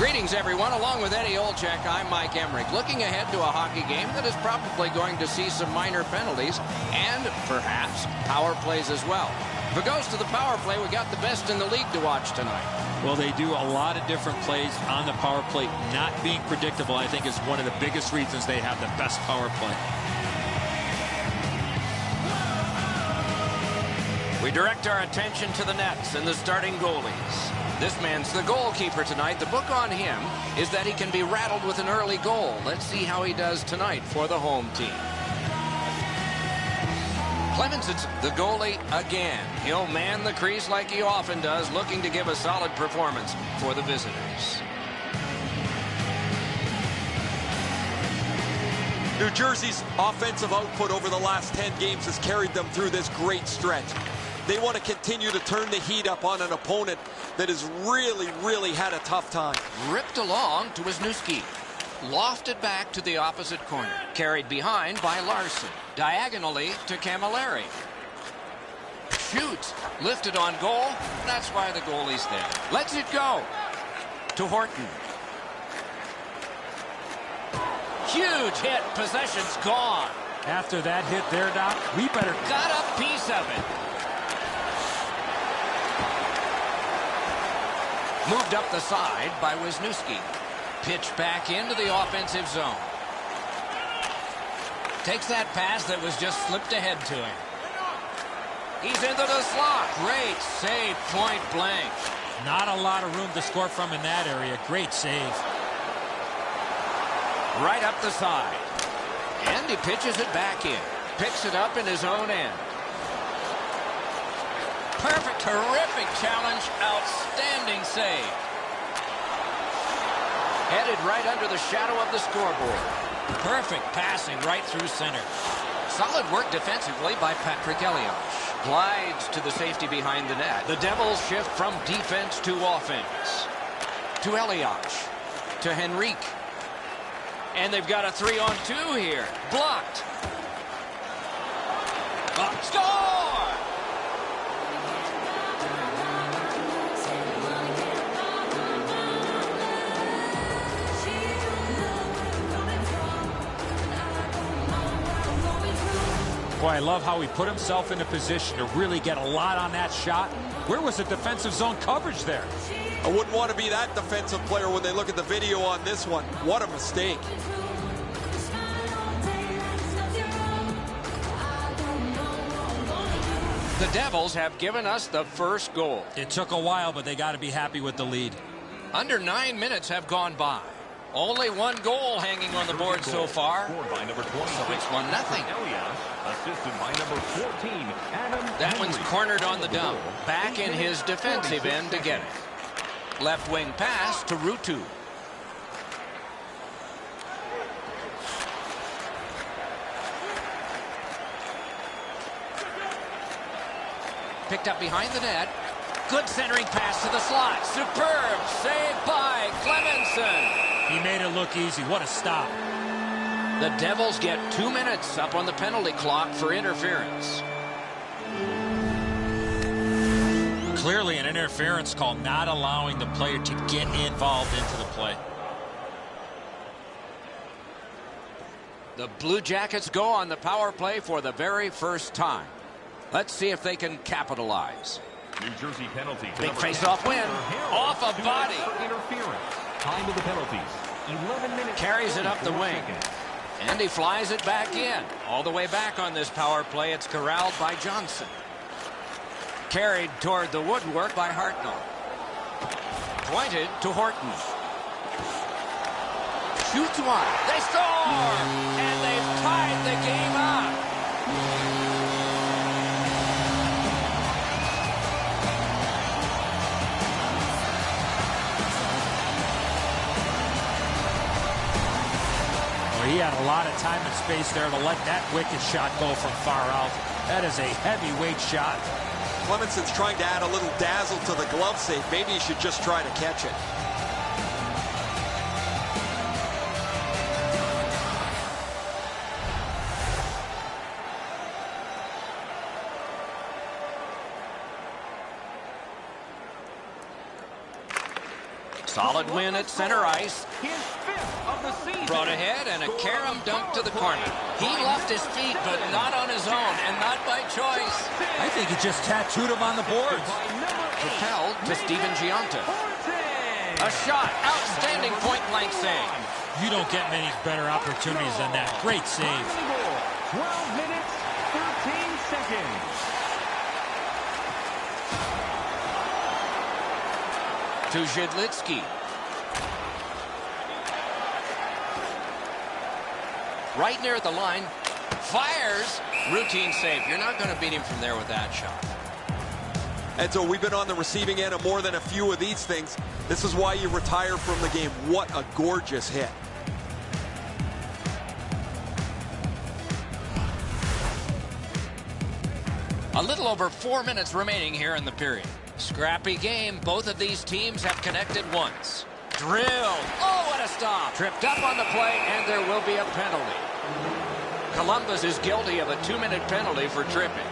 Greetings, everyone. Along with Eddie Olczyk, I'm Mike Emmerich. Looking ahead to a hockey game that is probably going to see some minor penalties and perhaps power plays as well. If it goes to the power play, we got the best in the league to watch tonight. Well, they do a lot of different plays on the power play. Not being predictable, I think, is one of the biggest reasons they have the best power play. We direct our attention to the nets and the starting goalies. This man's the goalkeeper tonight. The book on him is that he can be rattled with an early goal. Let's see how he does tonight for the home team. Clemenson's the goalie again. He'll man the crease like he often does, looking to give a solid performance for the visitors. New Jersey's offensive output over the last 10 games has carried them through this great stretch. They want to continue to turn the heat up on an opponent that has really had a tough time. Ripped along to Wisniewski. Lofted back to the opposite corner. Carried behind by Larson. Diagonally to Camilleri. Shoots. Lifted on goal. That's why the goalie's there. Lets it go. To Horton. Huge hit. Possession's gone. After that hit there, Doc, we better... Got a piece of it. Moved up the side by Wisniewski. Pitched back into the offensive zone. Takes that pass that was just slipped ahead to him. He's into the slot. Great save, point blank. Not a lot of room to score from in that area. Great save. Right up the side. And he pitches it back in. Picks it up in his own end. Perfect, terrific challenge, outstanding save. Headed right under the shadow of the scoreboard. Perfect passing right through center. Solid work defensively by Patrick Elias. Glides to the safety behind the net. The Devils shift from defense to offense. To Elias. To Henrique. And they've got a 3-on-2 here. Blocked. Score! Boy, I love how he put himself in a position to really get a lot on that shot. Where was the defensive zone coverage there? I wouldn't want to be that defensive player when they look at the video on this one. What a mistake. The Devils have given us the first goal. It took a while, but they got to be happy with the lead. Under 9 minutes have gone by. Only one goal hanging on the board so far. By number 26, So it's 1-0. Elias, assisted by number 14, Adam. That one's cornered on the dump. Back in his defensive end to get it. Left wing pass to Ruutu. Picked up behind the net. Good centering pass to the slot. Superb save by Clemenson. He made it look easy. What a stop. The Devils get 2 minutes up on the penalty clock for interference. Clearly an interference call, not allowing the player to get involved into the play. The Blue Jackets go on the power play for the very first time. Let's see if they can capitalize. New Jersey penalty. Big face-off win. Off a body. Interference. Time of the penalties. 11 minutes. Carries it up the wing. And he flies it back in. All the way back on this power play. It's corralled by Johnson. Carried toward the woodwork by Hartnell. Pointed to Horton. Shoots one. They score! And they've tied the game up. He had a lot of time and space there to let that wicked shot go from far out. That is a heavyweight shot. Clemenson's trying to add a little dazzle to the glove save. Maybe he should just try to catch it. Solid win at center ice. His 5th of the season. Brought ahead and a carom dunk to the corner. He left his feet, but not on his own and not by choice. I think he just tattooed him on the boards. Propelled to Steven Giunta. A shot. Outstanding point-blank save. You don't get many better opportunities than that. Great save. 12 minutes, 13 seconds. To Zhidlitsky. Right near the line. Fires. Routine save. You're not going to beat him from there with that shot. And so we've been on the receiving end of more than a few of these things. This is why you retire from the game. What a gorgeous hit. A little over 4 minutes remaining here in the period. Scrappy game. Both of these teams have connected once. Drilled. Oh, what a stop. Tripped up on the play, and there will be a penalty. Columbus is guilty of a 2-minute penalty for tripping.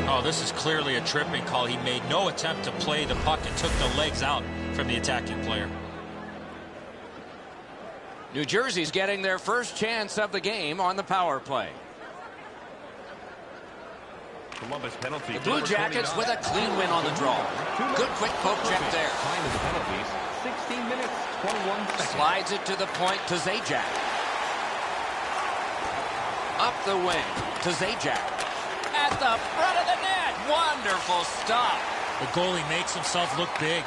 Oh, this is clearly a tripping call. He made no attempt to play the puck and took the legs out from the attacking player. New Jersey's getting their first chance of the game on the power play. Columbus penalty. The Blue Jackets with a clean win on the draw. Good quick poke check there. Time of the penalties, 16 minutes, 21 seconds. Slides it to the point to Zajac. Up the wing to Zajac. At the front of the net. Wonderful stop. The goalie makes himself look big.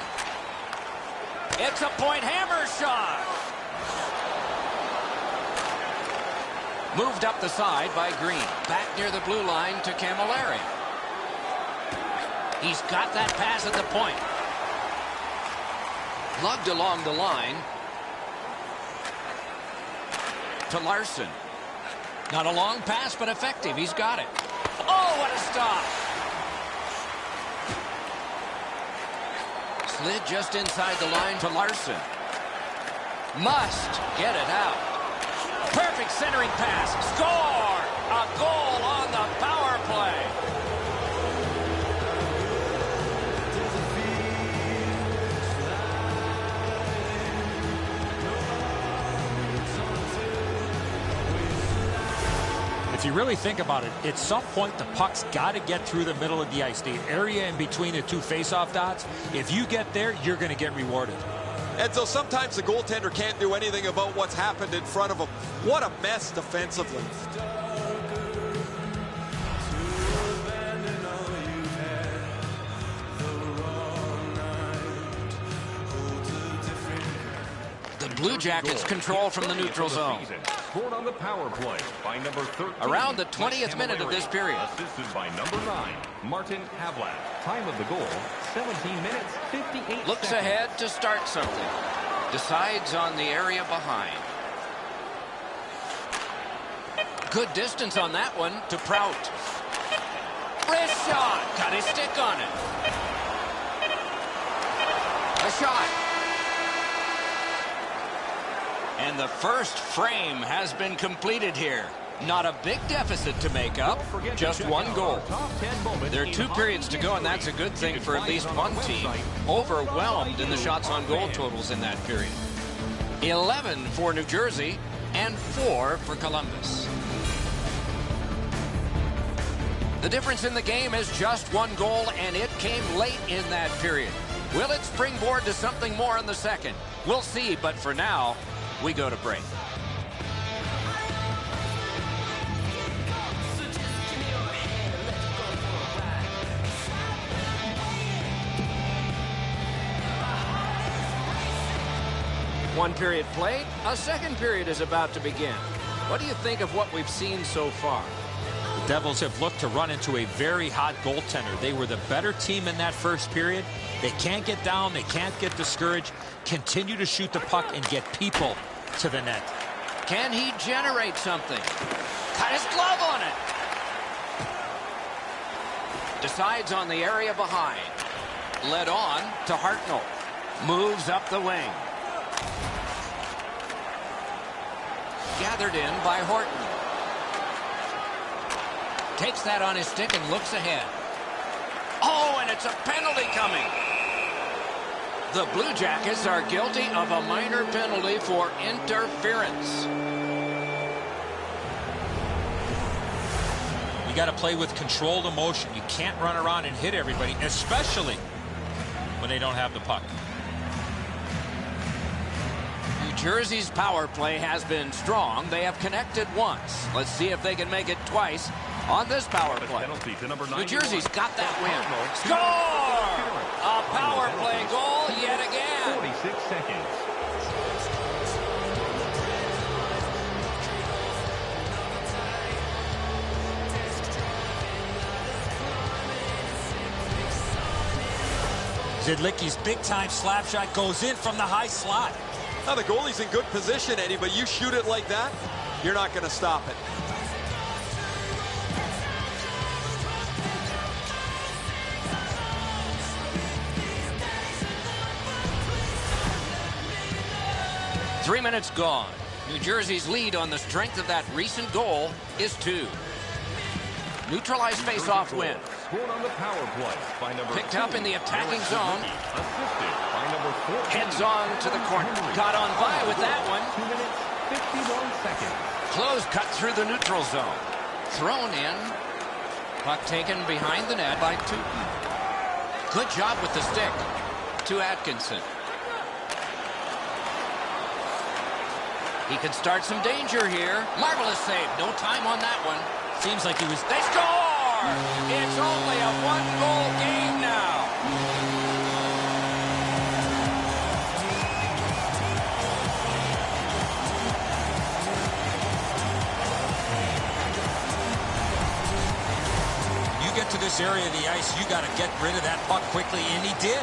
It's a point hammer shot. Moved up the side by Green. Back near the blue line to Camilleri. He's got that pass at the point. Lugged along the line to Larson. Not a long pass, but effective. He's got it. Oh, what a stop. Slid just inside the line to Larson. Must get it out. Perfect centering pass. Score! A goal on the power play. If you really think about it, at some point the puck's got to get through the middle of the ice, the area in between the two face-off dots. If you get there, you're going to get rewarded. And so sometimes the goaltender can't do anything about what's happened in front of him. What a mess defensively. The Blue Jackets control from the neutral zone. Scored on the power play by number 13. Around the 20th minute of this period. Assisted by number 9, Martin Havlat. Time of the goal, 17 minutes, 58 Looks seconds. ahead to start something. Decides on the area behind. Good distance on that one to Prout. Wrist shot. Got his stick on it. A shot. And the first frame has been completed here. Not a big deficit to make up, just one goal. There are 2 periods to go, and that's a good thing for at least one team. Overwhelmed in the shots on goal totals in that period. 11 for New Jersey and 4 for Columbus. The difference in the game is just 1 goal, and it came late in that period. Will it springboard to something more in the second? We'll see, but for now, we go to break. One period played, a second period is about to begin. What do you think of what we've seen so far? The Devils have looked to run into a very hot goaltender. They were the better team in that first period. They can't get down. They can't get discouraged. Continue to shoot the puck and get people to the net. Can he generate something? Got his glove on it. Decides on the area behind. Led on to Hartnell. Moves up the wing. Gathered in by Horton. Takes that on his stick and looks ahead. Oh, and it's a penalty coming. The Blue Jackets are guilty of a minor penalty for interference. You got to play with controlled emotion. You can't run around and hit everybody, especially when they don't have the puck. New Jersey's power play has been strong. They have connected once. Let's see if they can make it twice on this power play. New Jersey's got that win. Score! A power play goal yet again. 46 seconds. Zidlicky's big-time slap shot goes in from the high slot. Now the goalie's in good position, Eddie, but you shoot it like that, you're not going to stop it. Three minutes gone. New Jersey's lead on the strength of that recent goal is 2. Neutralized face-off win. Scored on the power play by number Picked up in the attacking zone. Assisted by number 14. Heads on to the corner. Got on by with that one. 2 minutes, 51 seconds. Close cut through the neutral zone. Thrown in. Puck taken behind the net by Tooten. Good job with the stick to Atkinson. He can start some danger here. Marvelous save. No time on that one. Seems like he was... They score! It's only a one-goal game now. You get to this area of the ice, you got to get rid of that puck quickly, and he did.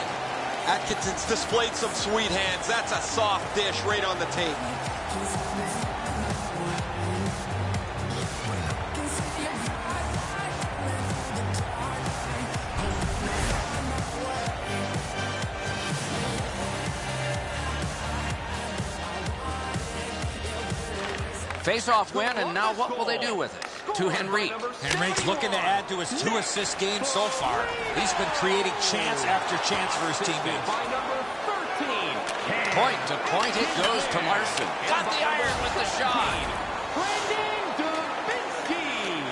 Atkinson's displayed some sweet hands. That's a soft dish right on the tape. Face-off win, and now what will they do with it? To Henrique. Henrique's looking to add to his 2-assist game so far. He's been creating chance after chance for his teammates. By number 13. Point to point it goes to Larson. Got the iron with the shot. Brendan Dubinsky.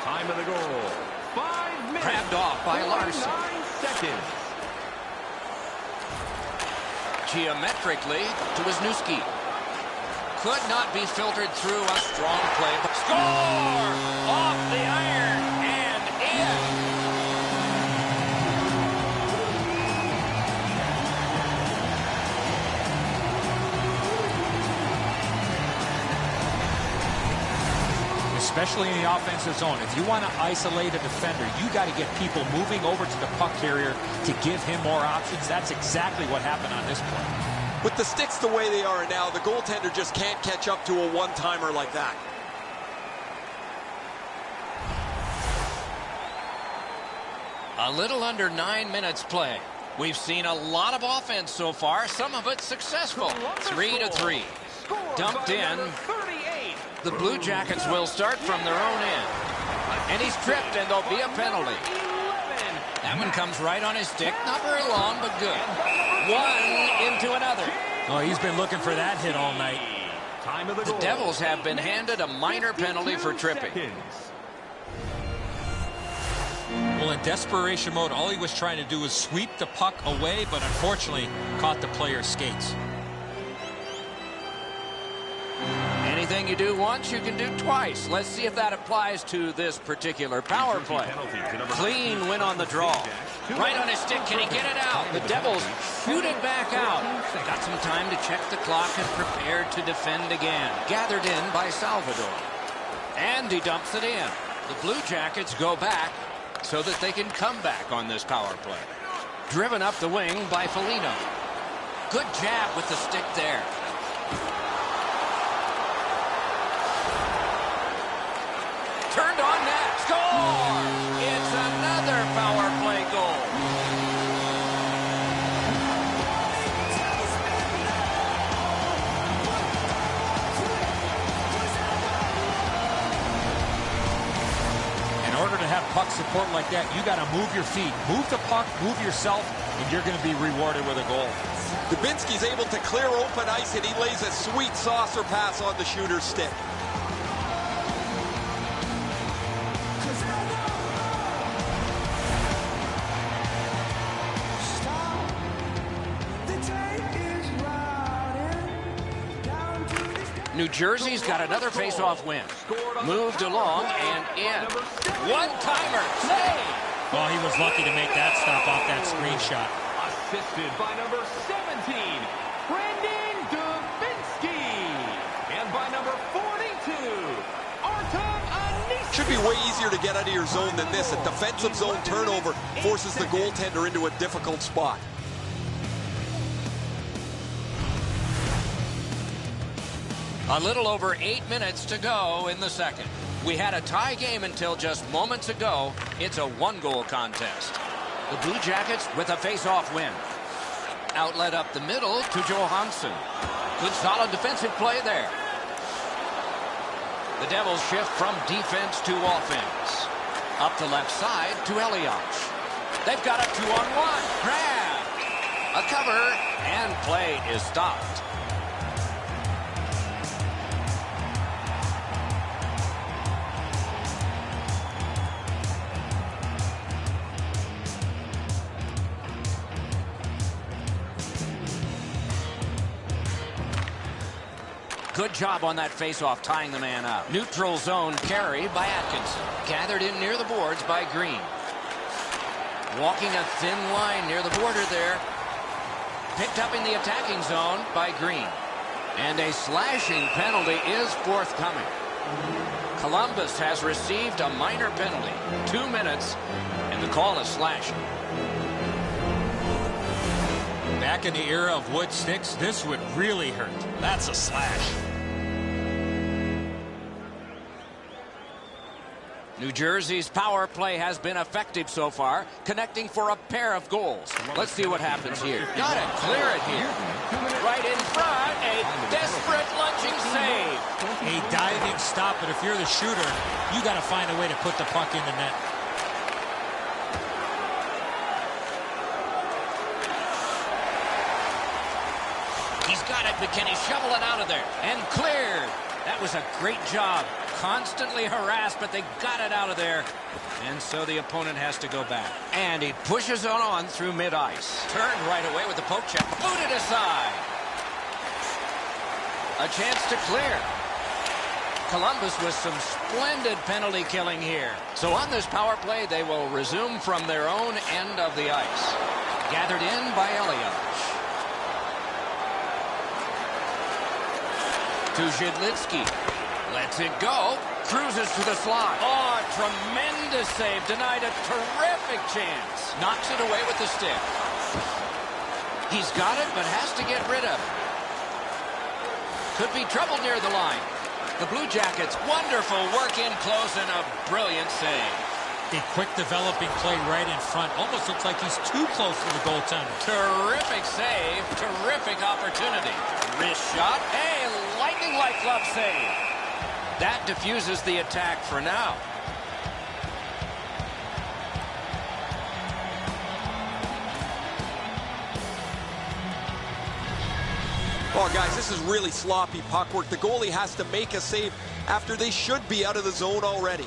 Time of the goal. 5 minutes. Grabbed off by Larson. 9 seconds. Geometrically to Wisniewski. Could not be filtered through a strong play. Score! Off the iron and in. Especially in the offensive zone. If you want to isolate a defender, you got to get people moving over to the puck carrier to give him more options. That's exactly what happened on this play. With the sticks the way they are now, the goaltender just can't catch up to a one-timer like that. A little under 9 minutes play. We've seen a lot of offense so far, some of it successful. 3-3. Dumped in. The Blue Jackets will start from their own end. And he's tripped, and there'll be a penalty. That one comes right on his stick. Not very long, but good. One into another. Oh, he's been looking for that hit all night. Time of the The goal. Devils have been handed a minor penalty for tripping. Well, in desperation mode, all he was trying to do was sweep the puck away, but unfortunately caught the player's skates. Anything you do once, you can do twice. Let's see if that applies to this particular power play. Clean win on the draw. Right on his stick. Can he get it out? The Devils shoot it back out. Got some time to check the clock and prepared to defend again. Gathered in by Salvador. And he dumps it in. The Blue Jackets go back so that they can come back on this power play. Driven up the wing by Foligno. Good jab with the stick there. Turned on net. Score! It's another power play goal. In order to have pucks support like that, you got to move your feet, move the puck, move yourself, and you're going to be rewarded with a goal. Dubinsky's able to clear open ice, and he lays a sweet saucer pass on the shooter's stick. New Jersey's got another face-off win. Moved along and in. One-timer. Save! Well, he was lucky to make that stop off that screenshot. Assisted by number 17, Brandon Dubinsky. And by number 42, Artem Anisi. Should be way easier to get out of your zone than this. A defensive zone turnover forces the goaltender into a difficult spot. A little over 8 minutes to go in the second. We had a tie game until just moments ago. It's a one-goal contest. The Blue Jackets with a face-off win. Outlet up the middle to Johansson. Good solid defensive play there. The Devils shift from defense to offense. Up the left side to Elias. They've got a 2-on-1. Grab. A cover, and play is stopped. Good job on that faceoff, tying the man up. Neutral zone carry by Atkinson. Gathered in near the boards by Green. Walking a thin line near the border there. Picked up in the attacking zone by Green. And a slashing penalty is forthcoming. Columbus has received a minor penalty. 2 minutes, and the call is slashing. Back in the era of wood sticks, this would really hurt. That's a slash. New Jersey's power play has been effective so far, connecting for a pair of goals. Let's see what happens here. Got to clear it here. Right in front, a desperate lunging save. A diving stop, but if you're the shooter, you got to find a way to put the puck in the net. He's got it, but can he shovel it out of there? And cleared. That was a great job. Constantly harassed, but they got it out of there. And so the opponent has to go back. And he pushes it on through mid-ice. Turned right away with the poke check. Booted aside. A chance to clear. Columbus with some splendid penalty killing here. So on this power play, they will resume from their own end of the ice. Gathered in by Elias. To Zhidlitsky. Lets it go. Cruises to the slot. Oh, tremendous save. Denied a terrific chance. Knocks it away with the stick. He's got it, but has to get rid of it. Could be trouble near the line. The Blue Jackets, wonderful work in close and a brilliant save. A quick developing play right in front. Almost looks like he's too close to the goaltender. Terrific save. Terrific opportunity. Wrist shot. Hey, lightning-like glove save. That diffuses the attack for now. Oh, guys, this is really sloppy puck work. The goalie has to make a save after they should be out of the zone already.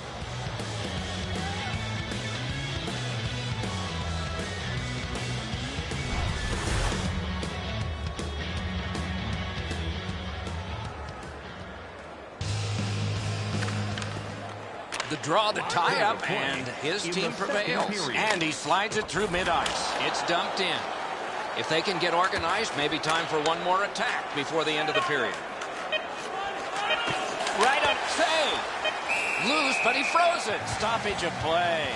The draw, the tie-up, and his team prevails. And he slides it through mid-ice. It's dumped in. If they can get organized, maybe time for one more attack before the end of the period. Right up, save. Loose, but he froze it. Stoppage of play.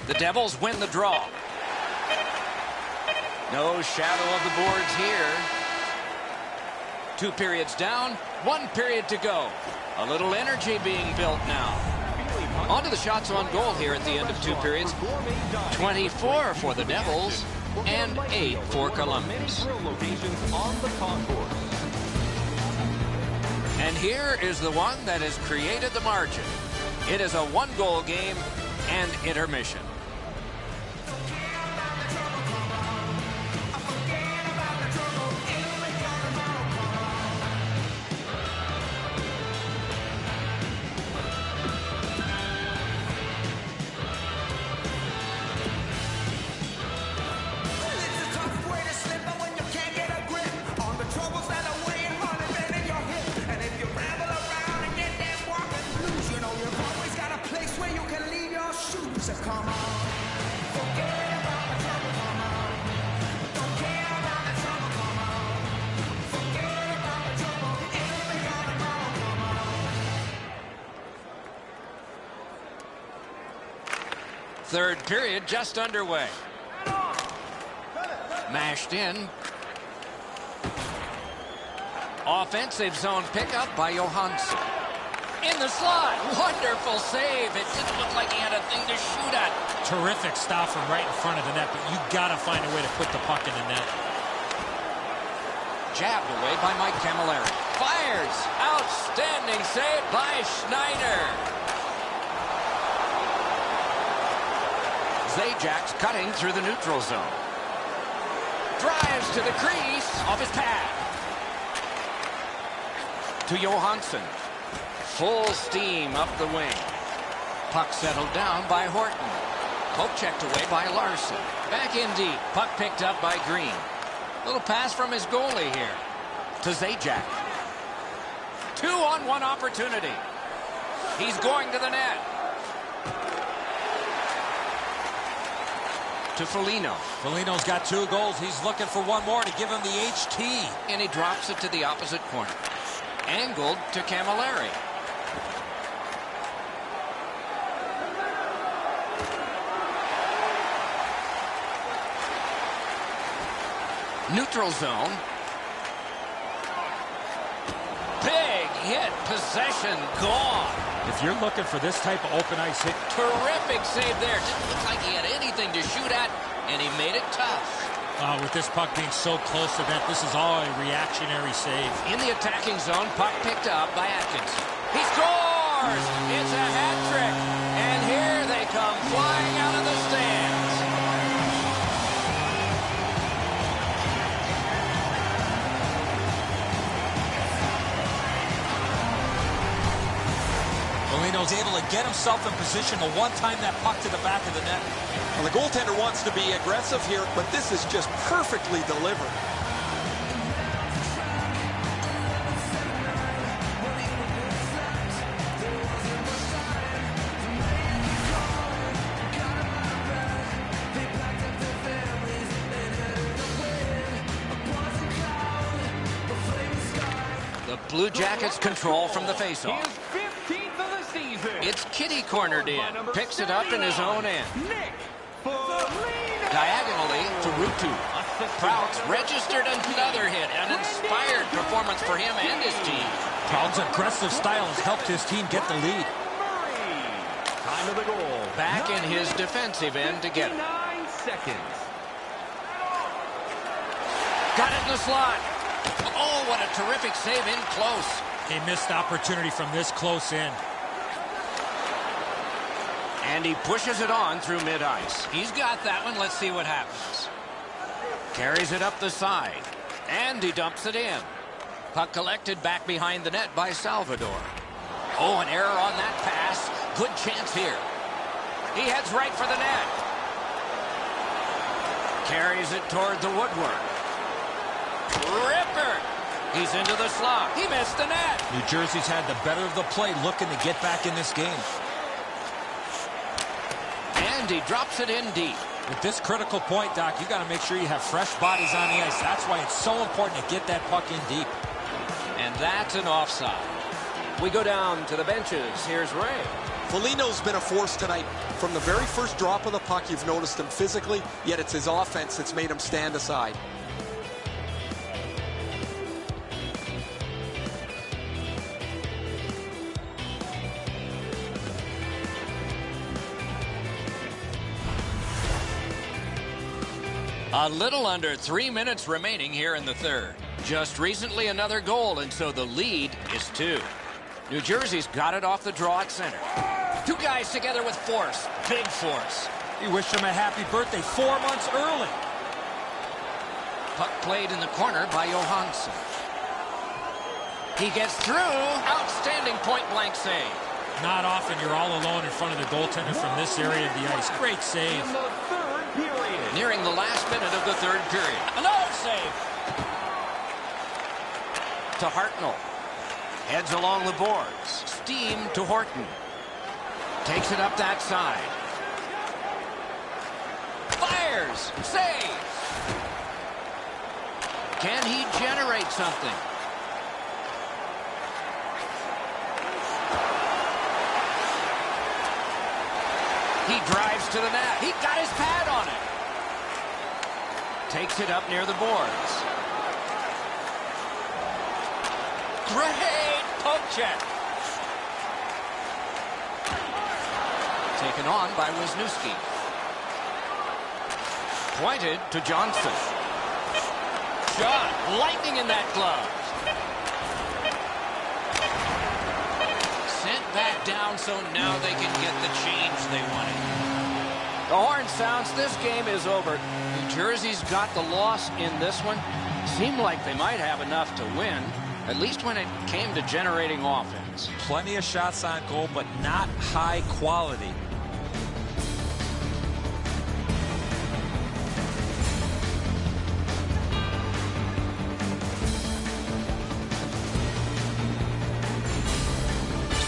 The Devils win the draw. No shadow of the boards here. 2 periods down, 1 period to go. A little energy being built now. On to the shots on goal here at the end of 2 periods. 24 for the Devils and 8 for Columbus. And here is the one that has created the margin. It is a 1-goal game and intermission. Third period just underway. Mashed in. Offensive zone pickup by Johansson. In the slot. Wonderful save. It didn't look like he had a thing to shoot at. Terrific stop from right in front of the net, but you got to find a way to put the puck in the net. Jabbed away by Mike Camilleri. Fires. Outstanding save by Schneider. Zajac's cutting through the neutral zone. Drives to the crease off his pad. To Johansson. Full steam up the wing. Puck settled down by Horton. Poke checked away by Larson. Back in deep. Puck picked up by Green. Little pass from his goalie here. To Zajac. 2-on-1 opportunity. He's going to the net. To Foligno. Foligno's got 2 goals. He's looking for 1 more to give him the HT. And he drops it to the opposite corner. Angled to Camilleri. Neutral zone. Big hit. Possession gone. If you're looking for this type of open ice hit. Terrific save there. Didn't look like he had anything to shoot at, and he made it tough. With this puck being so close to that, this is all a reactionary save. In the attacking zone, puck picked up by Atkins. He scores! It's a hat trick. And here they come flying out of the stands. Foligno's able to get himself in position to one-time that puck to the back of the net. Well, the goaltender wants to be aggressive here, but this is just perfectly delivered. The Blue Jackets control from the faceoff. It's Kitty cornered in. Picks it up in his own end. Diagonally to Rutu. Prout's registered another hit. An inspired performance for him and his team. Prout's aggressive style has helped his team get the lead. Time of the goal. Back in his defensive end to get it. 9 seconds. Got it in the slot. Oh, what a terrific save in close. A missed opportunity from this close in. And he pushes it on through mid-ice. He's got that one. Let's see what happens. Carries it up the side. And he dumps it in. Puck collected back behind the net by Salvador. Oh, an error on that pass. Good chance here. He heads right for the net. Carries it toward the woodwork. Ripper. He's into the slot. He missed the net. New Jersey's had the better of the play, looking to get back in this game. And he drops it in deep. At this critical point, Doc, you got to make sure you have fresh bodies on the ice. That's why it's so important to get that puck in deep. And that's an offside. We go down to the benches. Here's Ray. Foligno's been a force tonight. From the very first drop of the puck, you've noticed him physically, yet it's his offense that's made him stand aside. A little under 3 minutes remaining here in the third. Just recently another goal, and so the lead is 2. New Jersey's got it off the draw at center. 2 guys together with force. Big force. You wish him a happy birthday 4 months early. Puck played in the corner by Johansson. He gets through. Outstanding point-blank save. Not often you're all alone in front of the goaltender from this area of the ice. Great save. In the third period. Nearing the last minute of the third period. Another save. To Hartnell. Heads along the boards. Steam to Horton. Takes it up that side. Fires. Saves. Can he generate something? He drives to the net. He got his pad on it. Takes it up near the boards. Great poke check. Taken on by Wisniewski. Pointed to Johnson. Shot. Lightning in that glove. Sent back down, so now they can get the change they wanted. The horn sounds. This game is over. New Jersey's got the loss in this one. Seemed like they might have enough to win, at least when it came to generating offense. Plenty of shots on goal, but not high quality.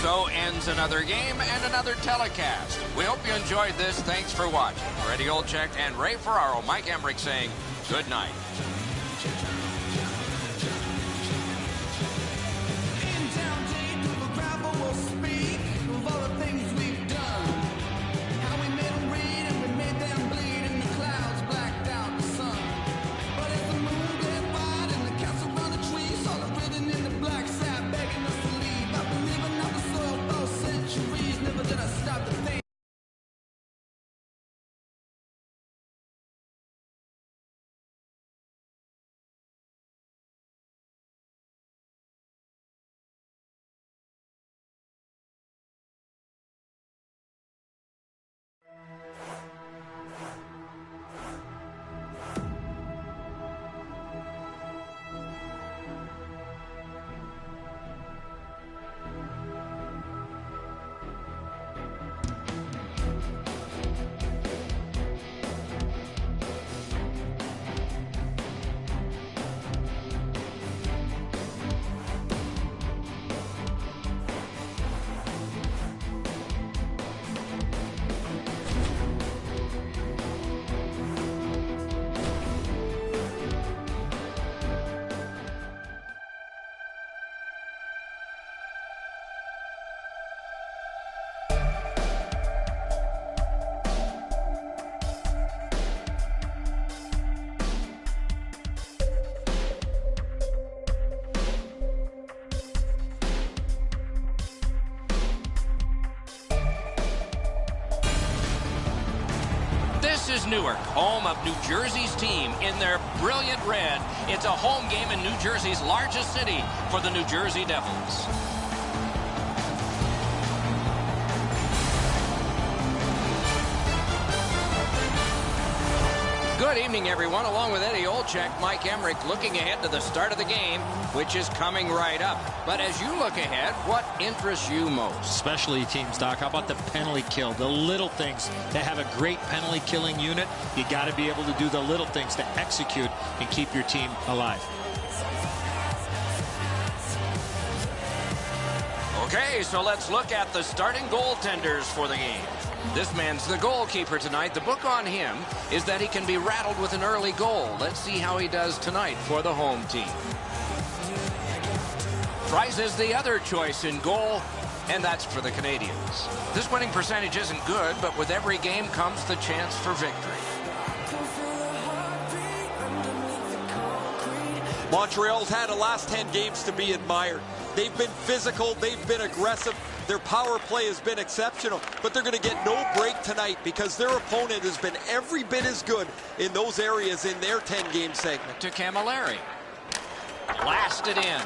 So ends another game and another telecast. We hope you enjoyed this. Thanks for watching. For Eddie Olczyk and Ray Ferraro, Mike Emmerich saying good night. This is Newark, home of New Jersey's team in their brilliant red. It's a home game in New Jersey's largest city for the New Jersey Devils. Good evening, everyone. Along with Eddie Olczyk, Mike Emmerich looking ahead to the start of the game, which is coming right up. But as you look ahead, what interests you most? Specialty teams, Doc. How about the penalty kill? The little things. To have a great penalty killing unit, you got to be able to do the little things to execute and keep your team alive. Okay, so let's look at the starting goaltenders for the game. This man's the goalkeeper tonight. The book on him is that he can be rattled with an early goal. Let's see how he does tonight for the home team. Price is the other choice in goal. And that's for the Canadians. This winning percentage isn't good, but with every game comes the chance for victory. Montreal's had the last 10 games to be admired. They've been physical, they've been aggressive, their power play has been exceptional, but they're going to get no break tonight because their opponent has been every bit as good in those areas in their 10-game segment. To Camilleri. Blasted in.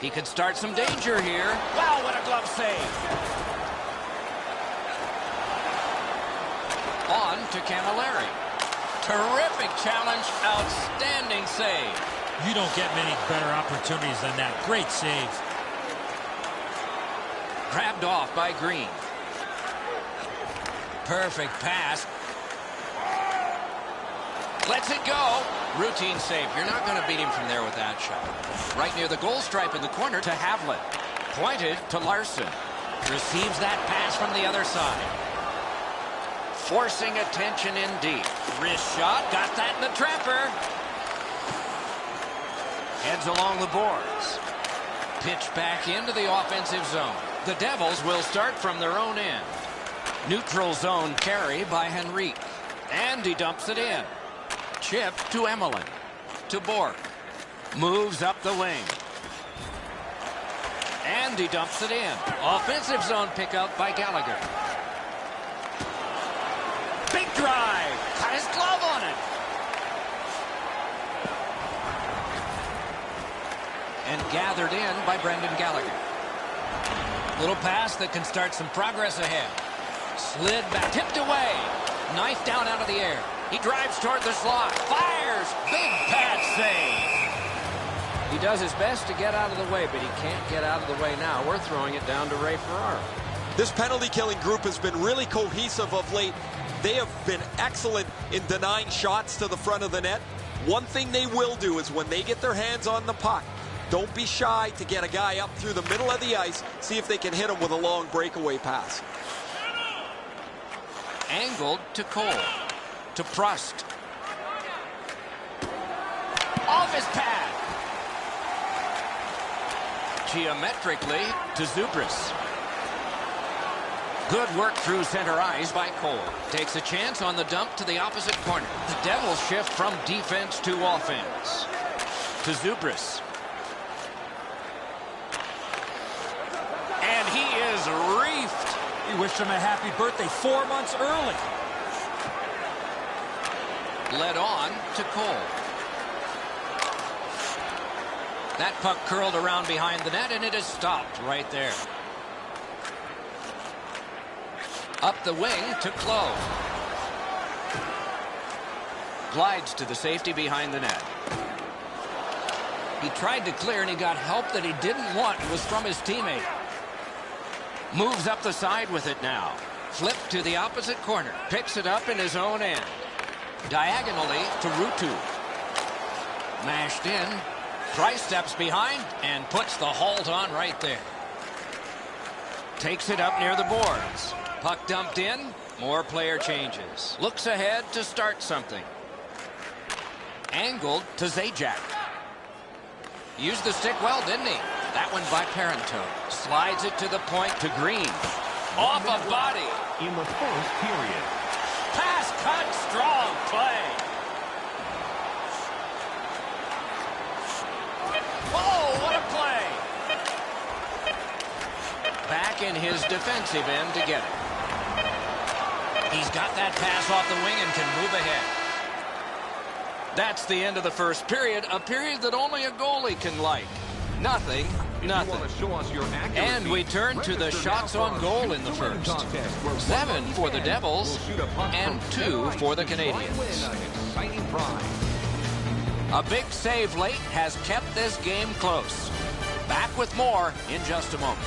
He could start some danger here. Wow, what a glove save. On to Camilleri. Terrific challenge, outstanding save. You don't get many better opportunities than that. Great save. Grabbed off by Green. Perfect pass. Lets it go. Routine save. You're not going to beat him from there with that shot. Right near the goal stripe in the corner to Havlat. Pointed to Larson. Receives that pass from the other side. Forcing attention in deep. Wrist shot. Got that in the trapper. Heads along the boards. Pitch back into the offensive zone. The Devils will start from their own end. Neutral zone carry by Henrique. And he dumps it in. Chip to Emelin. To Bork. Moves up the wing. And he dumps it in. Offensive zone pickup by Gallagher. Big drive. Got his glove on it. And gathered in by Brendan Gallagher. Little pass that can start some progress ahead. Slid back. Tipped away. Knife down out of the air. He drives toward the slot. Fires. Big pad save. He does his best to get out of the way, but he can't get out of the way now. We're throwing it down to Ray Ferraro. This penalty-killing group has been really cohesive of late. They have been excellent in denying shots to the front of the net. One thing they will do is when they get their hands on the puck, don't be shy to get a guy up through the middle of the ice, see if they can hit him with a long breakaway pass. Angled to Cole. To Prost. Off his pad. Geometrically to Zubris. Good work through center ice by Cole. Takes a chance on the dump to the opposite corner. The Devils shift from defense to offense. To Zubris. And he is reefed. You wished him a happy birthday 4 months early. Led on to Cole. That puck curled around behind the net, and it is stopped right there. Up the wing to Clove. Glides to the safety behind the net. He tried to clear, and he got help that he didn't want. It was from his teammate. Moves up the side with it now. Flip to the opposite corner. Picks it up in his own end. Diagonally to Ruutu. Mashed in. Price steps behind and puts the halt on right there. Takes it up near the boards. Puck dumped in. More player changes. Looks ahead to start something. Angled to Zajac. Used the stick well, didn't he? That one by Parenteau. Slides it to the point to Green. Off a body. In the first period. Pass cut. Strong play. Oh, what a play. Back in his defensive end to get it. He's got that pass off the wing and can move ahead. That's the end of the first period, a period that only a goalie can like. Nothing. And we turn to the shots on goal in the first. 7 for the Devils and 2 for the Canadians. A big save late has kept this game close. Back with more in just a moment.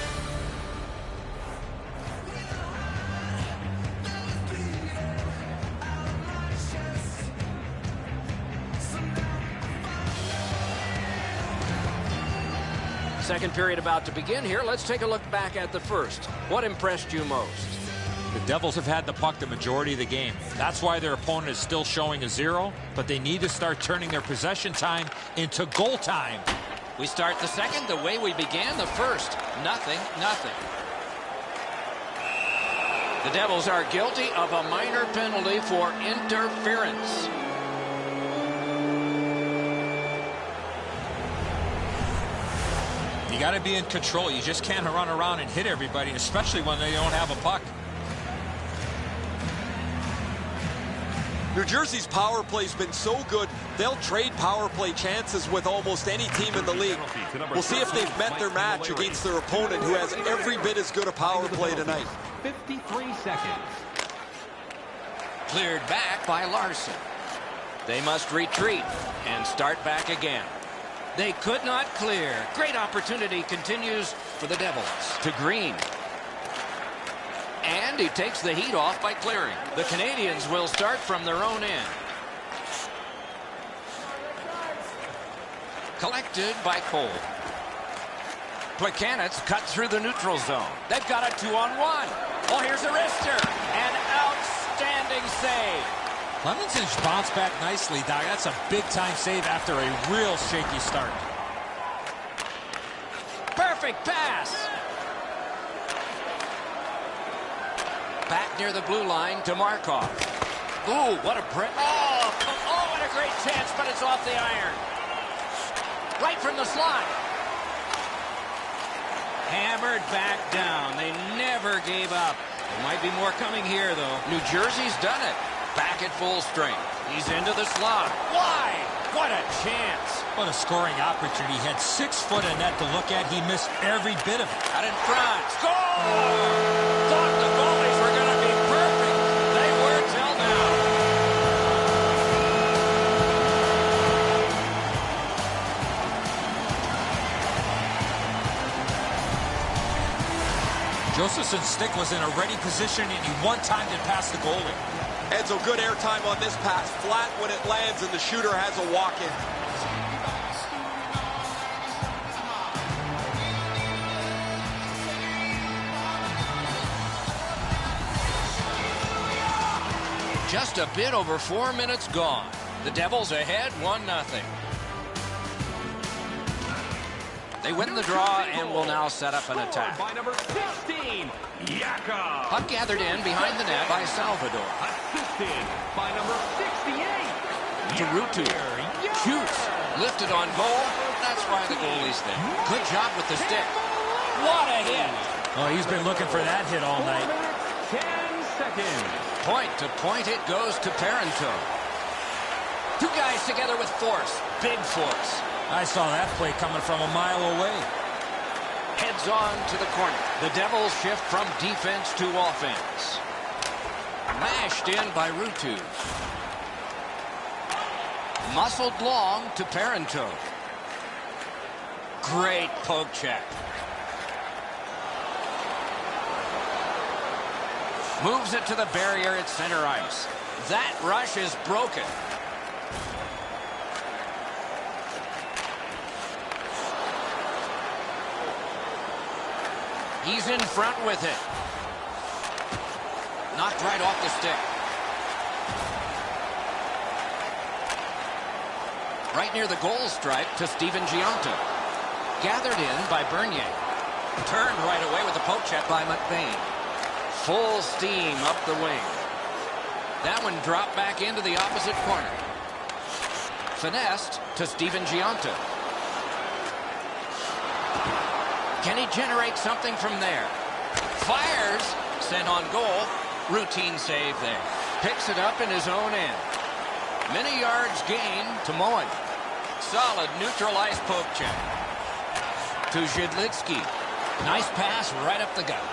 Second period about to begin here. Let's take a look back at the first. What impressed you most? The Devils have had the puck the majority of the game. That's why their opponent is still showing a 0, but they need to start turning their possession time into goal time. We start the second the way we began the first. 0-0. The Devils are guilty of a minor penalty for interference. You got to be in control. You just can't run around and hit everybody, especially when they don't have a puck. New Jersey's power play's been so good, they'll trade power play chances with almost any team in the league. We'll see if they've met their match against their opponent, who has every bit as good a power play tonight. 53 seconds. Cleared back by Larson. They must retreat and start back again. They could not clear. Great opportunity continues for the Devils. To Green. And he takes the heat off by clearing. The Canadians will start from their own end. Collected by Cole. Plekanec cut through the neutral zone. They've got a 2-on-1. Oh, here's a wrister. An outstanding save. Clemenson's bounced back nicely, Doc. That's a big-time save after a real shaky start. Perfect pass. Back near the blue line to Markov. Ooh, what a break. Oh, what a great chance, but it's off the iron. Right from the slot. Hammered back down. They never gave up. There might be more coming here, though. New Jersey's done it. Back at full strength. He's into the slot. Why? What a chance. What a scoring opportunity. He had 6 foot in net to look at. He missed every bit of it. Out in front. Score! Thought the goalies were going to be perfect. They were till now. Josephson's stick was in a ready position, and he one-timed it past the goalie. Edzo, good airtime on this pass. Flat when it lands, and the shooter has a walk-in. Just a bit over 4 minutes gone. The Devils ahead 1-0. They win the draw and will now set up an attack. By number 16, Yakov. Puck gathered in behind the net by Salvador. Assisted by number 68. To Rutu. Shoots. Lifted on goal. That's why the goalie's there. Good job with the stick. What a hit. Oh, he's been looking for that hit all night. 10 seconds. Point to point it goes to Parento. 2 guys together with force. Big force. I saw that play coming from a mile away. Heads on to the corner. The Devils shift from defense to offense. Mashed in by Rutu. Muscled long to Parento. Great poke check. Moves it to the barrier at center ice. That rush is broken. He's in front with it. Knocked right off the stick. Right near the goal stripe to Steven Giunta. Gathered in by Bernier. Turned right away with a poke check by McBain. Full steam up the wing. That one dropped back into the opposite corner. Finessed to Steven Giunta. Can he generate something from there? Fires. Sent on goal. Routine save there. Picks it up in his own end. Many yards gained to Moen. Solid neutral ice poke check. To Zhidlitsky. Nice pass right up the gut.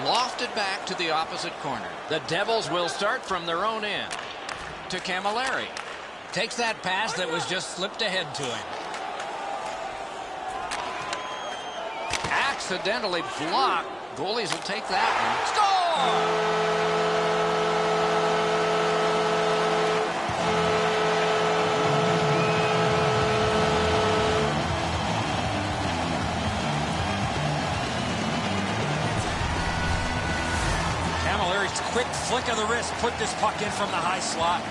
Lofted back to the opposite corner. The Devils will start from their own end. To Camilleri. Takes that pass that was just slipped ahead to him. Accidentally blocked. Goalies will take that one. Score! Camilleri's quick flick of the wrist put this puck in from the high slot.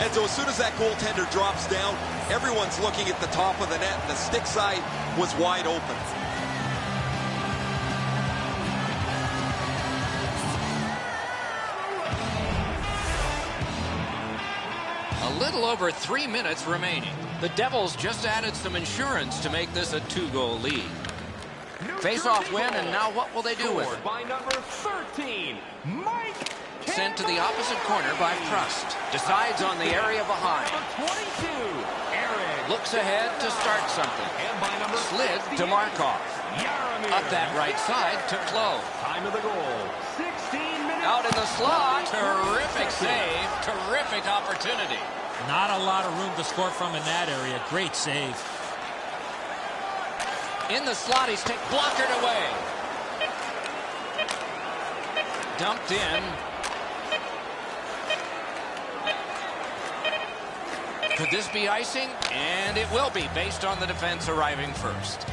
And so as soon as that goaltender drops down, everyone's looking at the top of the net, and the stick side was wide open. A little over 3 minutes remaining. The Devils just added some insurance to make this a 2-goal lead. Face-off win, and now what will they do with it? By number 13, Mike. Sent to the opposite corner by Prust. Decides on the area behind. Number 22, Eric. Looks ahead to start something. And by number Slid to Markov. Yaromir. Up that right side to Clove. Time of the goal, 16 minutes. Out in the slot. Terrific save. Terrific opportunity. Not a lot of room to score from in that area. Great save. In the slot, he's blockered away. Dumped in. Could this be icing? And it will be, based on the defense arriving first.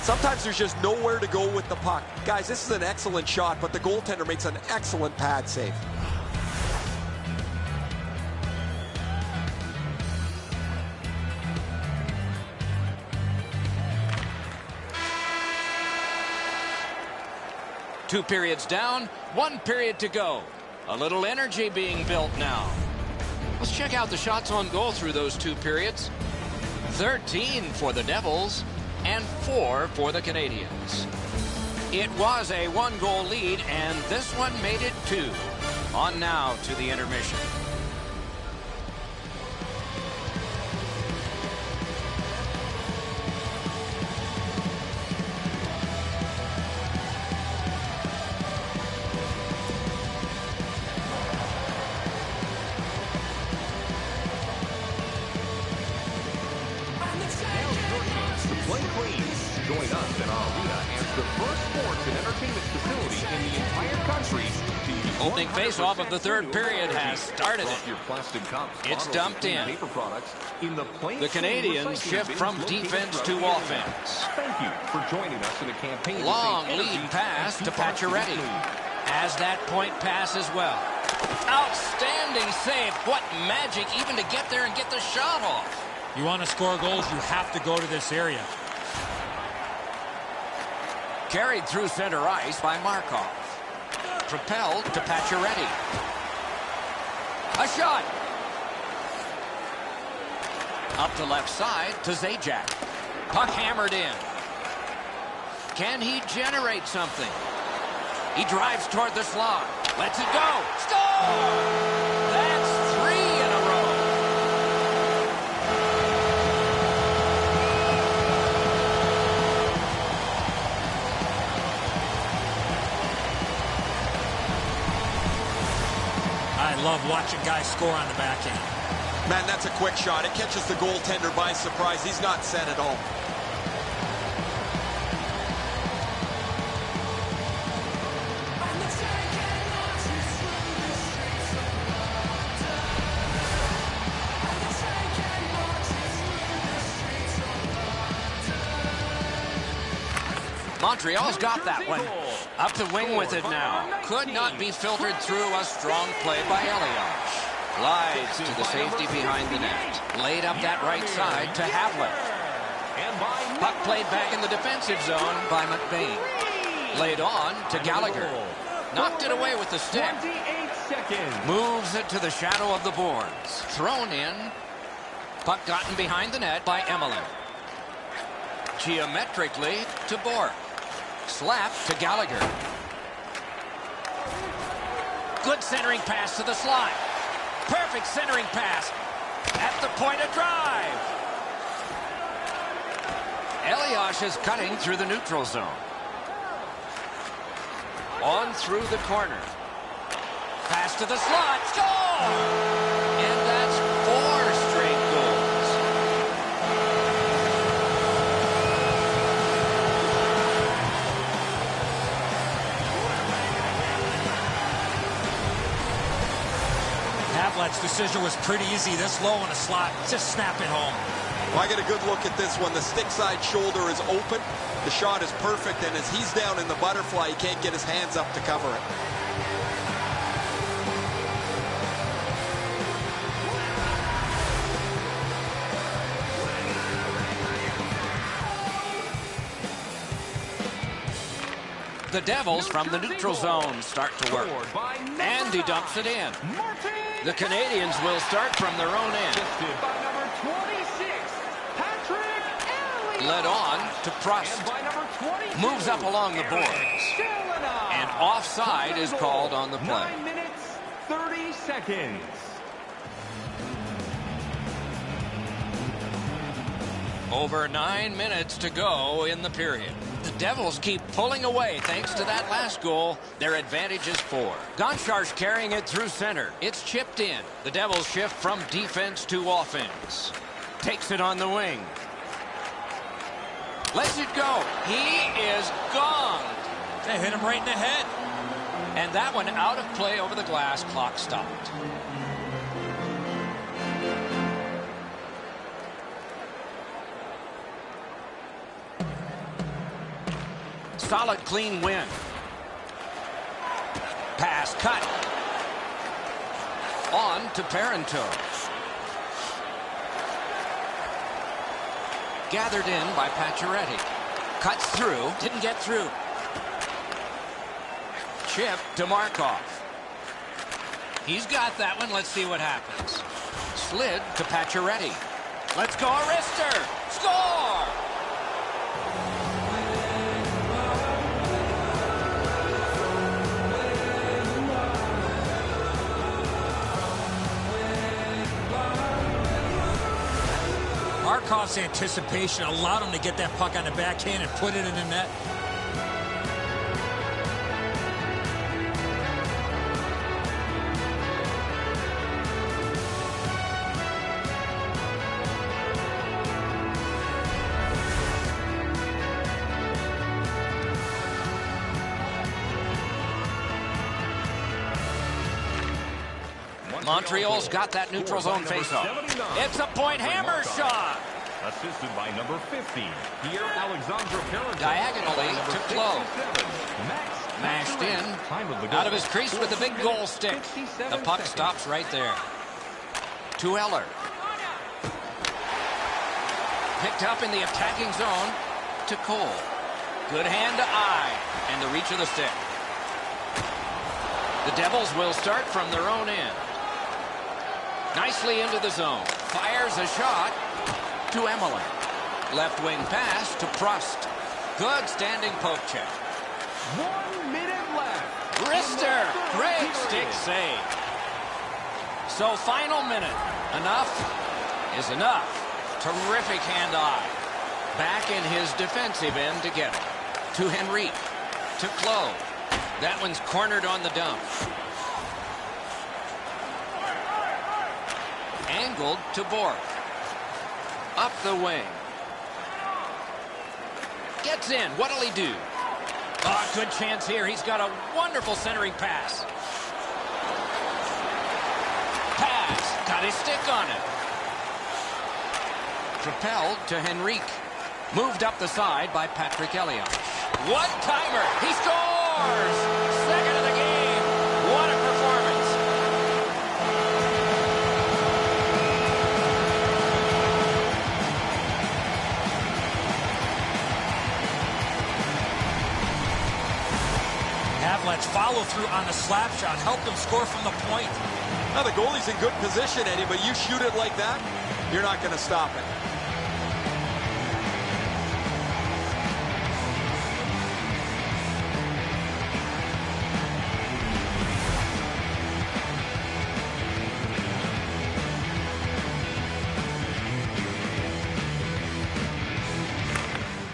Sometimes there's just nowhere to go with the puck. Guys, this is an excellent shot, but the goaltender makes an excellent pad save. Two periods down, 1 period to go. A little energy being built now. Let's check out the shots on goal through those 2 periods. 13 for the Devils and 4 for the Canadiens. It was a 1-goal lead, and this one made it 2. On now to the intermission. Join us in our arena as the first sports and entertainment facility in the entire country. Opening face-off of the 3rd period has started it. It's dumped in. The Canadiens shift from defense to offense. Thank you for joining us in a campaign. Long lead pass to Pacioretty. Has that point pass as well. Outstanding save. What magic even to get there and get the shot off. You want to score goals, you have to go to this area. Carried through center ice by Markov. Propelled to Pacioretty. A shot. Up to left side to Zajac. Puck hammered in. Can he generate something? He drives toward the slot. Lets it go. Score! That's 3 in a row. I love watching guys score on the backhand. Man, that's a quick shot. It catches the goaltender by surprise. He's not set at all. Montreal's got that one. Up the wing with it now. Could not be filtered through. A strong play by Elias. Glides to the safety behind the net. Laid up that right side to Havlat. Puck played back in the defensive zone by McBain. Laid on to Gallagher. Knocked it away with the stick. Moves it to the shadow of the boards. Thrown in. Puck gotten behind the net by Emelin. Geometrically to Bork. Slap to Gallagher. Good centering pass to the slot. Perfect centering pass at the point of drive. Elias is cutting through the neutral zone. On through the corner. Pass to the slot. Score! And that's 4 straight goals. Havlat's decision was pretty easy. This low in a slot, just snap it home. Well, I get a good look at this one. The stick side shoulder is open. The shot is perfect, and as he's down in the butterfly, he can't get his hands up to cover it. The Devils from the neutral zone start to work. And he dumps it in. The Canadians will start from their own end. Led on to Prost. Moves up along the boards. And offside is called on the play. 9 minutes, 30 seconds. Over 9 minutes to go in the period. The Devils keep pulling away thanks to that last goal. Their advantage is 4. Gonchar's carrying it through center. It's chipped in. The Devils shift from defense to offense. Takes it on the wing. Lets it go. He is gone. They hit him right in the head. And that one out of play over the glass. Clock stopped. Solid, clean win. Pass cut. On to Parentos. Gathered in by Pacioretty. Cuts through. Didn't get through. Chip to Markov. He's got that one. Let's see what happens. Slid to Pacioretty. Let's go, Arister. Score! Markov's anticipation allowed him to get that puck on the backhand and put it in the net. Montreal's got that neutral zone faceoff. It's a point hammer shot. Assisted by number 50, here Alexandre Parenteau. Diagonally to Close. Mashed in. Out of his crease with the big goal stick. The puck stops right there. To Eller. Picked up in the attacking zone to Cole. Good hand to eye. And the reach of the stick. The Devils will start from their own end. Nicely into the zone. Fires a shot to Emily. Left wing pass to Prost. Good standing poke check. 1 minute left. Rister. Great stick save. So final minute. Enough is enough. Terrific hand-eye. Back in his defensive end to get it. To Henrique. To Clove. That one's cornered on the dump. Angled to Bork. Up the wing. Gets in. What'll he do? Oh, good chance here. He's got a wonderful centering pass. Pass. Got his stick on it. Propelled to Henrique. Moved up the side by Patrick Elliott. One-timer. He scores! Second of the game. What a performance. Havlat's follow-through on the slap shot helped him score from the point. Now the goalie's in good position, Eddie, but you shoot it like that, you're not going to stop it.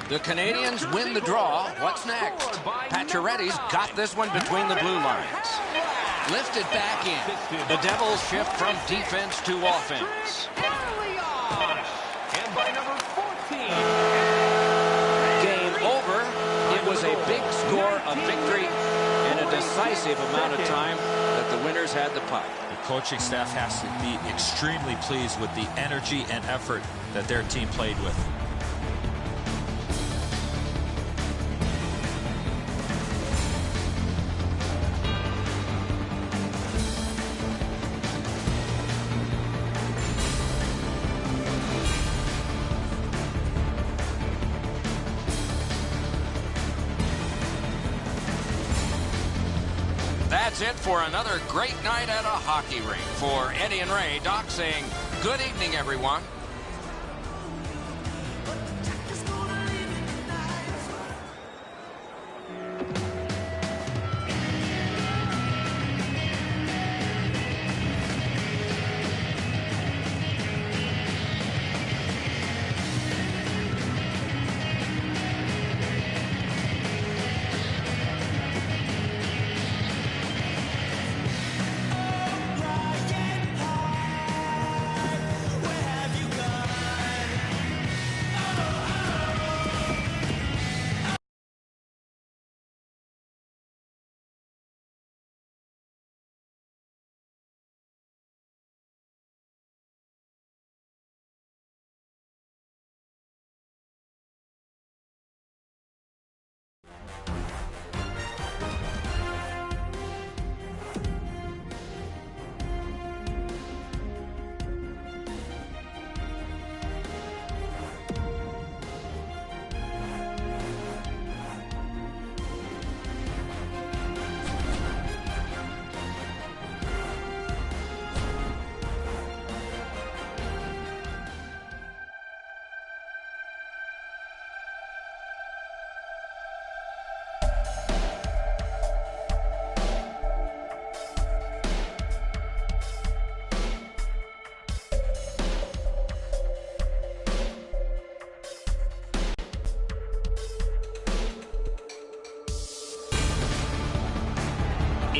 The Canadians win the draw. What's next? Pacioretty's got this one between the blue lines. Lifted back in. The Devils shift from defense to offense. And by number 14. Game over. It was a big score, a victory, and a decisive amount of time that the winners had the puck. The coaching staff has to be extremely pleased with the energy and effort that their team played with. that's it for another great night at a hockey rink. For Eddie and Ray, Doc saying good evening, everyone.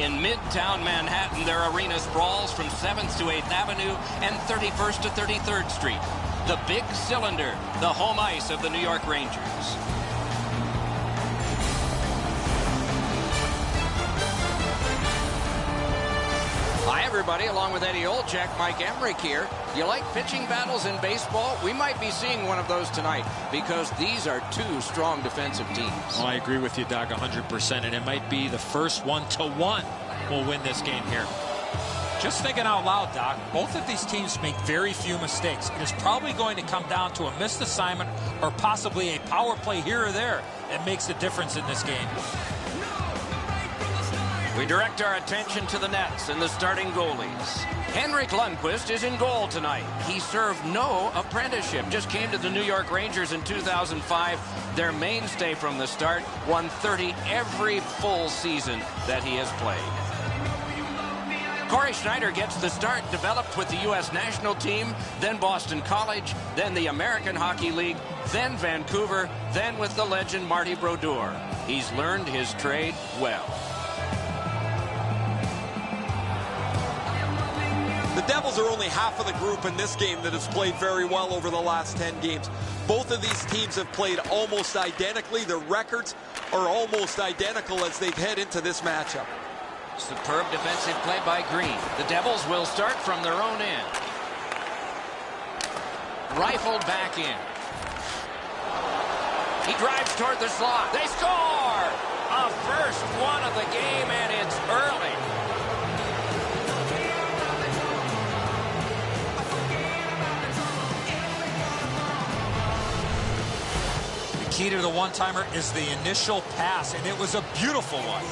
In Midtown Manhattan, their arena sprawls from 7th to 8th Avenue and 31st to 33rd Street. The Big Cylinder, the home ice of the New York Rangers. Hi, everybody. Along with Eddie Olczyk, Mike Emmerich here. You like pitching battles in baseball? We might be seeing one of those tonight because these are two strong defensive teams. Well, I agree with you, Doug, 100%, and it might be the first 1-1 will win this game here. Just thinking out loud, Doc, both of these teams make very few mistakes. It is probably going to come down to a missed assignment or possibly a power play here or there that makes the difference in this game. We direct our attention to the nets and the starting goalies. Henrik Lundqvist is in goal tonight. He served no apprenticeship, just came to the New York Rangers in 2005. Their mainstay from the start, won 30 every full season that he has played. Corey Schneider gets the start, developed with the U.S. national team, then Boston College, then the American Hockey League, then Vancouver, then with the legend Marty Brodeur. He's learned his trade well. The Devils are only half of the group in this game that has played very well over the last 10 games. Both of these teams have played almost identically. Their records are almost identical as they head into this matchup. Superb defensive play by Green. The Devils will start from their own end. Rifled back in. He drives toward the slot. They score! A first one of the game, and it's early. Key to the one-timer is the initial pass, and it was a beautiful one.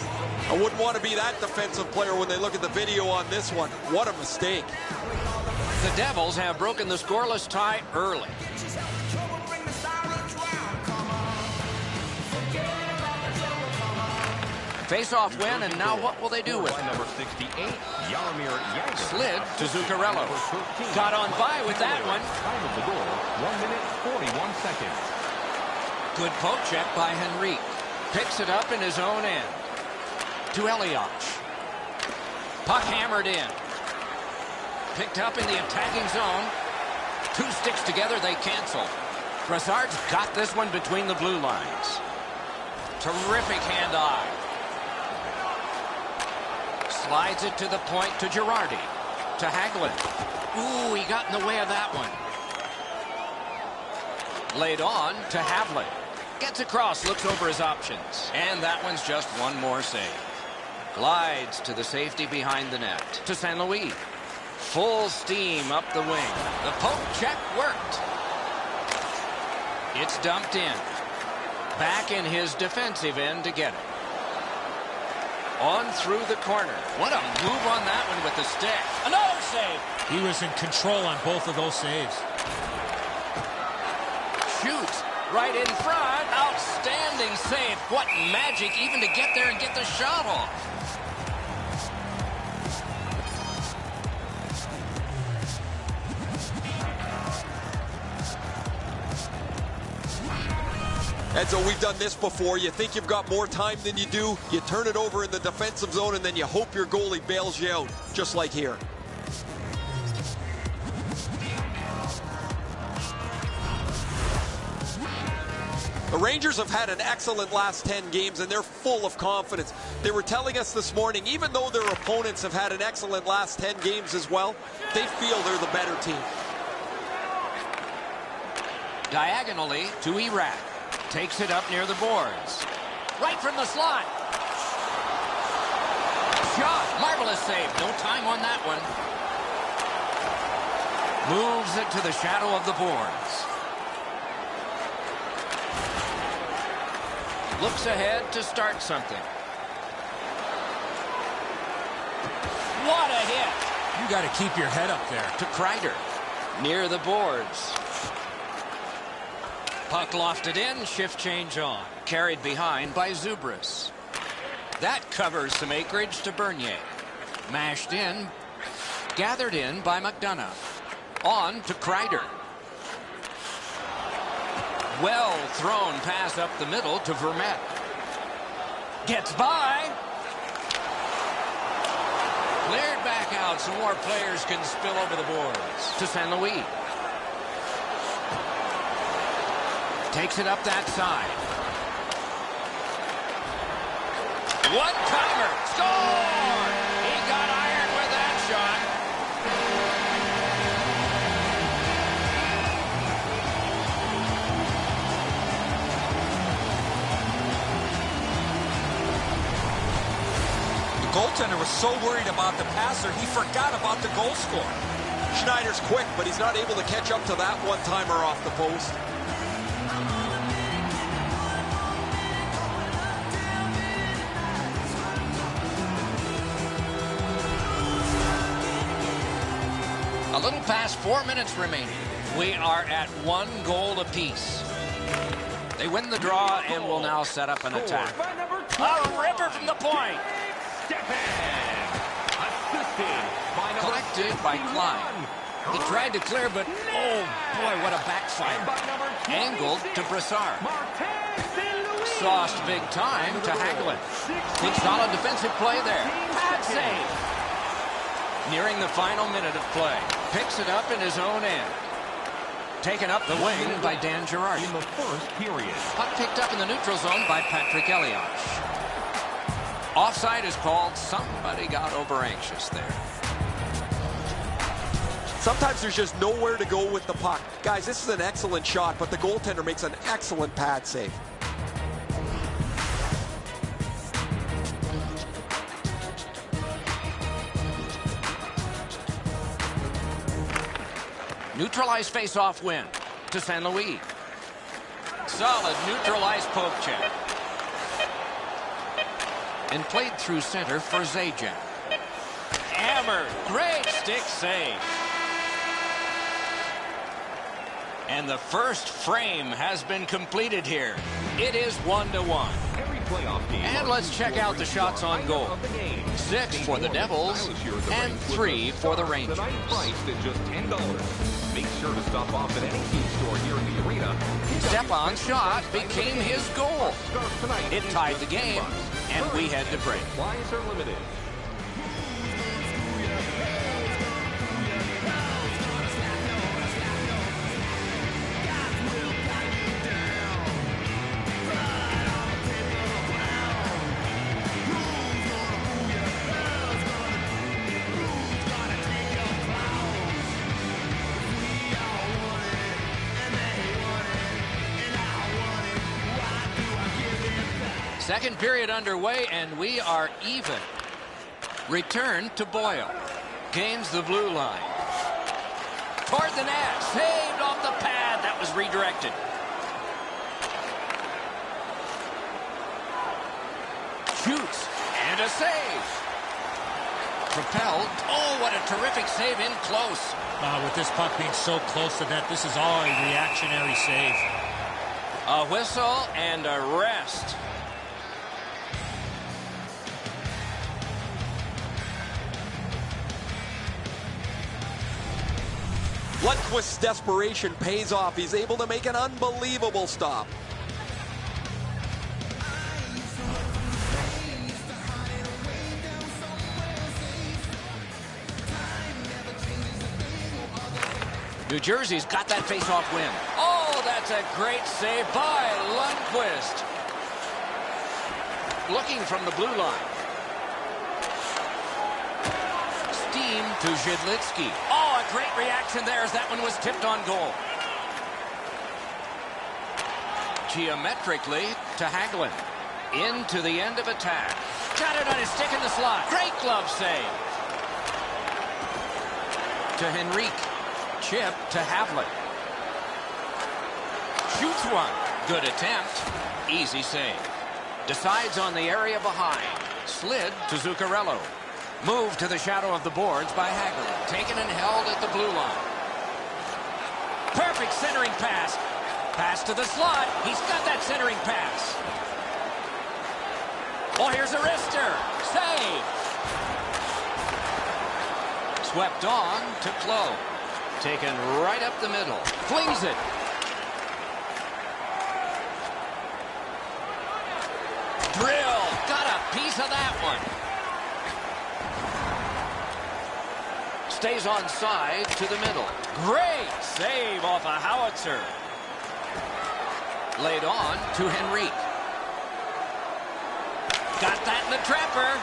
I wouldn't want to be that defensive player when they look at the video on this one. What a mistake. The Devils have broken the scoreless tie early. Face-off win, and now what will they do with it? Number 68, Jaromir Jagr. Slid to Zuccarello. Got on by with that one. Time of the goal, 1 minute, 41 seconds. Good poke check by Henrique. Picks it up in his own end. To Elias. Puck hammered in. Picked up in the attacking zone. Two sticks together, they cancel. Brassard's got this one between the blue lines. Terrific hand-eye. Slides it to the point to Girardi. To Hagelin. Ooh, he got in the way of that one. Laid on to Havlat. Gets across, looks over his options. And that one's just one more save. Glides to the safety behind the net. To St. Louis. Full steam up the wing. The poke check worked. It's dumped in. Back in his defensive end to get it. On through the corner. What a move on that one with the stick. Another save. He was in control on both of those saves. Shoots right in front. Outstanding save. What magic even to get there and get the shot off. And so we've done this before. You think you've got more time than you do. You turn it over in the defensive zone, and then you hope your goalie bails you out, just like here. The Rangers have had an excellent last 10 games, and they're full of confidence. They were telling us this morning, even though their opponents have had an excellent last 10 games as well, they feel they're the better team. Diagonally to Iraq. Takes it up near the boards. Right from the slot. Shot. Marvelous save. No time on that one. Moves it to the shadow of the boards. Looks ahead to start something. What a hit. You got to keep your head up there. To Kreider. Near the boards. Puck lofted in, shift change on. Carried behind by Zubris. That covers some acreage to Bernier. Mashed in, gathered in by McDonough. On to Kreider. Well thrown pass up the middle to Vermette. Gets by. Cleared back out so more players can spill over the boards. To St. Louis. Takes it up that side. One-timer. Score! He got iron with that shot. The goaltender was so worried about the passer, he forgot about the goal scorer. Schneider's quick, but he's not able to catch up to that one-timer off the post. A little past 4 minutes remaining. We are at 1 goal apiece. They win the draw and will now set up an attack. A ripper from the point. Collected by Klein. He tried to clear, but oh boy, what a backfire. Angled to Brassard. Sauced big time to Hagelin. Good solid defensive play there. Pad save. Nearing the final minute of play. Picks it up in his own end. Taken up the wing by Dan Girardi. In the first period. Puck picked up in the neutral zone by Patrick Elias. Offside is called. Somebody got over anxious there. Sometimes there's just nowhere to go with the puck. Guys, this is an excellent shot, but the goaltender makes an excellent pad save. Neutralized face-off win to St. Louis. Solid neutralized poke check. And played through center for Zajac. Hammered. Great stick save. And the first frame has been completed here. It is 1-1. And let's check out the shots on goal. 6 for the Devils and 3 for the Rangers. Make sure to stop off at any team store here in the arena. Stepan's shot became his goal. It tied the game, and we had to break. Supplies are limited. Second period underway, and we are even. Return to Boyle. Gains the blue line. Toward the net. Saved off the pad. That was redirected. Shoots. And And a save. Propelled. Oh, what a terrific save in close. With this puck being so close to net, this is all a reactionary save. A whistle and a rest. Lundqvist's desperation pays off. He's able to make an unbelievable stop. New Jersey's got that face-off win. Oh, that's a great save by Lundqvist. Looking from the blue line. Steam to Zhidlitsky. Oh, a great reaction there as that one was tipped on goal. Geometrically to Hagelin. Into the end of attack. Got it on his stick in the slot. Great glove save. To Henrique. Chip to Havlat. Shoots one. Good attempt. Easy save. Decides on the area behind. Slid to Zuccarello. Moved to the shadow of the boards by Hagelin. Taken and held at the blue line. Perfect centering pass. Pass to the slot. He's got that centering pass. Oh, here's a wrister. Save. Swept on to Clough. Taken right up the middle. Flings it. Drill. Got a piece of that one. Stays on side to the middle. Great save off a howitzer. Laid on to Henrique. Got that in the trapper.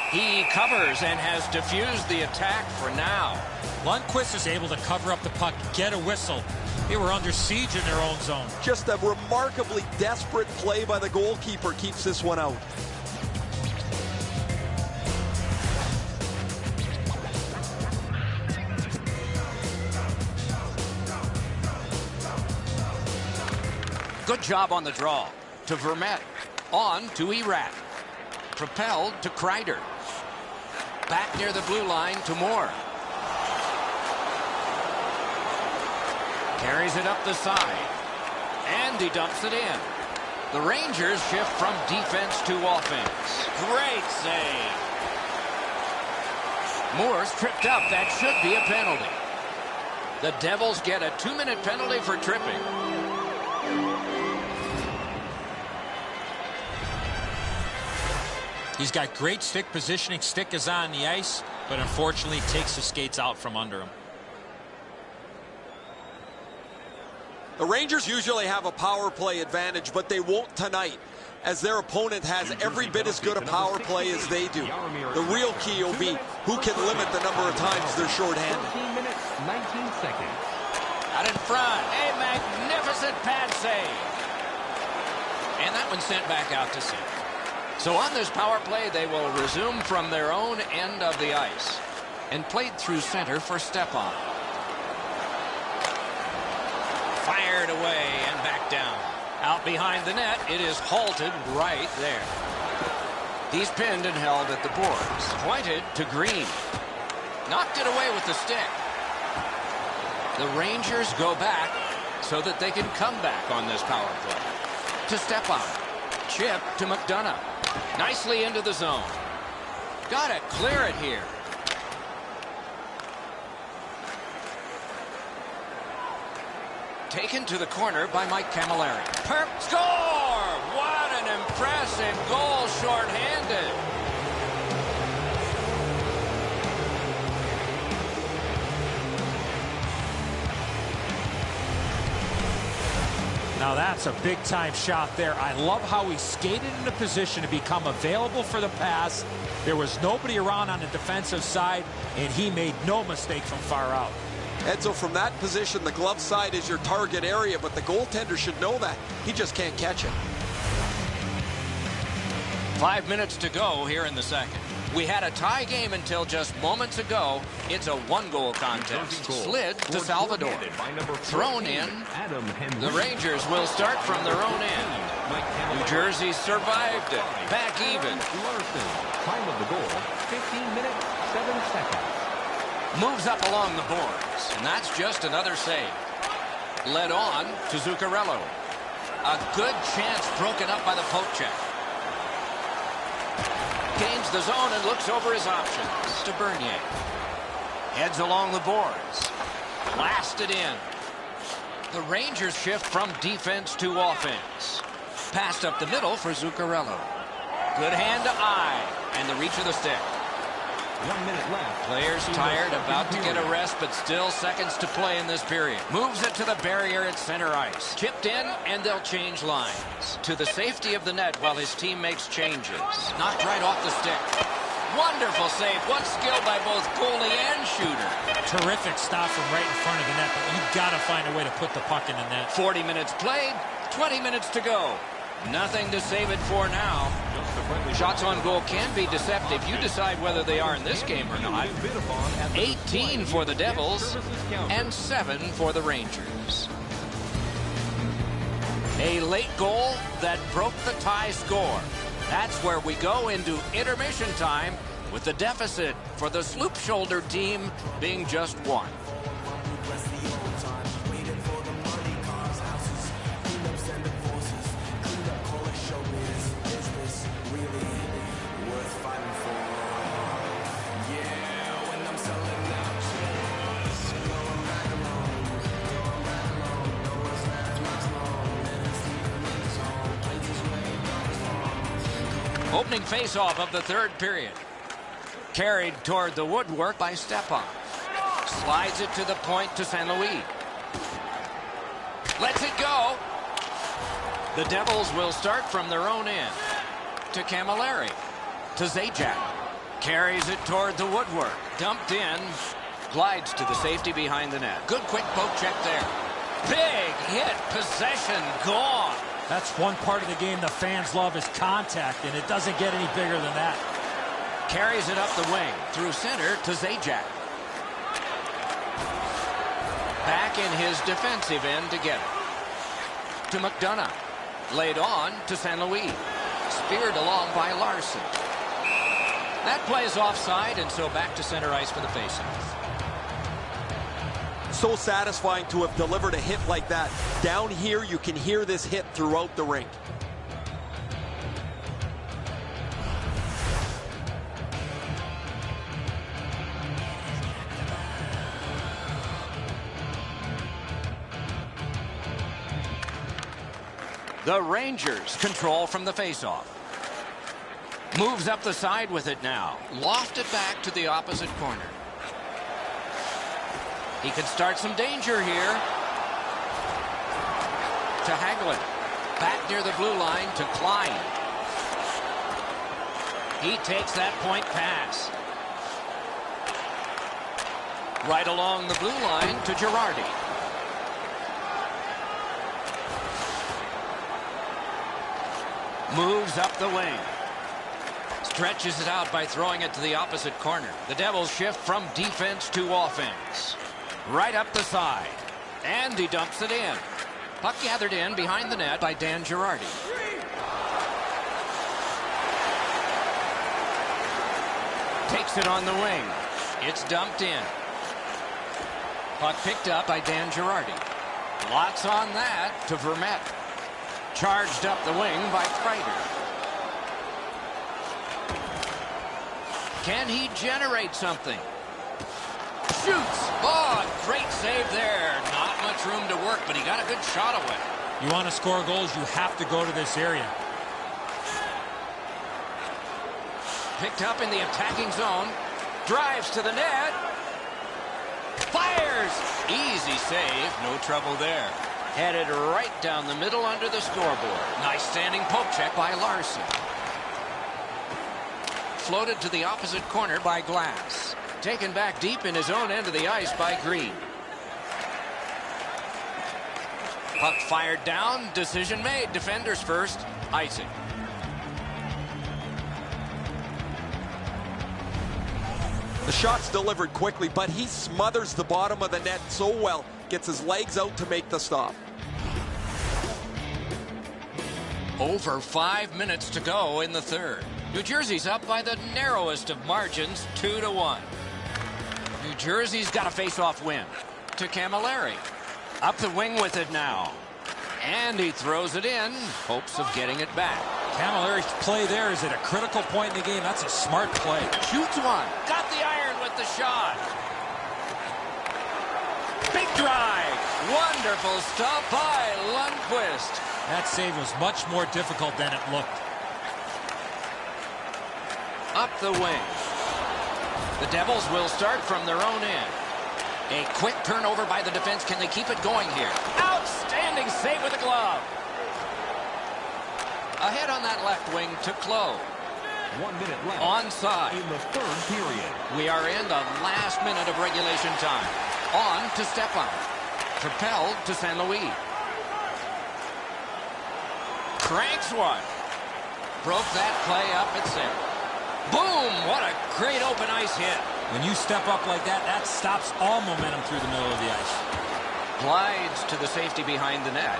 He covers and has diffused the attack for now. Lundqvist is able to cover up the puck, get a whistle. They were under siege in their own zone. Just a remarkably desperate play by the goalkeeper keeps this one out. Good job on the draw. To Vermette. On to Erat. Propelled to Kreider. Back near the blue line to Moore. Carries it up the side. And he dumps it in. The Rangers shift from defense to offense. Great save. Moore's tripped up. That should be a penalty. The Devils get a 2-minute penalty for tripping. He's got great stick positioning. Stick is on the ice, but unfortunately takes the skates out from under him. The Rangers usually have a power play advantage, but they won't tonight, as their opponent has every bit as good a power play as they do. The real key will be who can limit the number of times they're shorthanded. 14 minutes, 19 seconds. Out in front. A magnificent pad save. And that one sent back out to center. So on this power play, they will resume from their own end of the ice. And played through center for Stepan. Fired away and back down. Out behind the net, it is halted right there. He's pinned and held at the boards. Pointed to Green. Knocked it away with the stick. The Rangers go back so that they can come back on this power play. To Stepan. Chip to McDonough. Nicely into the zone. Got to clear it here. Taken to the corner by Mike Camilleri. Score! What an impressive goal shorthanded. Now that's a big-time shot there. I love how he skated into position to become available for the pass. There was nobody around on the defensive side, and he made no mistake from far out. And so from that position, the glove side is your target area, but the goaltender should know that. He just can't catch it. 5 minutes to go here in the second. We had a tie game until just moments ago. It's a one-goal contest. Slid to Salvador. Thrown in. The Rangers will start from their own end. New Jersey survived it. Back even. Larson. Time of the goal, 15 minutes, 7 seconds. Moves up along the boards. And that's just another save. Led on to Zuccarello. A good chance broken up by the poke check. Gains the zone and looks over his options to Bernier. Heads along the boards. Blasted in. The Rangers shift from defense to offense. Passed up the middle for Zuccarello. Good hand to eye. And the reach of the stick. 1 minute left. Players tired, about to get a rest, but still seconds to play in this period. Moves it to the barrier at center ice. Chipped in, and they'll change lines. To the safety of the net while his team makes changes. Knocked right off the stick. Wonderful save. What skill by both goalie and shooter. Terrific stop from right in front of the net, but you've got to find a way to put the puck in the net. 40 minutes played, 20 minutes to go. Nothing to save it for now. Shots on goal can be deceptive. You decide whether they are in this game or not. 18 for the Devils and 7 for the Rangers. A late goal that broke the tie score. That's where we go into intermission time with the deficit for the Sloop Shoulder team being just 1. Opening face-off of the third period. Carried toward the woodwork by Stepan. Slides it to the point to St. Louis. Lets it go. The Devils will start from their own end. To Camilleri. To Zajac. Carries it toward the woodwork. Dumped in. Glides to the safety behind the net. Good quick poke check there. Big hit. Possession gone. That's one part of the game the fans love is contact, and it doesn't get any bigger than that. Carries it up the wing. Through center to Zajac. Back in his defensive end to get it. To McDonough. Laid on to St. Louis. Speared along by Larson. That play is offside, and so back to center ice for the faceoff. So satisfying to have delivered a hit like that. Down here, you can hear this hit throughout the rink. The Rangers control from the faceoff. Moves up the side with it now. Lofted back to the opposite corner. He could start some danger here. To Hagelin. Back near the blue line to Klein. He takes that point pass. Right along the blue line to Girardi. Moves up the wing. Stretches it out by throwing it to the opposite corner. The Devils shift from defense to offense. Right up the side. And he dumps it in. Puck gathered in behind the net by Dan Girardi. Takes it on the wing. It's dumped in. Puck picked up by Dan Girardi. Lots on that to Vermette. Charged up the wing by Kreider. Can he generate something? Shoots. Oh, great save there. Not much room to work, but he got a good shot away. You want to score goals, you have to go to this area. Picked up in the attacking zone. Drives to the net. Fires. Easy save. No trouble there. Headed right down the middle under the scoreboard. Nice standing poke check by Larson. Floated to the opposite corner by Glass. Taken back deep in his own end of the ice by Green. Puck fired down. Decision made. Defenders first. Icing. The shot's delivered quickly, but he smothers the bottom of the net so well. Gets his legs out to make the stop. Over 5 minutes to go in the third. New Jersey's up by the narrowest of margins, 2-1. New Jersey's got a face-off win. To Camilleri. Up the wing with it now. And he throws it in, hopes of getting it back. Camilleri's play there is at a critical point in the game. That's a smart play. Shoots one. Got the iron with the shot. Big drive. Wonderful stop by Lundqvist. That save was much more difficult than it looked. Up the wing. The Devils will start from their own end. A quick turnover by the defense. Can they keep it going here? Outstanding save with the glove. Ahead on that left wing to Clow. 1 minute left. Onside. In the third period. We are in the last minute of regulation time. On to Stepan. Propelled to St. Louis. Cranks one. Broke that play up at center. Boom! What a great open ice hit. When you step up like that, that stops all momentum through the middle of the ice. Glides to the safety behind the net.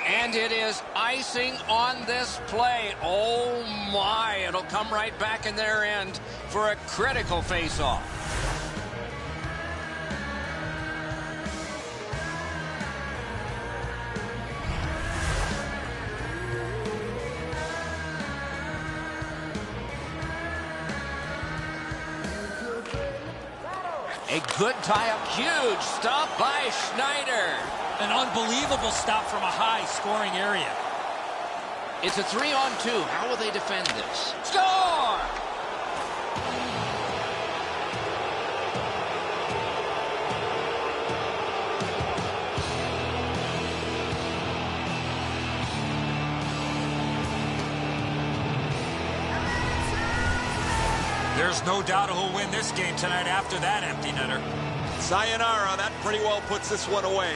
And it is icing on this play. Oh my, it'll come right back in their end for a critical face-off. A good tie-up, huge stop by Schneider. An unbelievable stop from a high-scoring area. It's a 3-on-2. How will they defend this? Score! There's no doubt who'll win this game tonight after that empty netter. Sayonara, that pretty well puts this one away.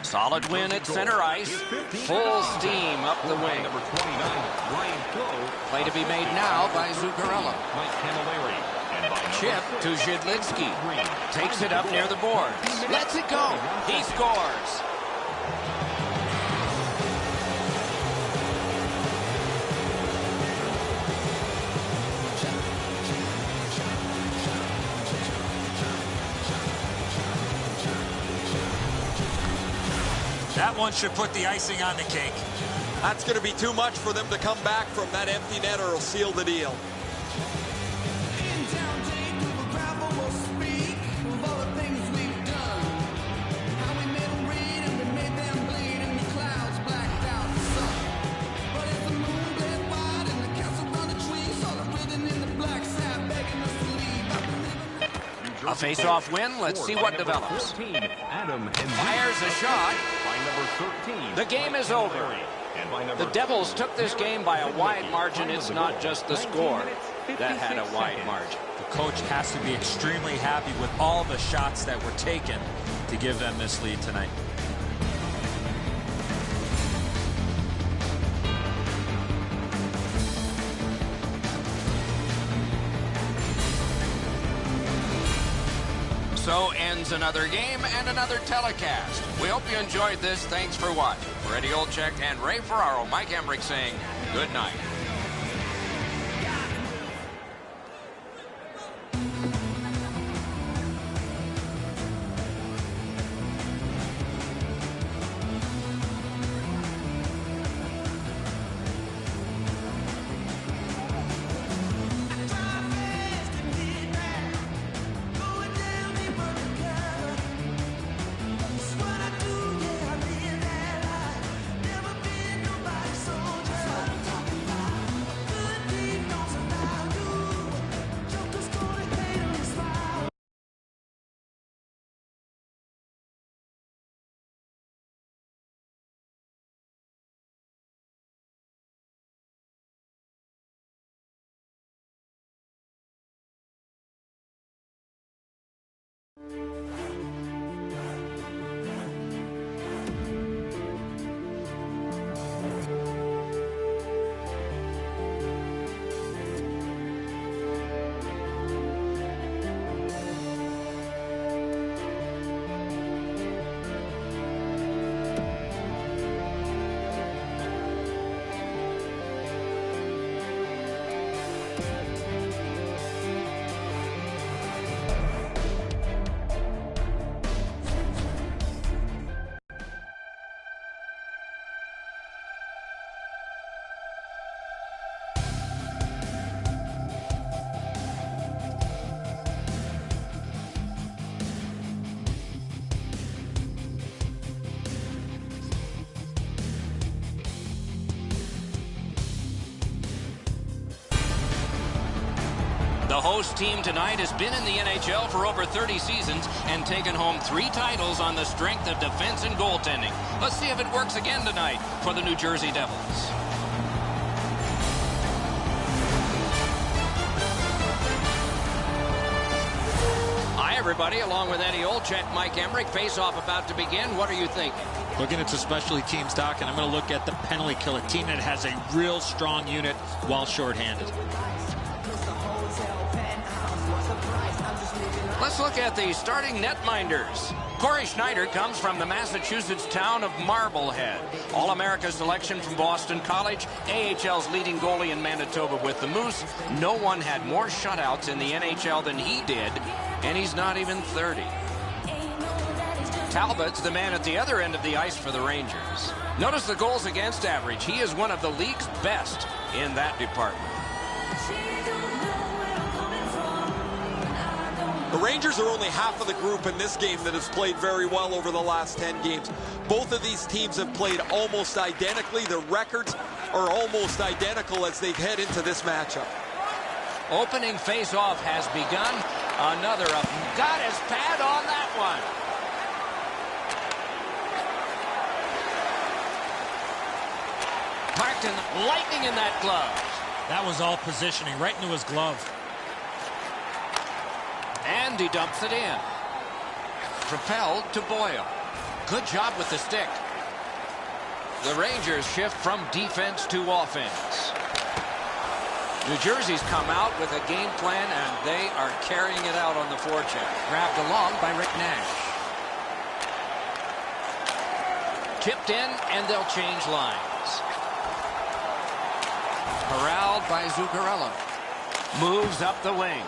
Solid win at center ice. Full steam up the wing. Number 29, Ryan Flo. Play to be made now by Zuccarello. Mike Camilleri. And by Chip to Zhidlitsky. Takes it up near the boards. Lets it go. He scores. That one should put the icing on the cake. That's going to be too much for them to come back from. That empty netter will seal the deal. A face-off win. Let's see what develops. 14, Adam Fires a shot. by number 13. The game is over. The Devils took this game by a wide margin. It's not just the score that had a wide margin. The coach has to be extremely happy with all the shots that were taken to give them this lead tonight. So ends another game and another telecast. We hope you enjoyed this. Thanks for watching. For Eddie Olczyk and Ray Ferraro, Mike Emmerich saying good night. The host team tonight has been in the NHL for over 30 seasons and taken home 3 titles on the strength of defense and goaltending. Let's see if it works again tonight for the New Jersey Devils. Hi, everybody. Along with Eddie Olczyk, Mike Emmerich. Face-off about to begin. What are you thinking? Looking at the specialty teams, Doc, and I'm going to look at the penalty kill, a team that has a real strong unit while shorthanded. Let's look at the starting netminders. Corey Schneider comes from the Massachusetts town of Marblehead. All-America selection from Boston College. AHL's leading goalie in Manitoba with the Moose. No one had more shutouts in the NHL than he did, and he's not even 30. Talbot's the man at the other end of the ice for the Rangers. Notice the goals against average. He is one of the league's best in that department. The Rangers are only half of the group in this game that has played very well over the last 10 games. Both of these teams have played almost identically. The records are almost identical as they head into this matchup. Opening face-off has begun. Another up. Got his pad on that one. Parked in lightning in that glove. That was all positioning right into his glove. And he dumps it in. Propelled to Boyle. Good job with the stick. The Rangers shift from defense to offense. New Jersey's come out with a game plan, and they are carrying it out on the forecheck. Grabbed along by Rick Nash. Tipped in, and they'll change lines. Corralled by Zuccarello. Moves up the wing.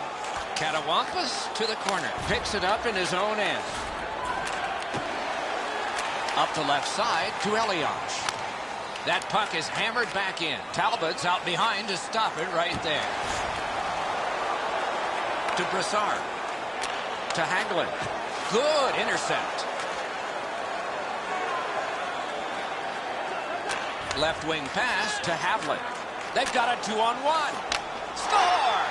Katawampus to the corner. Picks it up in his own end. Up the left side to Elias. That puck is hammered back in. Talbot's out behind to stop it right there. To Brassard. To Hagelin. Good intercept. Left wing pass to Havlik. They've got a 2-on-1. Score!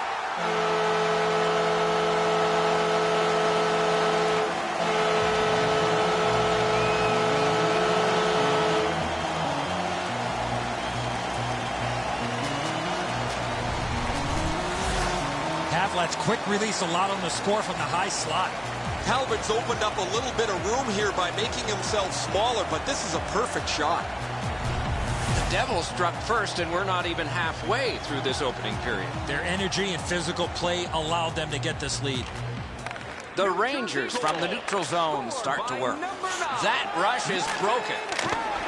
Havlat's quick release allowed him to score from the high slot. Talbot's opened up a little bit of room here by making himself smaller, but this is a perfect shot. The Devils struck first, and we're not even halfway through this opening period. Their energy and physical play allowed them to get this lead. The Rangers from the neutral zone start to work. That rush is broken.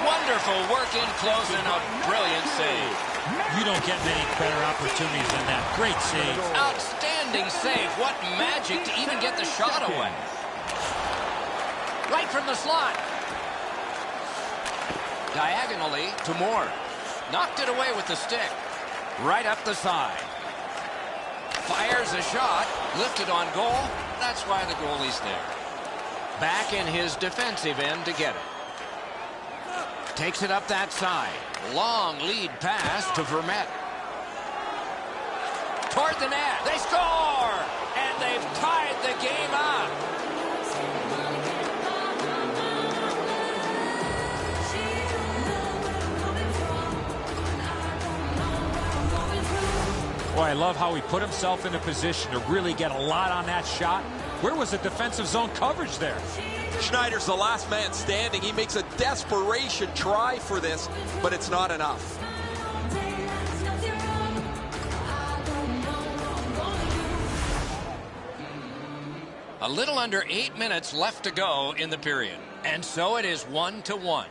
Wonderful work in close and a brilliant save. You don't get many better opportunities than that. Great save. Outstanding save. What magic to even get the shot away. Right from the slot. Diagonally to Moore. Knocked it away with the stick. Right up the side. Fires a shot. Lifted on goal. That's why the goalie's there. Back in his defensive end to get it. Takes it up that side. Long lead pass to Vermette. Toward the net. They score! And they've tied the game up. Boy, I love how he put himself in a position to really get a lot on that shot. Where was the defensive zone coverage there? Schneider's the last man standing. He makes a desperation try for this, but it's not enough. A little under 8 minutes left to go in the period. And so it is 1-1.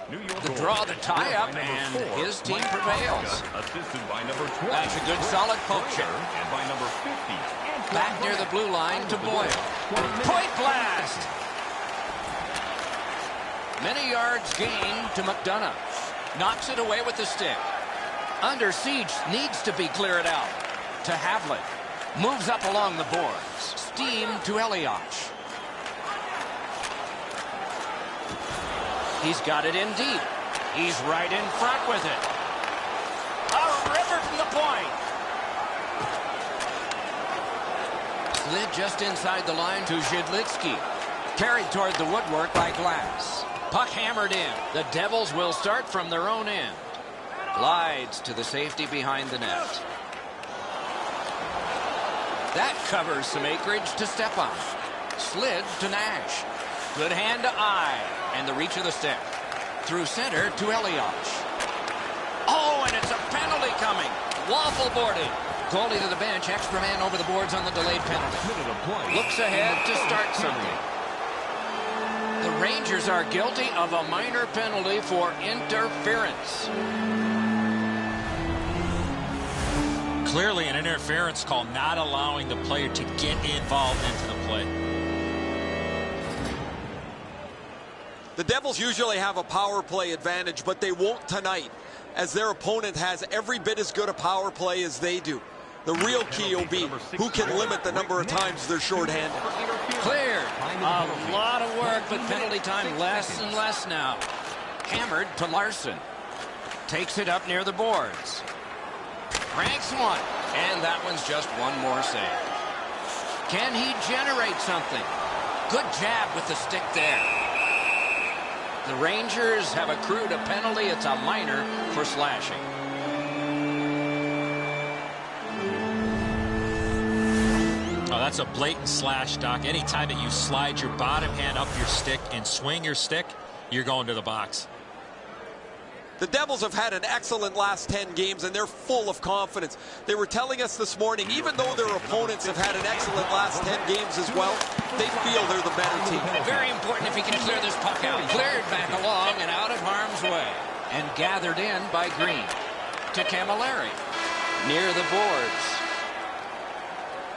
The draw, the tie-up, and his team prevails. That's a good solid poke check. Back near the blue line to Boyle. Point blast! Many yards gained to McDonough. Knocks it away with the stick. Under siege, needs to be cleared out. To Havlik. Moves up along the boards. Steam to Elias. He's got it in deep. He's right in front with it. A ripper from the point. Slid just inside the line to Zhidlitsky. Carried toward the woodwork by Glass. Puck hammered in. The Devils will start from their own end. Glides to the safety behind the net. That covers some acreage to step on. Slid to Nash. Good hand to eye. And the reach of the stick. Through center to Elias. Oh, and it's a penalty coming. Waffle boarded. Goalie to the bench. Extra man over the boards on the delayed penalty. Looks ahead to start something. The Rangers are guilty of a minor penalty for interference. Clearly an interference call, not allowing the player to get involved into the play. The Devils usually have a power play advantage, but they won't tonight, as their opponent has every bit as good a power play as they do. The real key will be who can limit the number of times they're shorthanded. Cleared. A lot of work, but penalty time less and less now. Hammered to Larson. Takes it up near the boards. Ranks one. And that one's just one more save. Can he generate something? Good jab with the stick there. The Rangers have accrued a penalty. It's a minor for slashing. Oh, that's a blatant slash, Doc. Anytime that you slide your bottom hand up your stick and swing your stick, you're going to the box. The Devils have had an excellent last 10 games, and they're full of confidence. They were telling us this morning, even though their opponents have had an excellent last 10 games as well, they feel they're the better team. Very important if he can clear this puck out. Cleared back along and out of harm's way. And gathered in by Green. To Camilleri. Near the boards.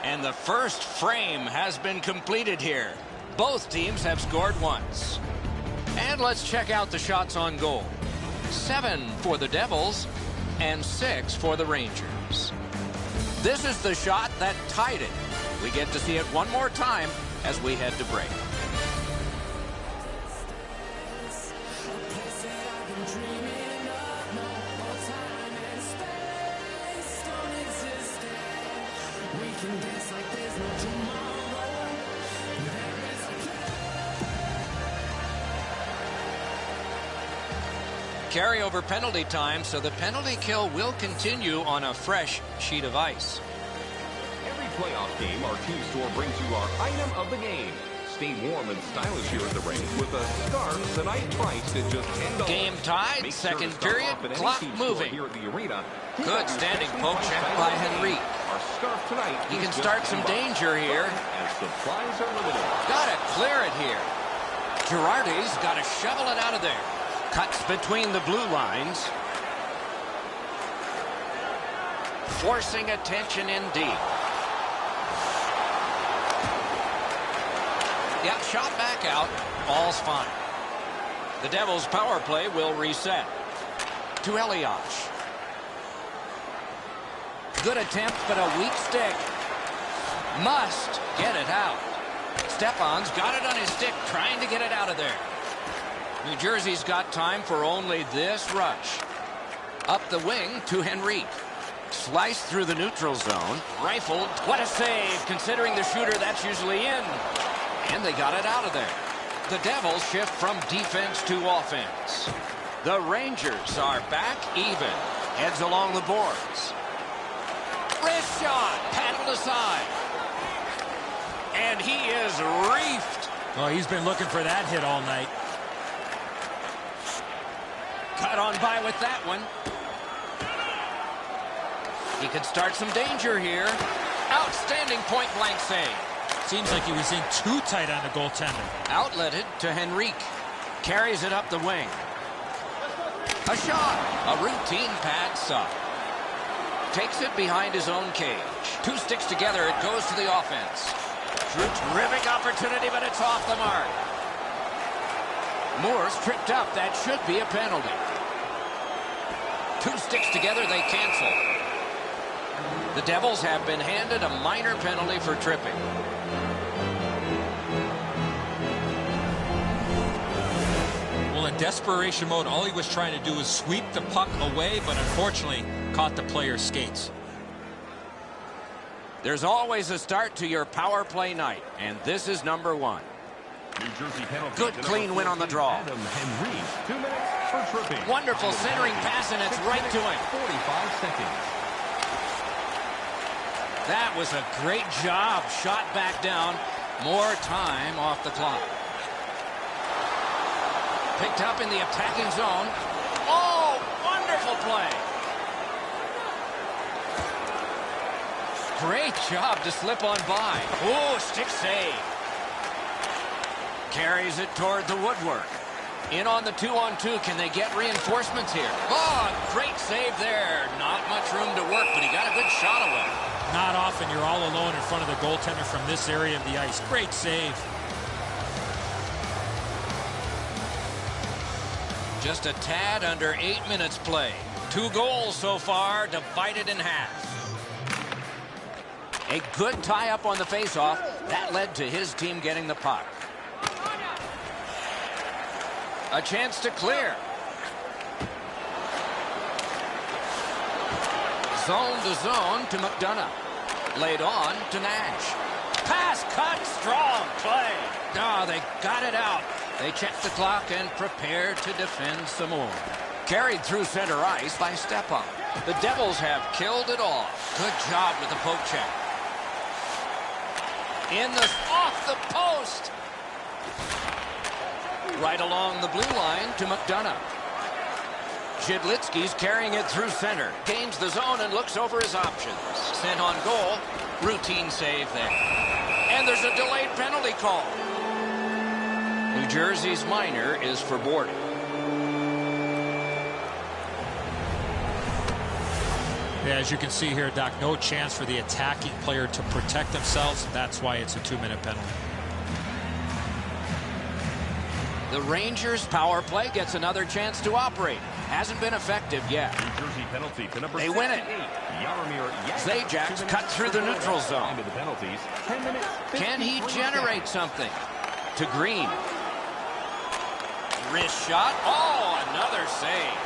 And the first frame has been completed here. Both teams have scored once. And let's check out the shots on goal. 7 for the Devils and 6 for the Rangers. This is the shot that tied it. We get to see it one more time as we head to break. Carryover penalty time, so the penalty kill will continue on a fresh sheet of ice. Every playoff game, our team store brings you our item of the game. Stay warm and stylish here at the rink with a scarf tonight priced at just $10. Game tied, Make second sure period, clock moving. Here at the arena. Good standing poke check by Henrique. Our scarf tonight. He can start some danger here. As supplies are limited. Gotta clear it here. Girardi's gotta shovel it out of there. Cuts between the blue lines. Forcing attention in deep. Yeah, shot back out. Ball's fine. The Devils' power play will reset. To Elias. Good attempt, but a weak stick. Must get it out. Stepan's got it on his stick, trying to get it out of there. New Jersey's got time for only this rush. Up the wing to Henrique. Sliced through the neutral zone. Rifled. What a save, considering the shooter that's usually in. And they got it out of there. The Devils shift from defense to offense. The Rangers are back even. Heads along the boards. Wrist shot. Paddled aside. And he is reefed. Oh, he's been looking for that hit all night. Cut on by with that one. He could start some danger here. Outstanding point-blank save. Seems like he was in too tight on the goaltender. Outletted to Henrique. Carries it up the wing. A shot. A routine pad sub. Takes it behind his own cage. Two sticks together. It goes to the offense. Terrific opportunity, but it's off the mark. Moore's tripped up. That should be a penalty. Two sticks together, they cancel. The Devils have been handed a minor penalty for tripping. Well, in desperation mode, all he was trying to do was sweep the puck away, but unfortunately caught the player's skates. There's always a start to your power play night, and this is number 1. New Jersey penalty. Good clean win on the draw. Adam Henry, 2 minutes for tripping. Wonderful centering pass, and it's right to him. 45 seconds. That was a great job. Shot back down. More time off the clock. Picked up in the attacking zone. Oh, wonderful play. Great job to slip on by. Oh, stick save. Carries it toward the woodwork. In on the 2-on-2. Can they get reinforcements here? Oh, great save there. Not much room to work, but he got a good shot away. Not often you're all alone in front of the goaltender from this area of the ice. Great save. Just a tad under 8 minutes play. 2 goals so far, divided in half. A good tie-up on the face-off. That led to his team getting the puck. A chance to clear. Zone to zone to McDonough. Laid on to Nash. Pass cut, strong play. Oh, they got it out. They checked the clock and prepared to defend some more. Carried through center ice by Stepan. The Devils have killed it off. Good job with the poke check. Off the post. Right along the blue line to McDonough. Shidlitsky's carrying it through center. Gains the zone and looks over his options. Sent on goal. Routine save there. And there's a delayed penalty call. New Jersey's minor is for boarding. Yeah, as you can see here, Doc, no chance for the attacking player to protect themselves. That's why it's a 2-minute penalty. The Rangers' power play gets another chance to operate. Hasn't been effective yet. New Jersey penalty to number They win it. Zajac Zajac cut through the neutral zone. Into the penalties. 10 minutes. Can he generate something? To Green. Wrist shot. Oh, another save.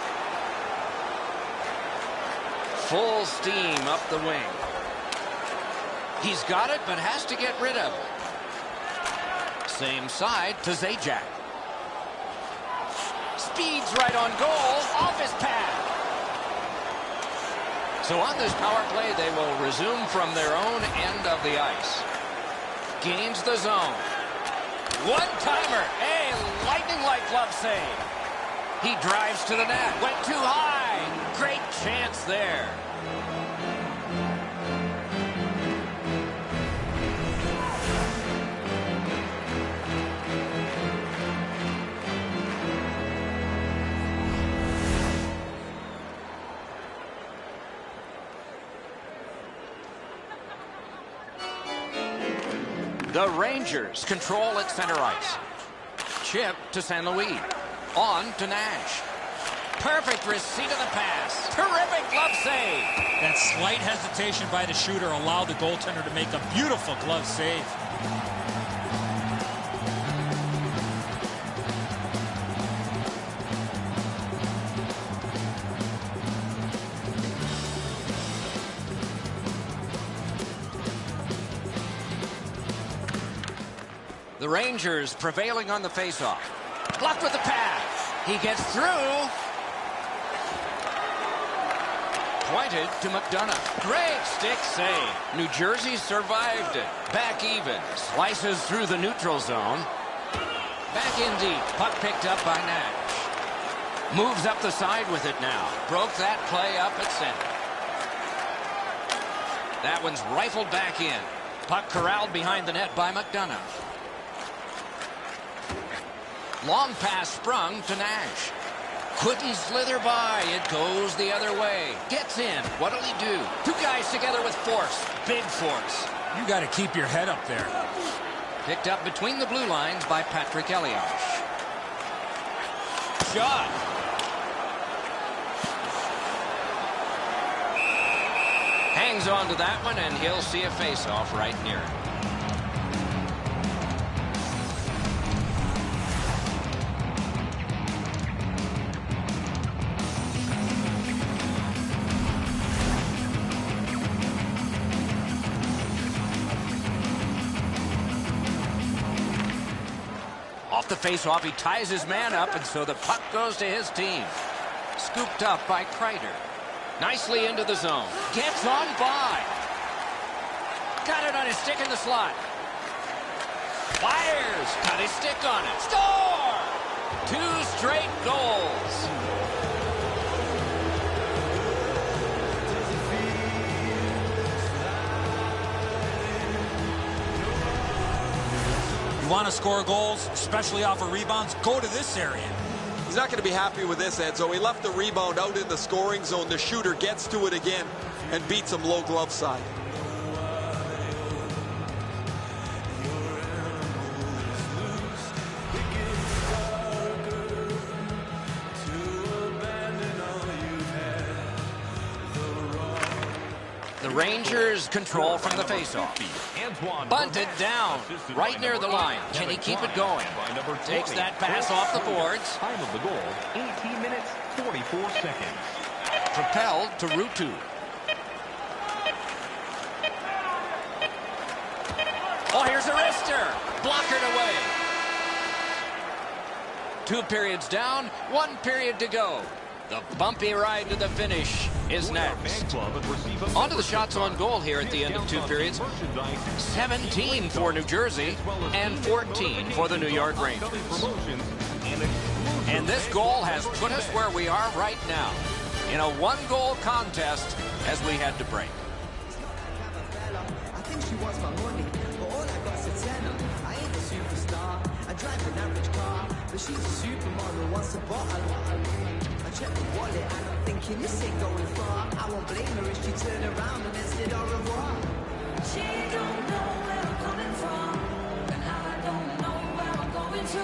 Full steam up the wing. He's got it, but has to get rid of it. Same side to Zajac. Speeds right on goal. Off his pad. So on this power play, they will resume from their own end of the ice. Gains the zone. One-timer. A lightning-like glove save. He drives to the net. Went too high. Great chance there. The Rangers control at center ice. Chip to St. Louis. On to Nash. Perfect receipt of the pass. Terrific glove save. That slight hesitation by the shooter allowed the goaltender to make a beautiful glove save. The Rangers prevailing on the faceoff. Blocked with the pass. He gets through. Pointed to McDonough. Great stick save. New Jersey survived it. Back even. Slices through the neutral zone. Back in deep. Puck picked up by Nash. Moves up the side with it now. Broke that play up at center. That one's rifled back in. Puck corralled behind the net by McDonough. Long pass sprung to Nash. Couldn't slither by. It goes the other way. Gets in. What'll he do? 2 guys together with force. Big force. You got to keep your head up there. Picked up between the blue lines by Patrick Elias. Shot. Hangs on to that one, and he'll see a face-off right near it. Off the face-off, he ties his man up, and so the puck goes to his team. Scooped up by Kreider. Nicely into the zone. Gets on by. Got it on his stick in the slot. Fires. Got his stick on it. Score! 2 straight goals. You want to score goals, especially off of rebounds, go to this area. He's not going to be happy with this, Edzo. He left the rebound out in the scoring zone. The shooter gets to it again and beats him low glove side. The Rangers control from the faceoff. Bunted down right near the line. Can he keep it going? Takes that pass off the boards. Time of the goal, 18 minutes, 44 seconds. Propelled to Ruutu. Oh, here's a wrister. Blockered away. 2 periods down, 1 period to go. The bumpy ride to the finish is next. On to the shots on goal here at the end of 2 periods. 17 for New Jersey and 14 for the New York Rangers. And this goal has put us where we are right now, in a 1-goal contest as we head to break. I think she wants my money, but all I got's a tenner. I ain't a superstar, I drive an average car, but she's a supermodel, wants a bottle. I check the wallet and I'm thinking this ain't going far. I won't blame her if she turned around and then said au revoir. She don't know where I'm coming from, and I don't know where I'm going to.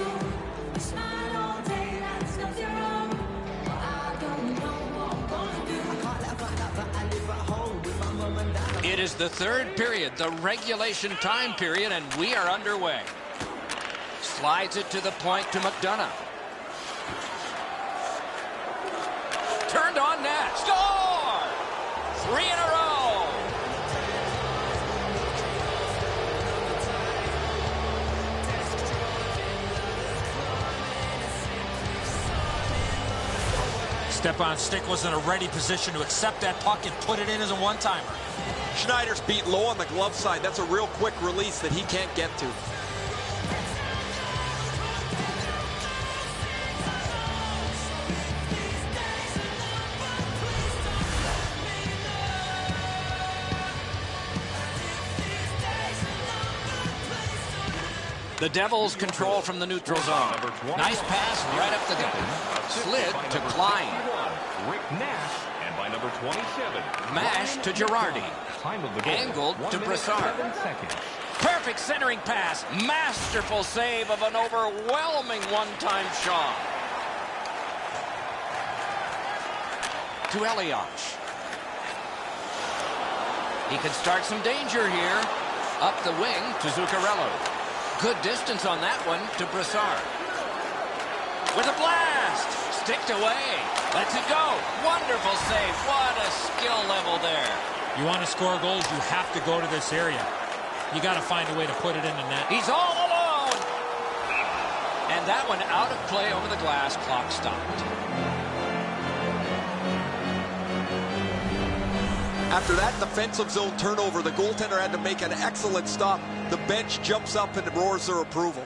We smile all day like there's nothing wrong, but I don't know what I'm gonna do. I can't let her find out that I live at home with my mum and dad. It is the 3rd period, the regulation time period, and we are underway. Slides it to the point to McDonough. Turned on net. Score! 3 in a row. Stepan Stick was in a ready position to accept that puck and put it in as a one-timer. Schneider's beat low on the glove side. That's a real quick release that he can't get to. The Devils control from the neutral zone. Nice pass right up the gut. Slid to Klein. Rick Nash, and by number 27. Mash to Girardi. Time of the goal, Angled 1 to minute, Brassard. 7 seconds. Perfect centering pass. Masterful save of an overwhelming one-time shot. To Elias. He can start some danger here. Up the wing to Zuccarello. Good distance on that one to Brassard. With a blast. Sticked away. Lets it go. Wonderful save. What a skill level there. You want to score goals, you have to go to this area. You got to find a way to put it in the net. He's all alone. And that one out of play over the glass. Clock stopped. After that defensive zone turnover, the goaltender had to make an excellent stop. The bench jumps up and roars their approval.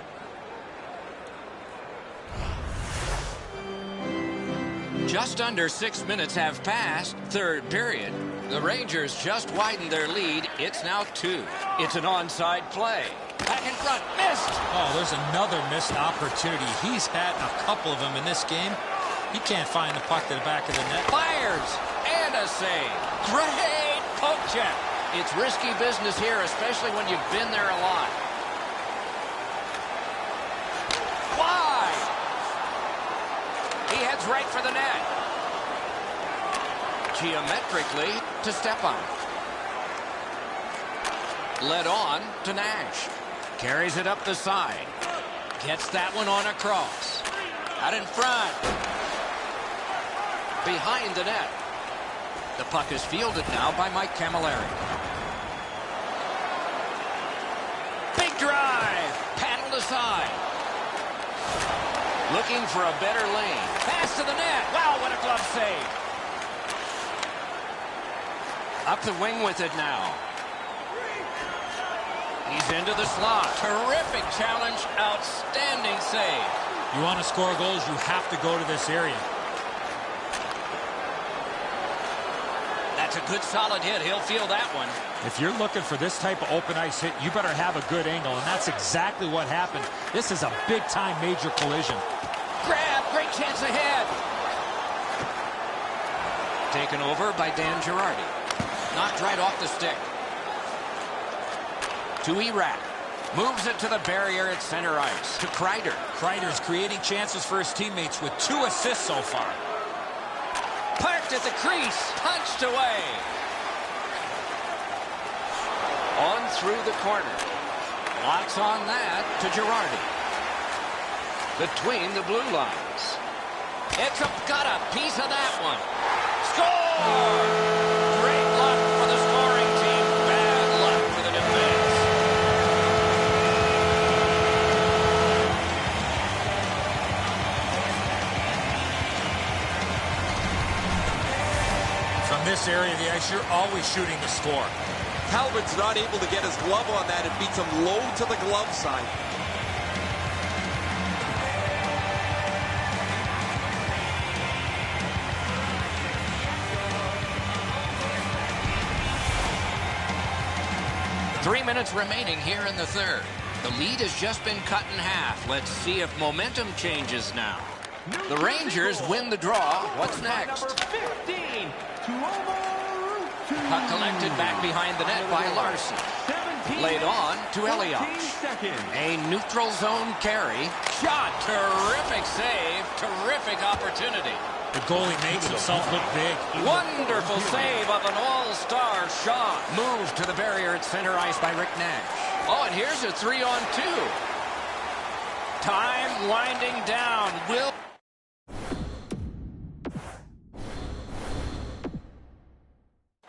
Just under 6 minutes have passed. 3rd period. The Rangers just widened their lead. It's now 2. It's an onside play. Back in front. Missed. Oh, there's another missed opportunity. He's had a couple of them in this game. He can't find the puck to the back of the net. Fires. And a save. Great poke check. It's risky business here, especially when you've been there a lot. Wide. He heads right for the net. Geometrically to Stepan. Led on to Nash. Carries it up the side. Gets that one on across. Out in front. Behind the net. The puck is fielded now by Mike Camilleri. Big drive. Paddled aside. Looking for a better lane. Pass to the net. Wow, what a glove save. Up the wing with it now. He's into the slot. Terrific challenge. Outstanding save. You want to score goals, you have to go to this area. That's a good solid hit. He'll feel that one. If you're looking for this type of open ice hit, you better have a good angle, and that's exactly what happened. This is a big-time major collision. Grab. Great chance ahead. Taken over by Dan Girardi. Knocked right off the stick. To Iraq. Moves it to the barrier at center ice. To Kreider. Kreider's creating chances for his teammates with 2 assists so far. Parked at the crease. Punched away. On through the corner. Lots on that to Girardi. Between the blue lines. Got a piece of that one. Score! Great luck for the scoring team. Bad luck for the defense. From this area of the ice, you're always shooting to score. Talbot's not able to get his glove on that. It beats him low to the glove side. Three minutes remaining here in the third. The lead has just been cut in half. Let's see if momentum changes now. The Rangers win the draw. What's next? Puck collected back behind the net by Larson. Laid on to Elias. A neutral zone carry. Shot. Terrific save. Terrific opportunity. The goalie makes himself look big. Wonderful save of an all-star shot. Moved to the barrier at center ice by Rick Nash. Oh, and here's a 3-on-2. Time winding down. Will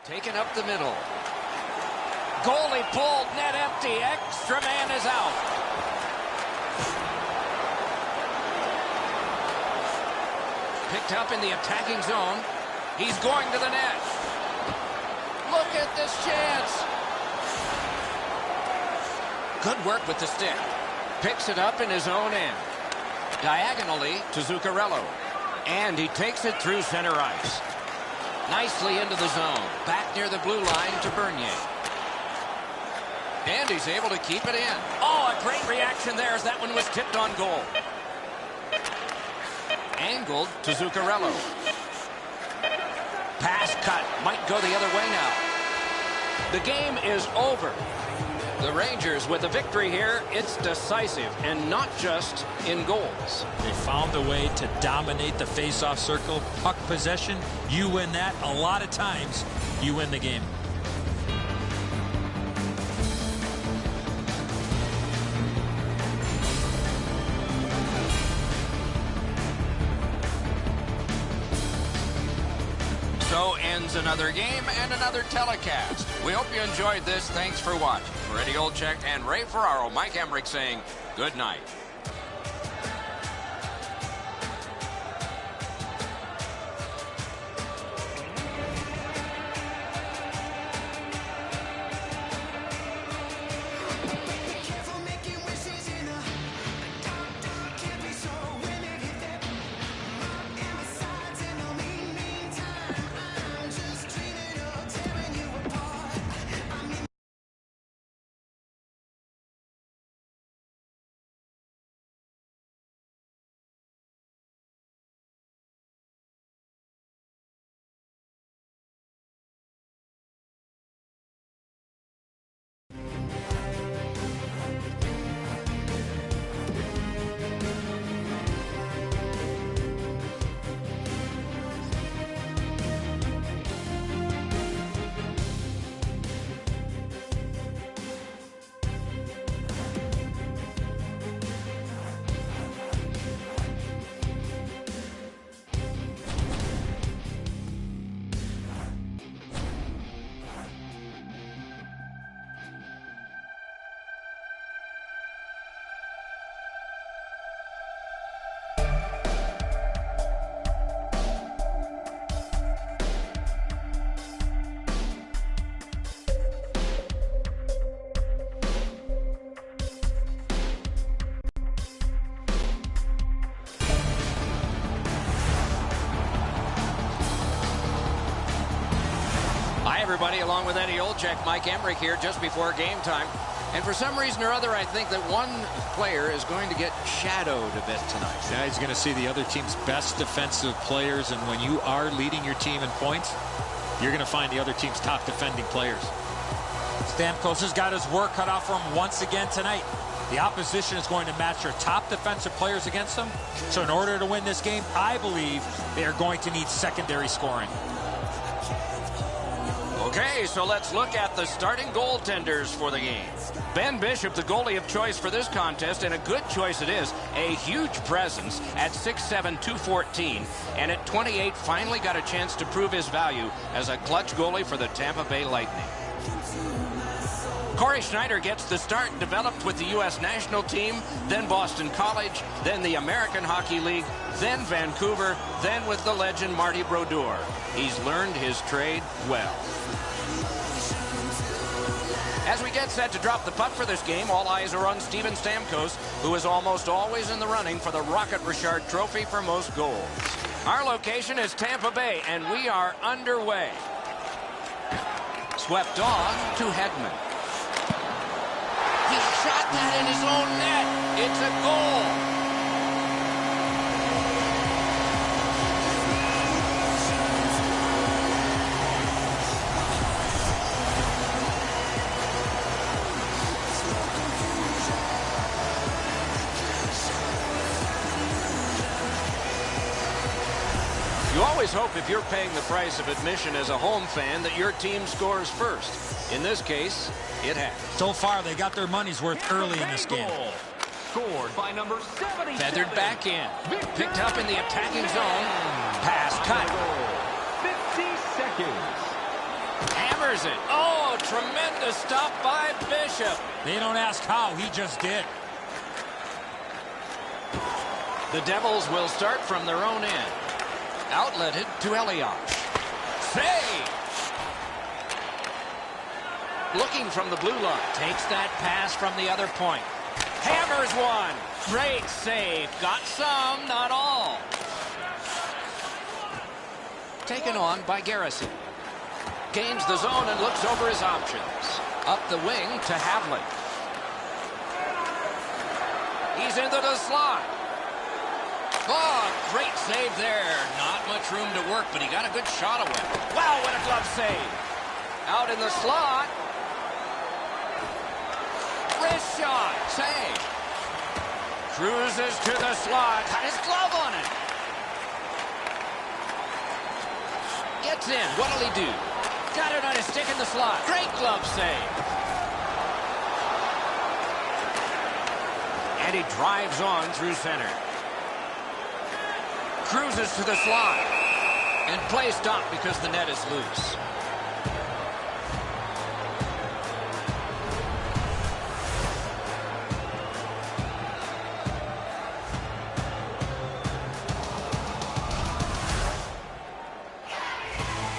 taken up the middle. Goalie pulled, net empty. Extra man is out. Picked up in the attacking zone. He's going to the net. Look at this chance. Good work with the stick. Picks it up in his own end. Diagonally to Zuccarello. And he takes it through center ice. Nicely into the zone. Back near the blue line to Bernier. And he's able to keep it in. Oh, a great reaction there as that one was tipped on goal. Angled to Zuccarello. Pass cut. Might go the other way now. The game is over. The Rangers with the victory here. It's decisive and not just in goals. They found a way to dominate the face-off circle. Puck possession, you win that. A lot of times, you win the game. So ends another game and another telecast. We hope you enjoyed this. Thanks for watching. For Eddie Olczyk and Ray Ferraro, Mike Emmerich saying good night. everybody, along with Eddie Olczyk, Mike Emmerich here just before game time. And for some reason or other, I think that one player is going to get shadowed a bit tonight. Yeah, he's going to see the other team's best defensive players, and when you are leading your team in points, you're going to find the other team's top defending players. Stamkos has got his work cut out for him once again tonight. The opposition is going to match their top defensive players against them. So in order to win this game, I believe they are going to need secondary scoring. Okay, so let's look at the starting goaltenders for the game. Ben Bishop, the goalie of choice for this contest, and a good choice it is. A huge presence at 6'7", 214, and at 28 finally got a chance to prove his value as a clutch goalie for the Tampa Bay Lightning. Corey Schneider gets the start, developed with the U.S. national team, then Boston College, then the American Hockey League, then Vancouver, then with the legend Marty Brodeur. He's learned his trade well. As we get set to drop the puck for this game, all eyes are on Steven Stamkos, who is almost always in the running for the Rocket Richard Trophy for most goals. Our location is Tampa Bay, and we are underway. Swept on to Hedman. He shot that in his own net. It's a goal. You always hope if you're paying the price of admission as a home fan that your team scores first. In this case, it has. So far, they got their money's worth early in this game. Scored by number 77. Feathered back in. Picked up in the attacking zone. Pass cut. 50 seconds. Hammers it. Oh, tremendous stop by Bishop. They don't ask how, he just did. The Devils will start from their own end. Outletted to Elias. Save! Looking from the blue line. Takes that pass from the other point. Hammers one. Great save. Got some, not all. Taken on by Garrison. Gains the zone and looks over his options. Up the wing to Havlik. He's into the slot. Oh, great save there. Not much room to work, but he got a good shot away. Wow, what a glove save. Out in the slot. Wrist shot. Save. Cruises to the slot. Got his glove on it. Gets in. What'll he do? Got it on his stick in the slot. Great glove save. And he drives on through center. Cruises to the slot. And play stopped because the net is loose.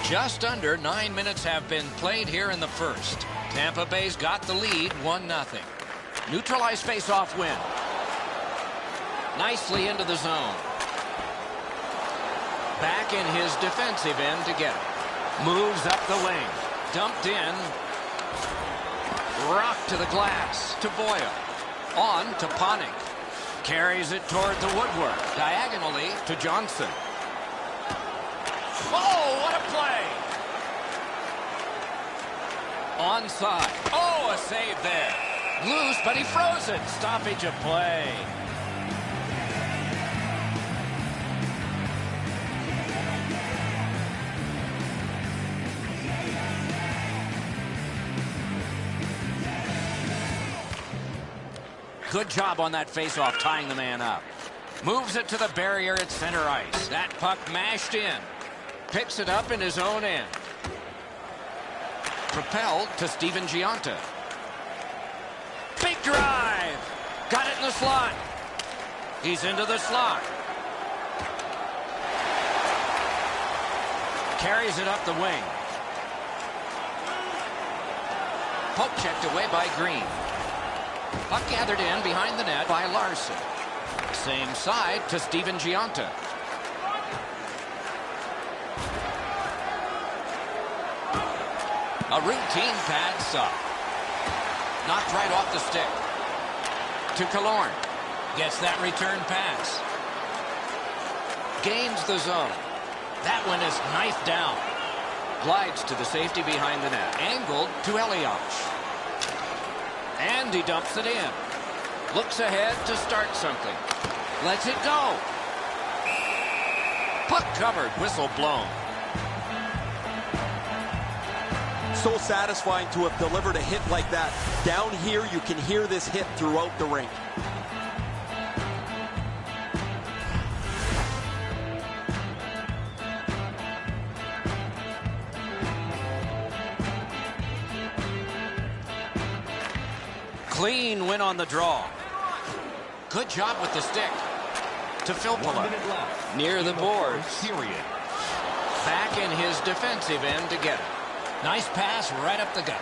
Just under 9 minutes have been played here in the first. Tampa Bay's got the lead, 1-0. Neutralized face-off win. Nicely into the zone. Back in his defensive end to get it. Moves up the wing. Dumped in. Rock to the glass to Boyle. On to Panik. Carries it toward the woodwork. Diagonally to Johnson. Oh, what a play! Onside. Oh, a save there. Loose, but he froze it. Stoppage of play. Good job on that faceoff, tying the man up. Moves it to the barrier at center ice. That puck mashed in. Picks it up in his own end. Propelled to Steven Giunta. Big drive. Got it in the slot. He's into the slot. Carries it up the wing. Poke checked away by Green. Puck gathered in behind the net by Larson. Same side to Steven Giunta. Routine pass up. Knocked right off the stick. To Killorn. Gets that return pass. Gains the zone. That one is knifed down. Glides to the safety behind the net. Angled to Elias. And he dumps it in. Looks ahead to start something. Lets it go. Puck covered. Whistle blown. So satisfying to have delivered a hit like that. Down here, you can hear this hit throughout the rink. Clean win on the draw. Good job with the stick. To Filppula. Near the boards. Back in his defensive end to get it. Nice pass right up the gut.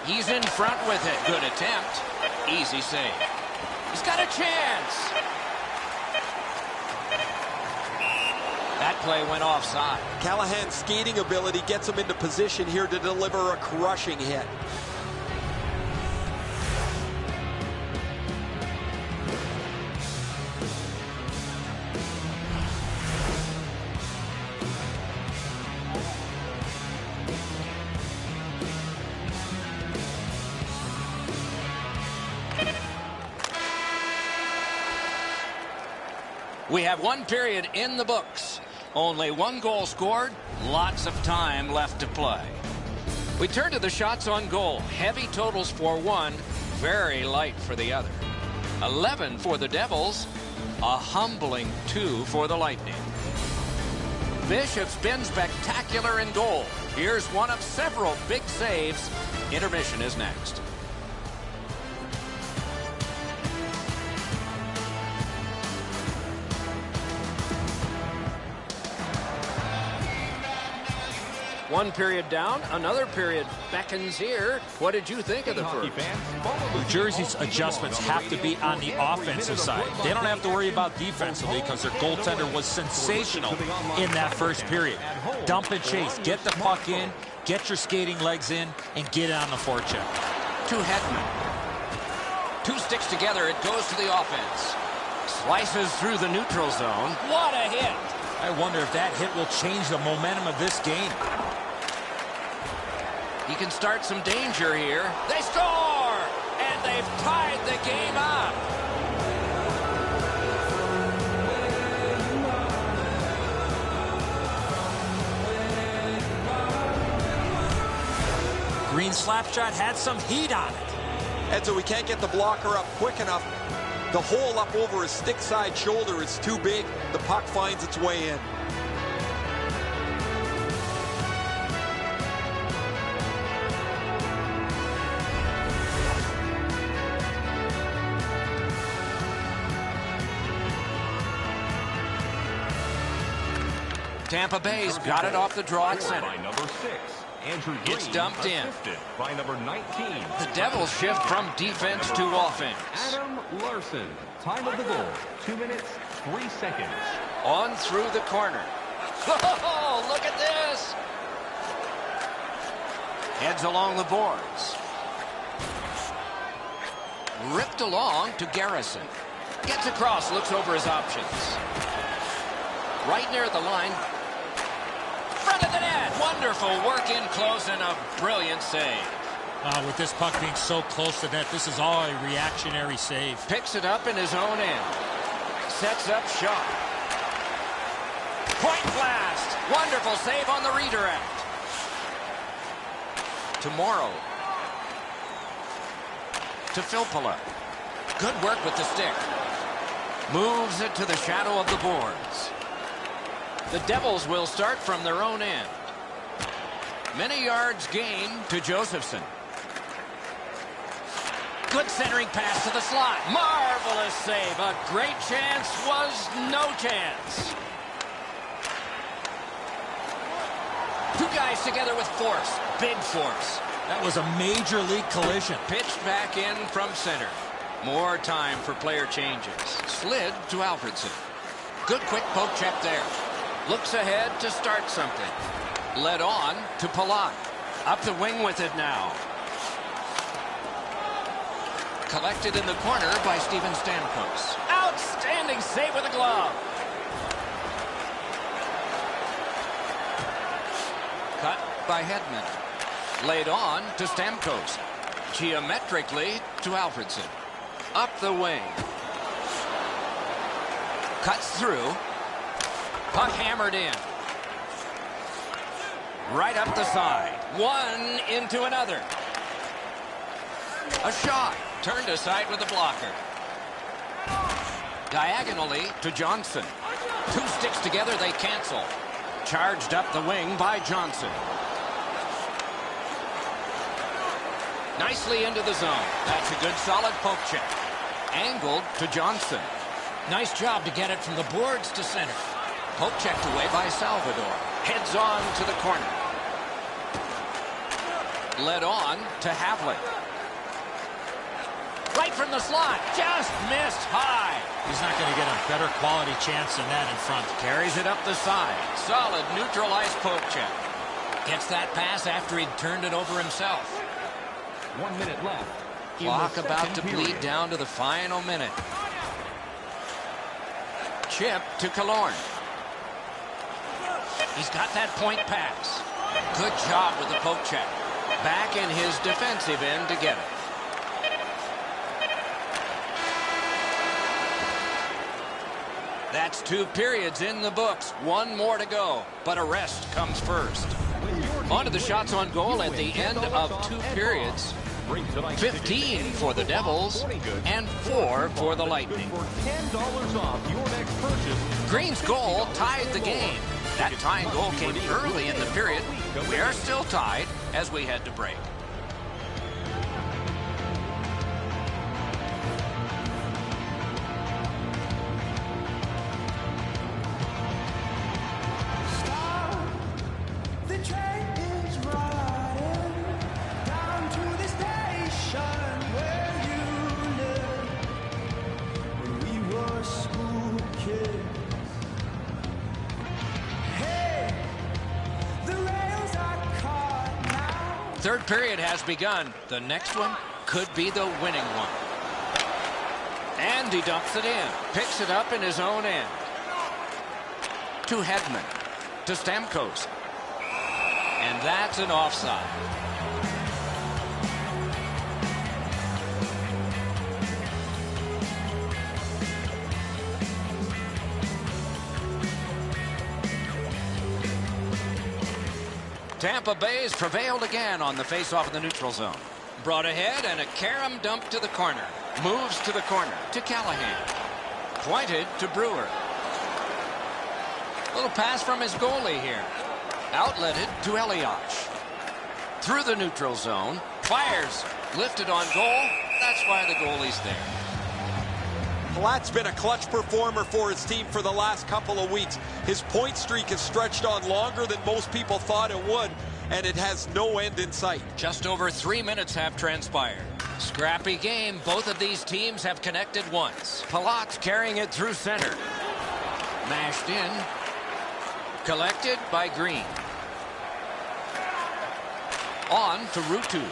He's in front with it. Good attempt. Easy save. He's got a chance. That play went offside. Callahan's skating ability gets him into position here to deliver a crushing hit. We have one period in the books. Only one goal scored. Lots of time left to play. We turn to the shots on goal. Heavy totals for one. Very light for the other. 11 for the Devils. A humbling 2 for the Lightning. Bishop's been spectacular in goal. Here's one of several big saves. Intermission is next. One period down, another period beckons here. What did you think of the first? New Jersey's adjustments have to be on the offensive side. They don't have to worry about defensively because their goaltender was sensational in that first period. Dump and chase. Get the puck in, get your skating legs in, and get it on the forecheck. To Hedman. Two sticks together, it goes to the offense. Slices through the neutral zone. What a hit! I wonder if that hit will change the momentum of this game. He can start some danger here. They score! And they've tied the game up. Green slap shot had some heat on it. And so we can't get the blocker up quick enough. The hole up over his stick side shoulder is too big. The puck finds its way in. Tampa Bay's got it off the draw at center. By number 6, Andrew Green, It's dumped in. by number 19. The Devils shift from defense to offense. Adam Larson. Time of the goal, 2 minutes, 3 seconds. On through the corner. Oh, look at this! Heads along the boards. Ripped along to Garrison. Gets across, looks over his options. Right near the line. Front of the net. Wonderful work in close and a brilliant save. With this puck being so close to net, this is all a reactionary save. Picks it up in his own end. Sets up shot. Point blast. Wonderful save on the redirect. Tomorrow. To Filppula. Good work with the stick. Moves it to the shadow of the boards. The Devils will start from their own end. Many yards gained to Josephson. Good centering pass to the slot. Marvelous save. A great chance was no chance. Two guys together with force. Big force. That was a major league collision. Pitched back in from center. More time for player changes. Slid to Alfredson. Good quick poke check there. Looks ahead to start something. Led on to Palat. Up the wing with it now. Collected in the corner by Steven Stamkos. Outstanding save with a glove. Cut by Hedman. Laid on to Stamkos. Geometrically to Alfredson. Up the wing. Cuts through. Puck hammered in. Right up the side. One into another. A shot. Turned aside with a blocker. Diagonally to Johnson. Two sticks together, they cancel. Charged up the wing by Johnson. Nicely into the zone. That's a good solid poke check. Angled to Johnson. Nice job to get it from the boards to center. Poke checked away by Salvador. Heads on to the corner. Led on to Havlik. Right from the slot. Just missed high. He's not going to get a better quality chance than that in front. Carries it up the side. Solid neutralized poke check. Gets that pass after he'd turned it over himself. 1 minute left. Clock about to bleed down to the final minute. Chip to Killorn. He's got that point pass. Good job with the poke check. Back in his defensive end to get it. That's 2 periods in the books. 1 more to go, but a rest comes first. On to the shots on goal at the end of 2 periods. 15 for the Devils and 4 for the Lightning. Green's goal tied the game. That tying goal came early in the period. We are still tied as we head to break. Third period has begun. The next one could be the winning one. And he dumps it in. Picks it up in his own end. To Hedman. To Stamkos. And that's an offside. Tampa Bay's prevailed again on the face-off in the neutral zone. Brought ahead and a carom dump to the corner. Moves to the corner to Callahan. Pointed to Brewer. Little pass from his goalie here. Outletted to Elias. Through the neutral zone. Fires. Lifted on goal. That's why the goalie's there. Platt's been a clutch performer for his team for the last couple of weeks. His point streak has stretched on longer than most people thought it would, and it has no end in sight. Just over 3 minutes have transpired. Scrappy game. Both of these teams have connected once. Palat's carrying it through center. Mashed in. Collected by Green. On to Ruutu.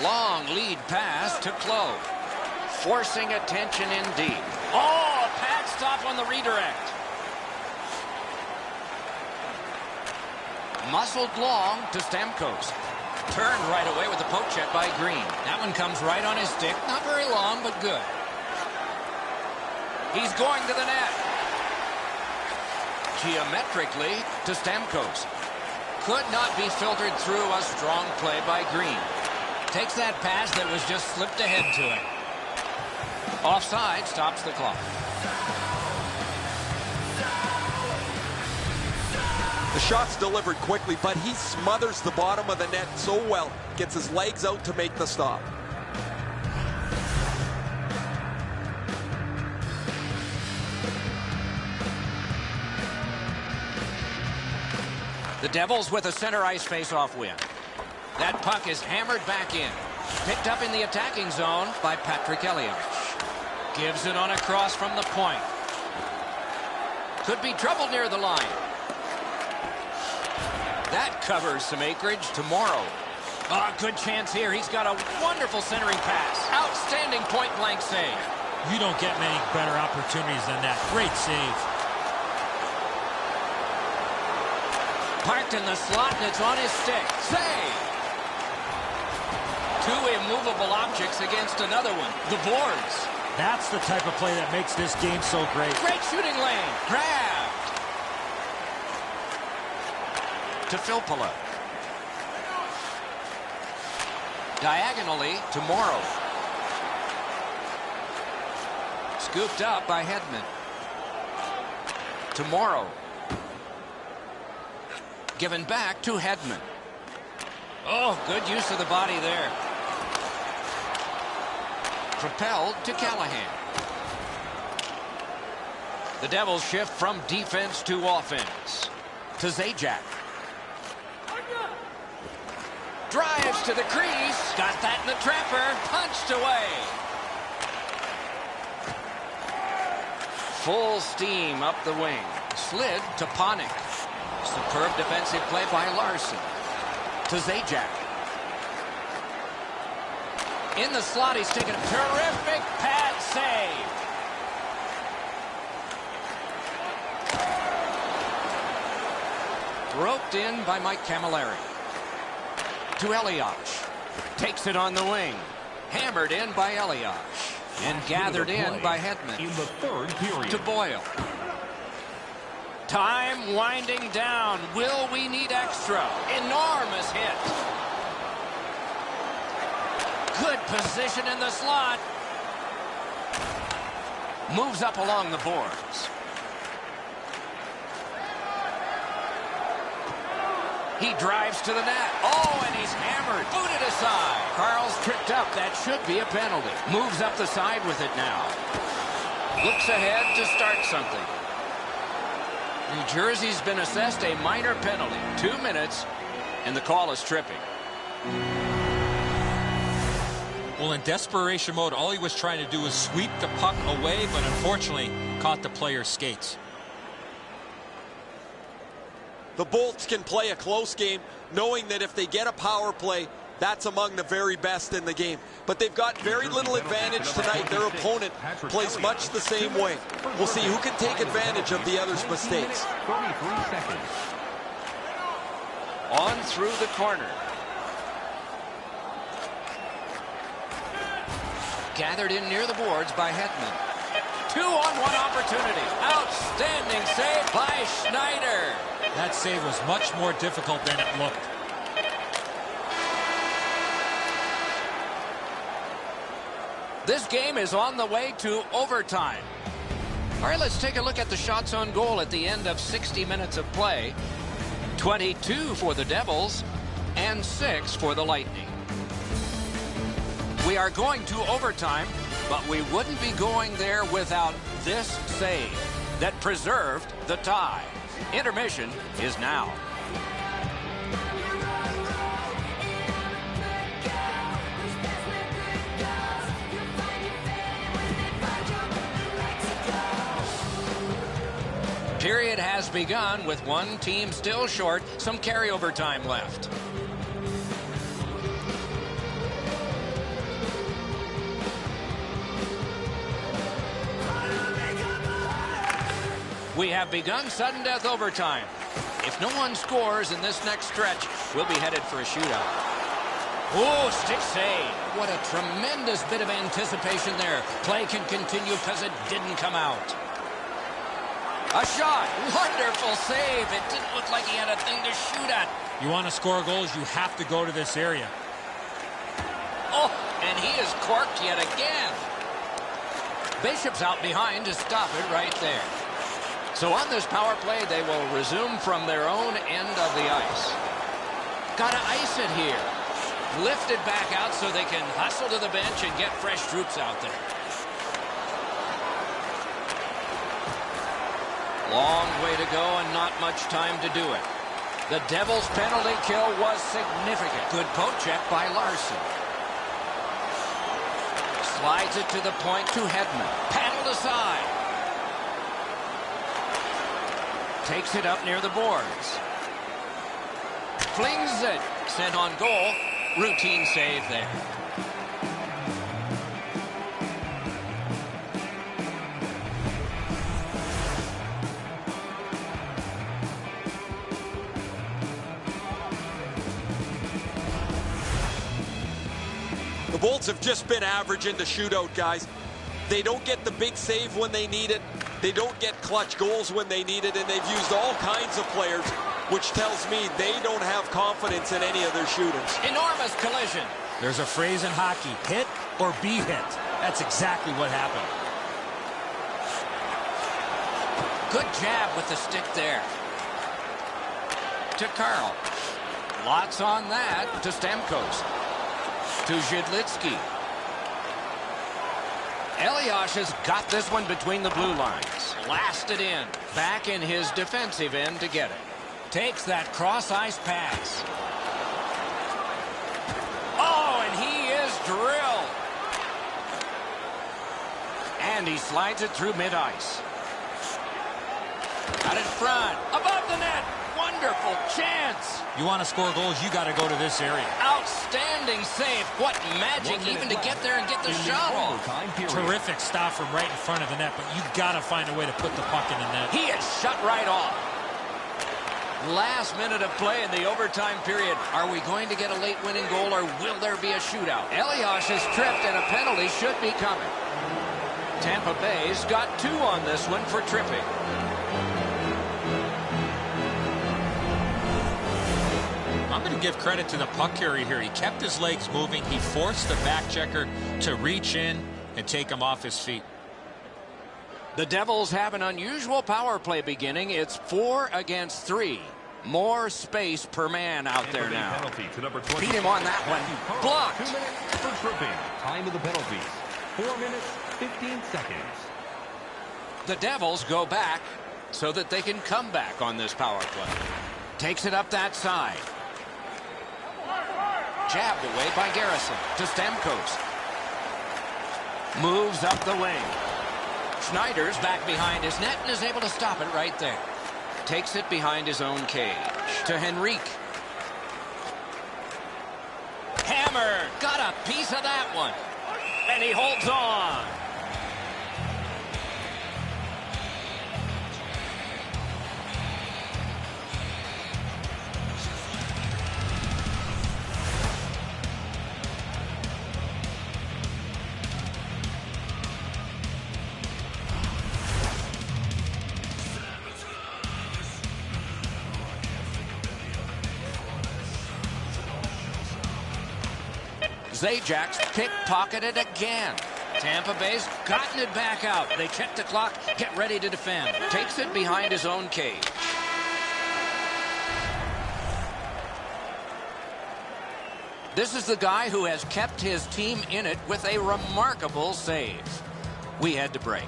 Long lead pass to Clove. Forcing attention indeed. Oh, a pad stop on the redirect. Muscled long to Stamkos. Turned right away with the poke check by Green. That one comes right on his stick. Not very long, but good. He's going to the net. Geometrically to Stamkos. Could not be filtered through. A strong play by Green. Takes that pass that was just slipped ahead to him. Offside stops the clock. The shot's delivered quickly, but he smothers the bottom of the net so well. Gets his legs out to make the stop. The Devils with a center ice face-off win. That puck is hammered back in. Picked up in the attacking zone by Patrick Elias. Gives it on a cross from the point. Could be trouble near the line. That covers some acreage to Morrow. Oh, good chance here. He's got a wonderful centering pass. Outstanding point-blank save. You don't get many better opportunities than that. Great save. Parked in the slot, and it's on his stick. Save! Two immovable objects against another one. The boards. That's the type of play that makes this game so great. Great shooting lane. Grabbed. To Filppula. Diagonally to Morrow. Scooped up by Hedman. To Morrow. Given back to Hedman. Oh, good use of the body there. Propelled to Callahan. The Devils shift from defense to offense. To Zajac. Drives to the crease. Got that in the trapper. Punched away. Full steam up the wing. Slid to Panik. Superb defensive play by Larson. To Zajac. In the slot, he's taken a terrific pad save. Roped in by Mike Camilleri. To Elias. Takes it on the wing. Hammered in by Elias. And gathered in by Hedman. In the third period. To Boyle. Time winding down. Will we need extra? Enormous hit. Good position in the slot. Moves up along the boards. He drives to the net. Oh, and he's hammered. Booted aside. Carl's tripped up. That should be a penalty. Moves up the side with it now. Looks ahead to start something. New Jersey's been assessed a minor penalty. 2 minutes, and the call is tripping. Well, in desperation mode, all he was trying to do was sweep the puck away, but unfortunately caught the player's skates. The Bolts can play a close game, knowing that if they get a power play, that's among the very best in the game. But they've got very little advantage tonight. Their opponent plays much the same way. We'll see who can take advantage of the other's mistakes. 33 seconds. On through the corner. Gathered in near the boards by Hedman. 2-on-1 opportunity. Outstanding save by Schneider. That save was much more difficult than it looked. This game is on the way to overtime. All right, let's take a look at the shots on goal at the end of 60 minutes of play. 22 for the Devils and 6 for the Lightning. We are going to overtime, but we wouldn't be going there without this save that preserved the tie. Intermission is now. Period has begun with one team still short, some carryover time left. We have begun sudden death overtime. If no one scores in this next stretch, we'll be headed for a shootout. Oh, stick save. What a tremendous bit of anticipation there. Play can continue because it didn't come out. A shot. Wonderful save. It didn't look like he had a thing to shoot at. You want to score goals, you have to go to this area. Oh, and he is corked yet again. Bishop's out behind to stop it right there. So on this power play, they will resume from their own end of the ice. Got to ice it here. Lifted back out so they can hustle to the bench and get fresh troops out there. Long way to go and not much time to do it. The Devils' penalty kill was significant. Good poke check by Larson. Slides it to the point to Hedman. Paddled aside. Takes it up near the boards. Flings it. Sent on goal. Routine save there. The Bolts have just been average in the shootout, guys. They don't get the big save when they need it. They don't get clutch goals when they need it, and they've used all kinds of players, which tells me they don't have confidence in any of their shooters. Enormous collision. There's a phrase in hockey, hit or be hit. That's exactly what happened. Good jab with the stick there. To Carl. Lots on that. To Stamkos. To Zhidlitsky. Elias has got this one between the blue lines. Blasted in. Back in his defensive end to get it. Takes that cross-ice pass. Oh, and he is drilled. And he slides it through mid-ice. Out in front. Above the net. Wonderful chance. You want to score goals, you got to go to this area. Outstanding save. What magic even to get there and get the shot off. Terrific stop from right in front of the net, but you got to find a way to put the puck in the net. He is shut right off. Last minute of play in the overtime period. Are we going to get a late winning goal, or will there be a shootout? Elias is tripped, and a penalty should be coming. Tampa Bay's got 2 on this one for tripping. I'm going to give credit to the puck carrier here. He kept his legs moving. He forced the back checker to reach in and take him off his feet. The Devils have an unusual power play beginning. It's 4 against 3. More space per man out there now. Beat him on that one. Blocked. 2 minutes for tripping. Time of the penalties. 4 minutes, 15 seconds. The Devils go back so that they can come back on this power play. Takes it up that side. Jabbed away by Garrison to Stamkos. Moves up the wing. Schneider's back behind his net and is able to stop it right there. Takes it behind his own cage to Henrique. Hammer got a piece of that one. And he holds on. Zajac pickpocketed again. Tampa Bay's gotten it back out. They check the clock, get ready to defend. Takes it behind his own cage. This is the guy who has kept his team in it with a remarkable save. We had to break.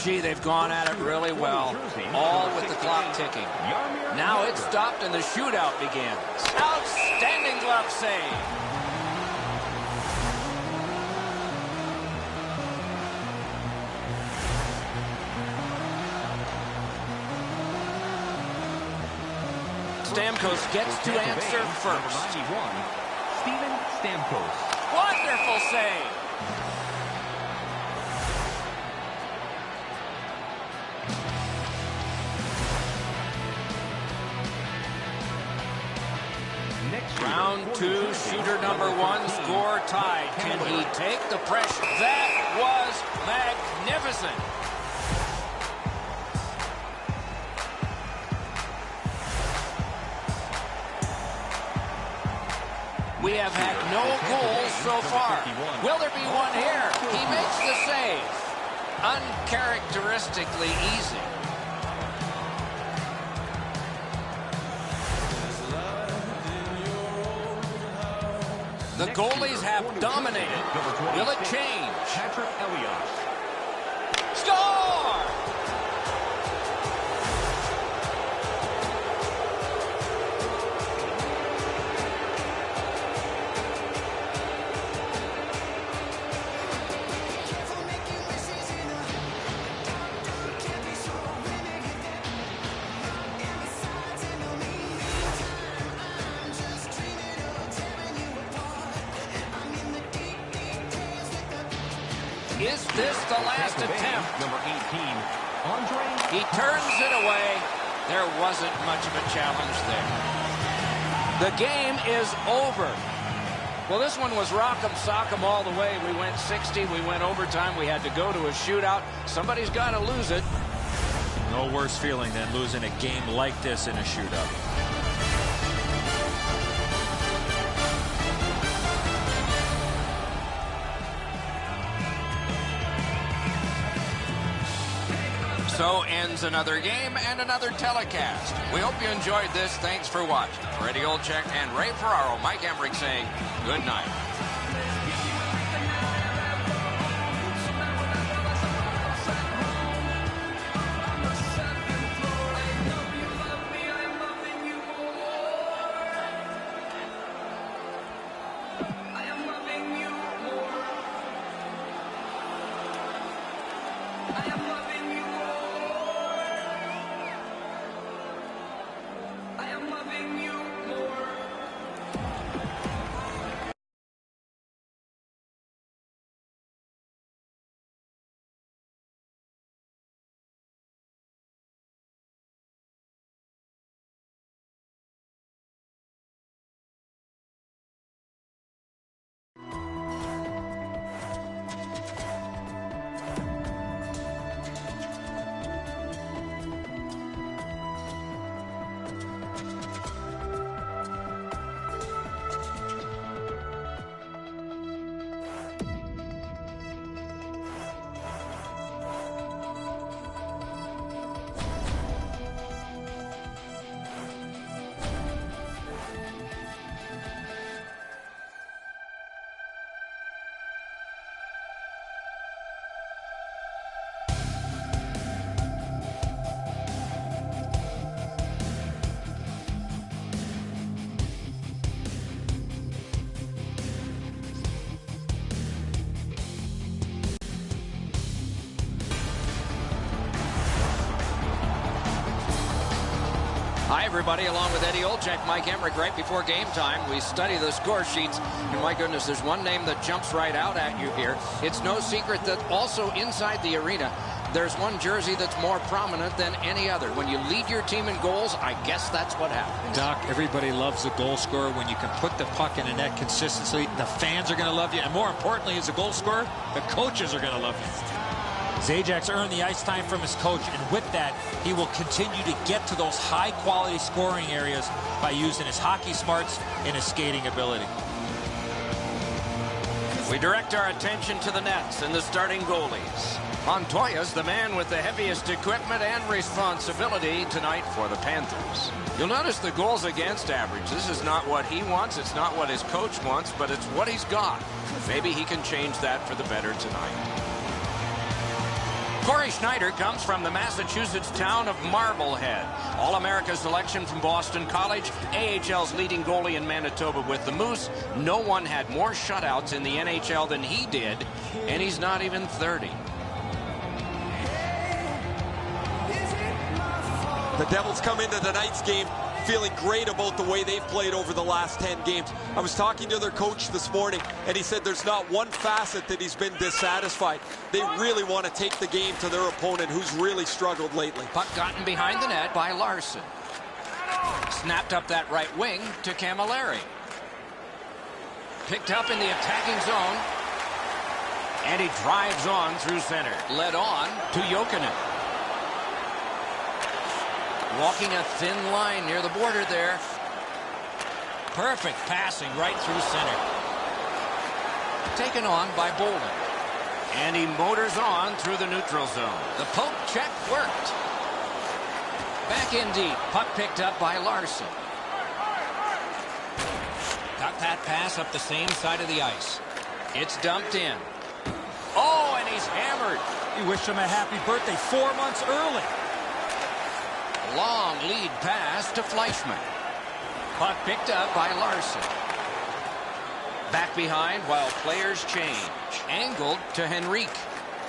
Gee, they've gone at it really well, all with the clock ticking. Now it's stopped and the shootout begins. Outstanding glove save. Stamkos gets to answer first. Steven Stamkos. Wonderful save. Round 2, shooter number 1, score tied. Can he take the pressure? That was magnificent. We have had no goals so far. Will there be one here? He makes the save. Uncharacteristically easy. The goalies have dominated. Will it change? Patrick Elias. Score! Is this the last attempt? Number 18, Andre. He turns it away. There wasn't much of a challenge there. The game is over. Well, this one was rock'em sock'em all the way. We went 60. We went overtime. We had to go to a shootout. Somebody's got to lose it. No worse feeling than losing a game like this in a shootout. So ends another game and another telecast. We hope you enjoyed this. Thanks for watching. For Eddie Olczyk and Ray Ferraro, Mike Emmerich saying good night. Hi, everybody. Along with Eddie Olczyk, Mike Emmerich, right before game time, we study the score sheets. And my goodness, there's one name that jumps right out at you here. It's no secret that also inside the arena, there's one jersey that's more prominent than any other. When you lead your team in goals, I guess that's what happens. Doc, everybody loves a goal scorer. When you can put the puck in the net consistently, the fans are going to love you. And more importantly, as a goal scorer, the coaches are going to love you. Zajac earned the ice time from his coach, and with that, he will continue to get to those high-quality scoring areas by using his hockey smarts and his skating ability. We direct our attention to the nets and the starting goalies. Montoya's the man with the heaviest equipment and responsibility tonight for the Panthers. You'll notice the goals against average. This is not what he wants, it's not what his coach wants, but it's what he's got. Maybe he can change that for the better tonight. Corey Schneider comes from the Massachusetts town of Marblehead. All-America selection from Boston College, AHL's leading goalie in Manitoba with the Moose. No one had more shutouts in the NHL than he did, and he's not even 30. The Devils come into tonight's game feeling great about the way they've played over the last 10 games. I was talking to their coach this morning, and he said there's not one facet that he's been dissatisfied. They really want to take the game to their opponent, who's really struggled lately. Puck gotten behind the net by Larson. Snapped up that right wing to Camilleri. Picked up in the attacking zone. And he drives on through center. Led on to Jokinen. Walking a thin line near the border there. Perfect passing right through center. Taken on by Bolden. And he motors on through the neutral zone. The poke check worked. Back in deep. Puck picked up by Larson. Got that pass up the same side of the ice. It's dumped in. Oh, and he's hammered. You wish him a happy birthday 4 months early. Long lead pass to Fleischmann. Puck picked up by Larson. Back behind while players change. Angled to Henrique.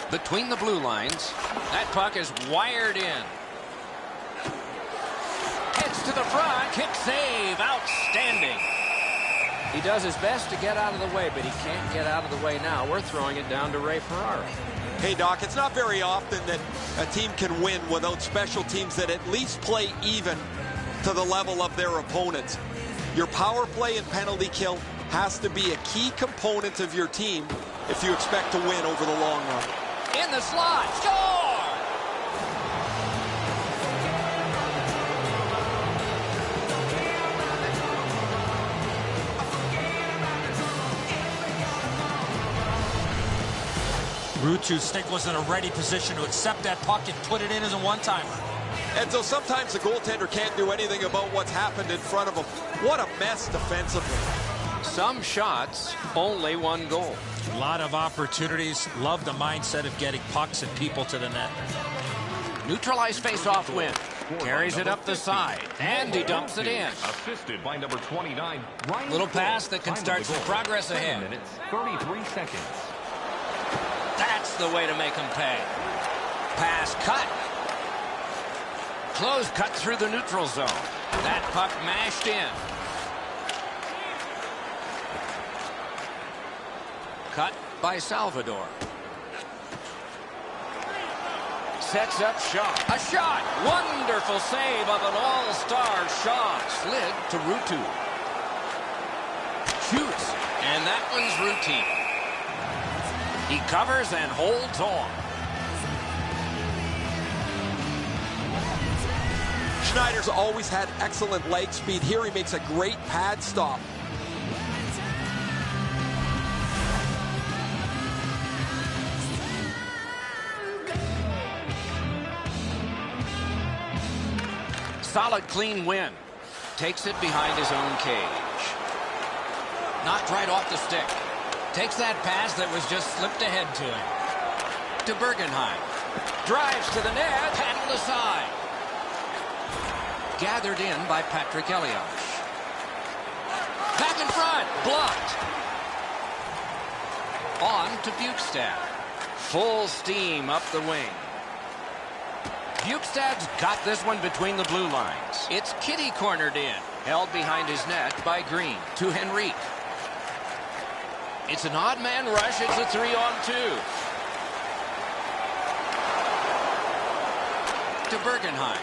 Between the blue lines. That puck is wired in. Heads to the front. Kick save. Outstanding. He does his best to get out of the way, but he can't get out of the way now. We're throwing it down to Ray Ferraro. Hey, Doc, it's not very often that a team can win without special teams that at least play even to the level of their opponents. Your power play and penalty kill has to be a key component of your team if you expect to win over the long run. In the slot, score! Ruutu's stick was in a ready position to accept that puck and put it in as a one-timer. And so sometimes the goaltender can't do anything about what's happened in front of him. What a mess defensively. Some shots, only one goal. A lot of opportunities. Love the mindset of getting pucks and people to the net. Neutralized face-off win. Carries it up the side, and he dumps it in. Assisted by number 29. Little pass that can start some progress ahead. 7 minutes, 33 seconds. That's the way to make them pay. Pass cut. Close cut through the neutral zone. That puck mashed in. Cut by Salvador. Sets up shot. A shot. Wonderful save of an all-star shot. Slid to Ruutu. Shoots. And that one's routine. He covers and holds on. Schneider's always had excellent leg speed. Here he makes a great pad stop. Solid, clean win. Takes it behind his own cage. Knocked right off the stick. Takes that pass that was just slipped ahead to him. To Bergenheim. Drives to the net. Paddled aside. Gathered in by Patrick Elias. Back in front. Blocked. On to Bukestad. Full steam up the wing. Bukestad's got this one between the blue lines. It's kitty cornered in. Held behind his net by Green. To Henrique. It's an odd man rush. It's a 3-on-2. To Bergenheim.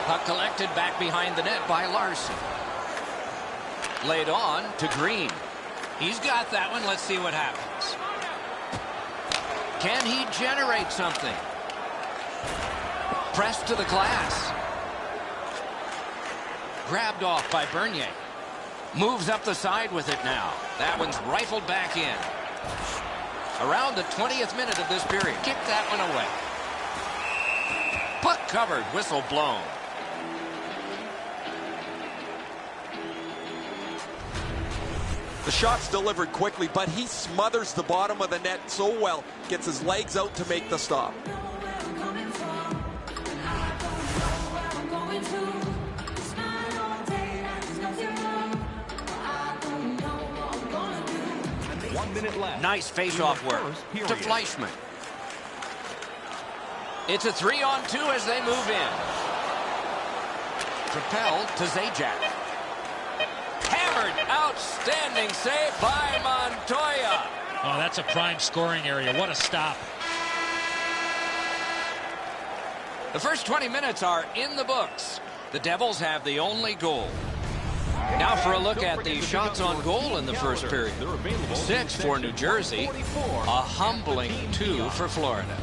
Puck collected back behind the net by Larson. Laid on to Green. He's got that one. Let's see what happens. Can he generate something? Pressed to the glass. Grabbed off by Bernier. Moves up the side with it now. That one's rifled back in. Around the 20th minute of this period. Kick that one away. Puck covered. Whistle blown. The shot's delivered quickly, but he smothers the bottom of the net so well. Gets his legs out to make the stop. 1 minute left. Nice face-off work to Fleischmann. It's a 3-on-2 as they move in. Propelled to Zajac. Hammered. Outstanding save by Montoya. Oh, that's a prime scoring area. What a stop. The first 20 minutes are in the books. The Devils have the only goal. Now for a look at the shots on goal in the first period. 6 for New Jersey, a humbling 2 for Florida.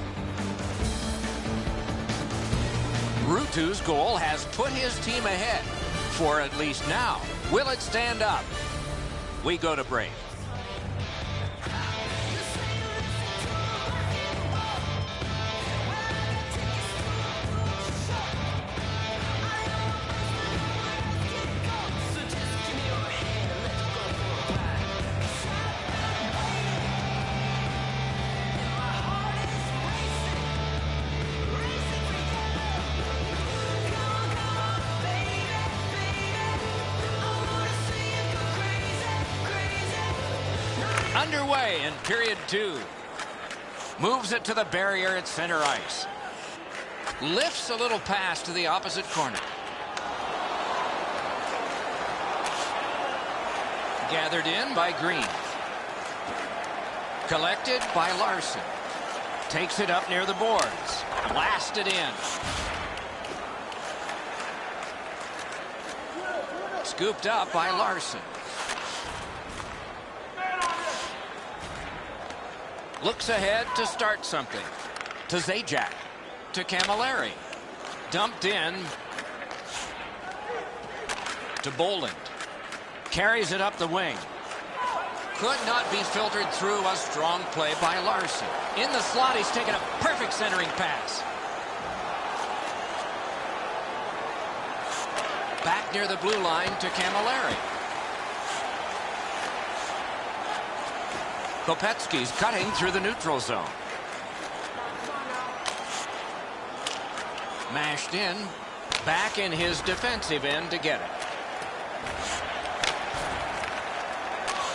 Ruutu's goal has put his team ahead, for at least now. Will it stand up? We go to break. Underway in period 2. Moves it to the barrier at center ice. Lifts a little pass to the opposite corner. Gathered in by Green. Collected by Larson. Takes it up near the boards. Blasted in. Scooped up by Larson. Looks ahead to start something. To Zajac. To Camilleri. Dumped in. To Boland. Carries it up the wing. Could not be filtered through. A strong play by Larson. In the slot, he's taken a perfect centering pass. Back near the blue line to Camilleri. Kopetsky's cutting through the neutral zone. Mashed in. Back in his defensive end to get it.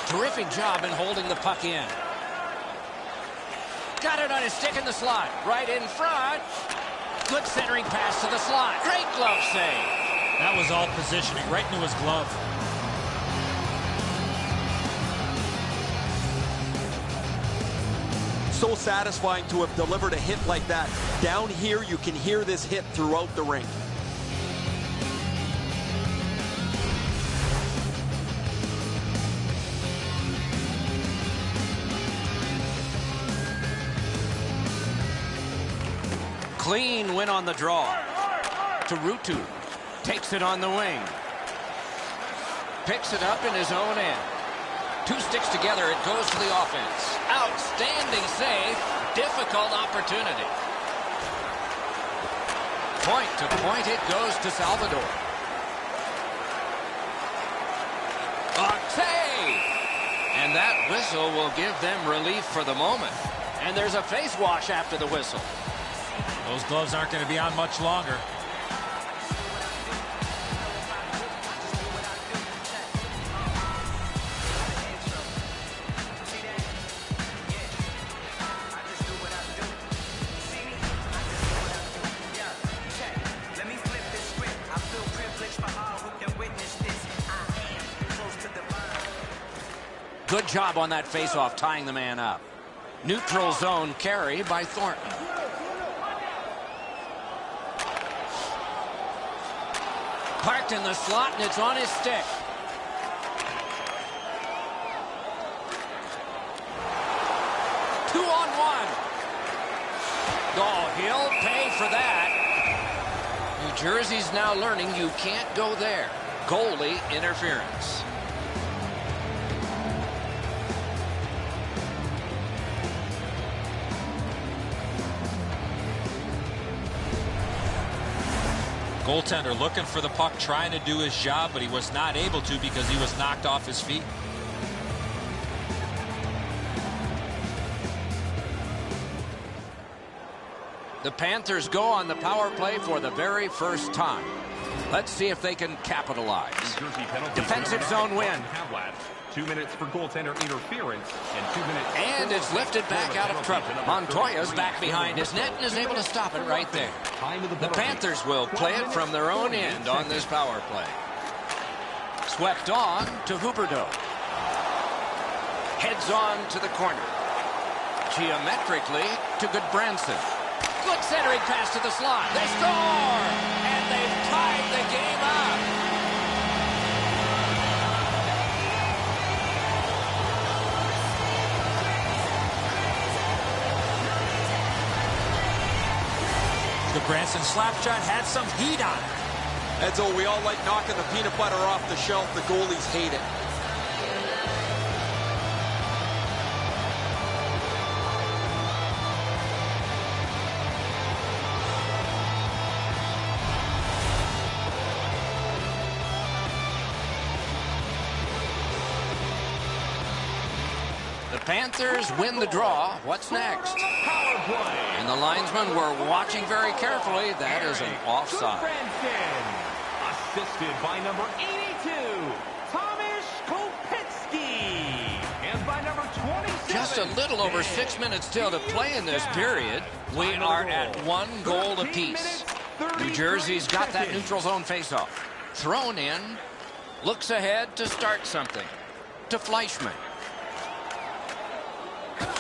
Terrific job in holding the puck in. Got it on his stick in the slot. Right in front. Good centering pass to the slot. Great glove save. That was all positioning right into his glove. So satisfying to have delivered a hit like that. Down here, you can hear this hit throughout the rink. Clean win on the draw. To Rutu. Takes it on the wing. Picks it up in his own end. Two sticks together, it goes to the offense. Outstanding save. Difficult opportunity. Point to point, it goes to Salvador. Save! And that whistle will give them relief for the moment. And there's a face wash after the whistle. Those gloves aren't going to be on much longer. Good job on that face-off, tying the man up. Neutral zone carry by Thornton. Parked in the slot, and it's on his stick. Two-on-one. Oh, he'll pay for that. New Jersey's now learning you can't go there. Goalie interference. Goaltender looking for the puck, trying to do his job, but he was not able to because he was knocked off his feet. The Panthers go on the power play for the very first time. Let's see if they can capitalize. Defensive zone win. 2 minutes for goaltender interference and 2 minutes. And it's lifted back out of trouble. Montoya's back behind his net and is able to stop it right there. The Panthers will play it from their own end on this power play. Swept on to Huberdeau. Heads on to the corner. Geometrically to Goodbranson. Good centering pass to the slot. They score! And they've tied the game up. The Branson slapshot had some heat on it. Edzo, we all like knocking the peanut butter off the shelf. The goalies hate it. The Panthers win the draw. What's next? And the linesmen were watching very carefully. That is an offside. Assisted by number 82, Tomasz Kopetsky. And by number 27. Just a little over 6 minutes still to play in this period. We are at 1 goal apiece. New Jersey's got that neutral zone faceoff. Thrown in. Looks ahead to start something. to Fleischman.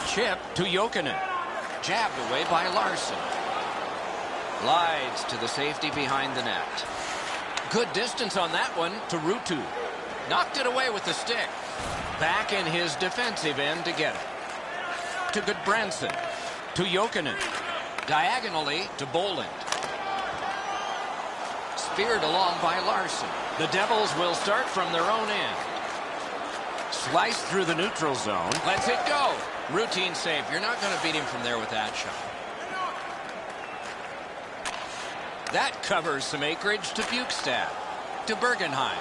Chip to Jokinen. Jabbed away by Larson. Glides to the safety behind the net. Good distance on that one to Ruutu. Knocked it away with the stick. Back in his defensive end to get it. To Goodbranson. To Jokinen. Diagonally to Boland. Speared along by Larson. The Devils will start from their own end. Sliced through the neutral zone. Lets it go. Routine save. You're not going to beat him from there with that shot. That covers some acreage to Bukestad. To Bergenheim.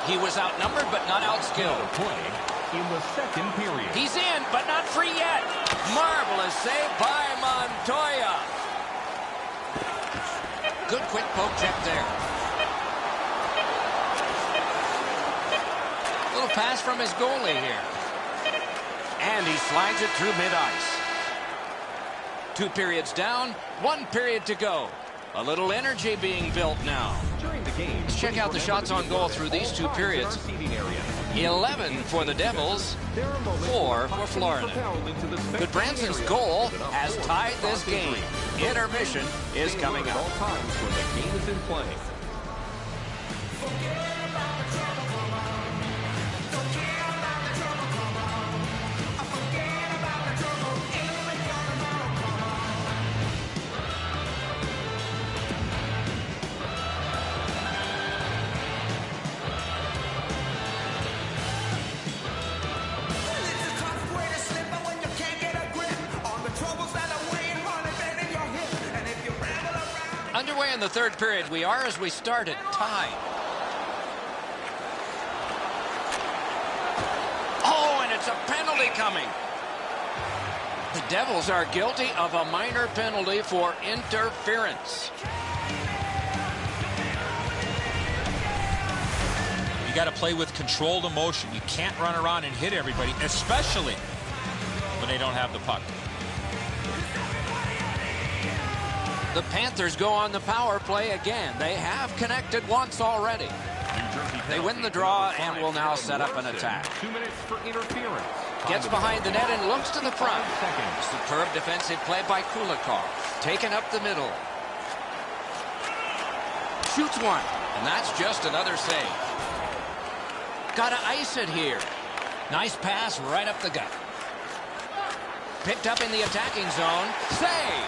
He was outnumbered but not outskilled. Play in the second period. He's in, but not free yet. Marvelous save by Montoya. Good quick poke check there. Little pass from his goalie here. And he slides it through mid-ice. 2 periods down, 1 period to go. A little energy being built now. During the game, Let's check out the shots on goal through these 2 periods. 11 for the Devils, 4 for Florida. Goodbranson's goal has tied this game. Intermission is coming up. All times when the game is in play. Underway in the 3rd period. We are, as we started, tied. Oh, and it's a penalty coming. The Devils are guilty of a minor penalty for interference. You got to play with controlled emotion. You can't run around and hit everybody, especially when they don't have the puck. The Panthers go on the power play again. They have connected once already. They win the draw and will now set up an attack. 2 minutes for interference. Gets behind the net and looks to the front. Superb defensive play by Kulikov. Taken up the middle. Shoots one. And that's just another save. Got to ice it here. Nice pass right up the gut. Picked up in the attacking zone. Save.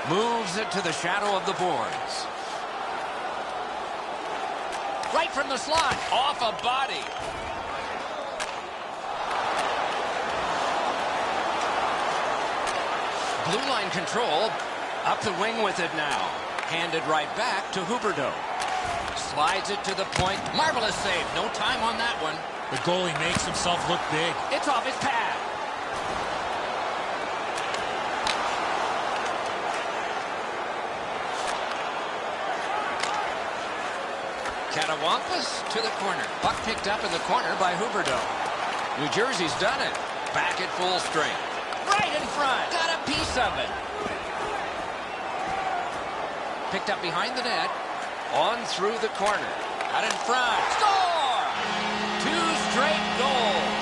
Moves it to the shadow of the boards. Right from the slot. Off a body. Blue line control. Up the wing with it now. Handed right back to Huberdeau. Slides it to the point. Marvelous save. No time on that one. The goalie makes himself look big. It's off his pad. Catawampas to the corner. Puck picked up in the corner by Huberdeau. New Jersey's done it. Back at full strength. Right in front. Got a piece of it. Picked up behind the net. On through the corner. Out in front. Score! 2 straight goals.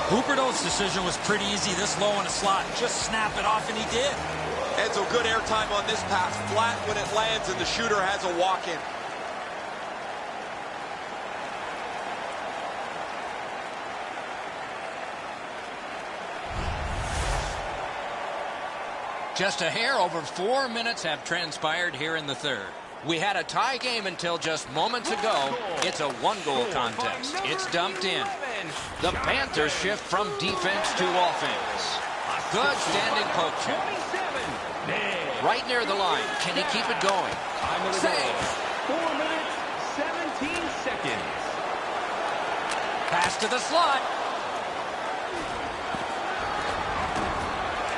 Huberdeau's decision was pretty easy this low in the slot. Just snap it off, and he did. Edzo, good airtime on this pass. Flat when it lands, and the shooter has a walk-in. Just a hair over 4 minutes have transpired here in the 3rd. We had a tie game until just moments ago. It's a 1-goal contest. It's dumped in. The Panthers shift from defense to offense. Good standing poke check. Right near the line. Can he keep it going? Save. 4 minutes, 17 seconds. Pass to the slot.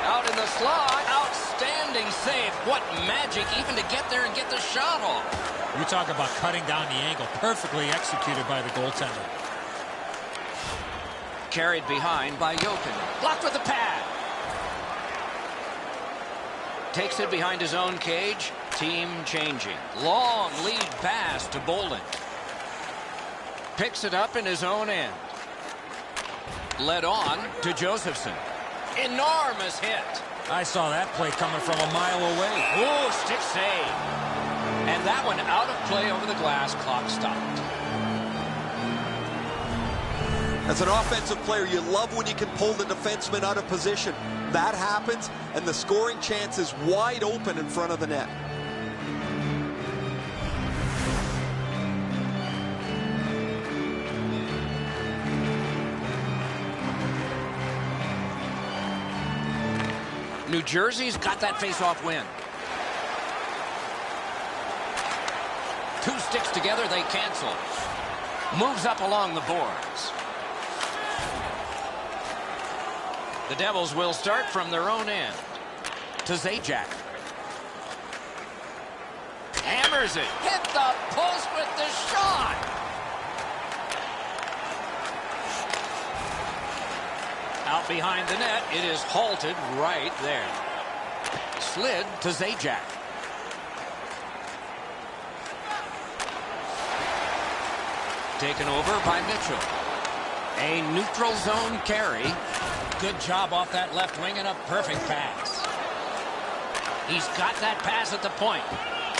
Out in the slot. Outstanding save. What magic even to get there and get the shot off. You talk about cutting down the angle. Perfectly executed by the goaltender. carried behind by Jokin. Blocked with the pad. Takes it behind his own cage. Team changing. Long lead pass to Bolden. Picks it up in his own end. Led on to Josephson. Enormous hit. I saw that play coming from a mile away. Oh, stick save. And that one out of play over the glass. Clock stopped. As an offensive player, you love when you can pull the defenseman out of position. That happens, and the scoring chance is wide open in front of the net. New Jersey's got that face-off win. Two sticks together, they cancel. Moves up along the boards. The Devils will start from their own end. To Zajac. Hammers it. Hit the post with the shot. Out behind the net. It is halted right there. Slid to Zajac. Taken over by Mitchell. A neutral zone carry. Good job off that left wing and a perfect pass. He's got that pass at the point.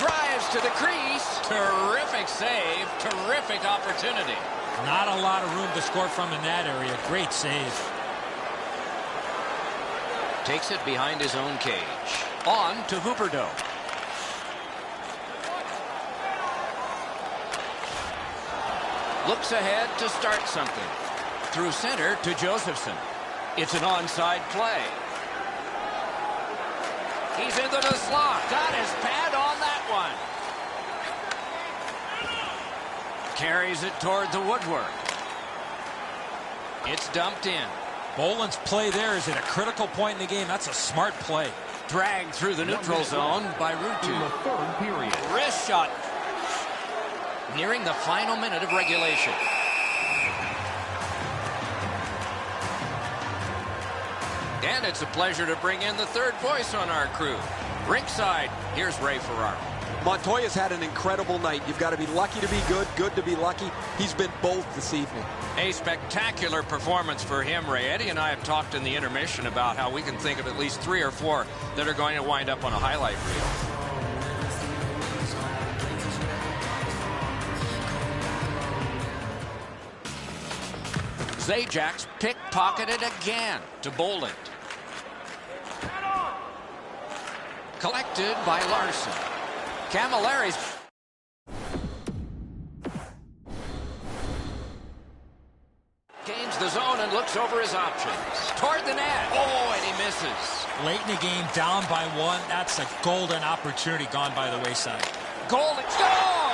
Drives to the crease. Terrific save. Terrific opportunity. Not a lot of room to score from in that area. Great save. Takes it behind his own cage. On to Huberdeau. Looks ahead to start something. Through center to Josephson. It's an onside play. He's into the slot. Got his pad on that one. Carries it toward the woodwork. It's dumped in. Boland's play there is at a critical point in the game. That's a smart play. Dragged through the neutral zone by In the Rutu. third period. Wrist shot. Nearing the final minute of regulation. And it's a pleasure to bring in the third voice on our crew. Rinkside, here's Ray Ferraro. Montoya's had an incredible night. You've got to be lucky to be good, good to be lucky. He's been both this evening. A spectacular performance for him, Ray. Eddie and I have talked in the intermission about how we can think of at least 3 or 4 that are going to wind up on a highlight reel. Zajac's pickpocketed again to Bolden. Collected by Larson. Camilleri's gains the zone and looks over his options. Toward the net. Oh, and he misses. Late in the game, down by 1. That's a golden opportunity gone by the wayside. Goal and score!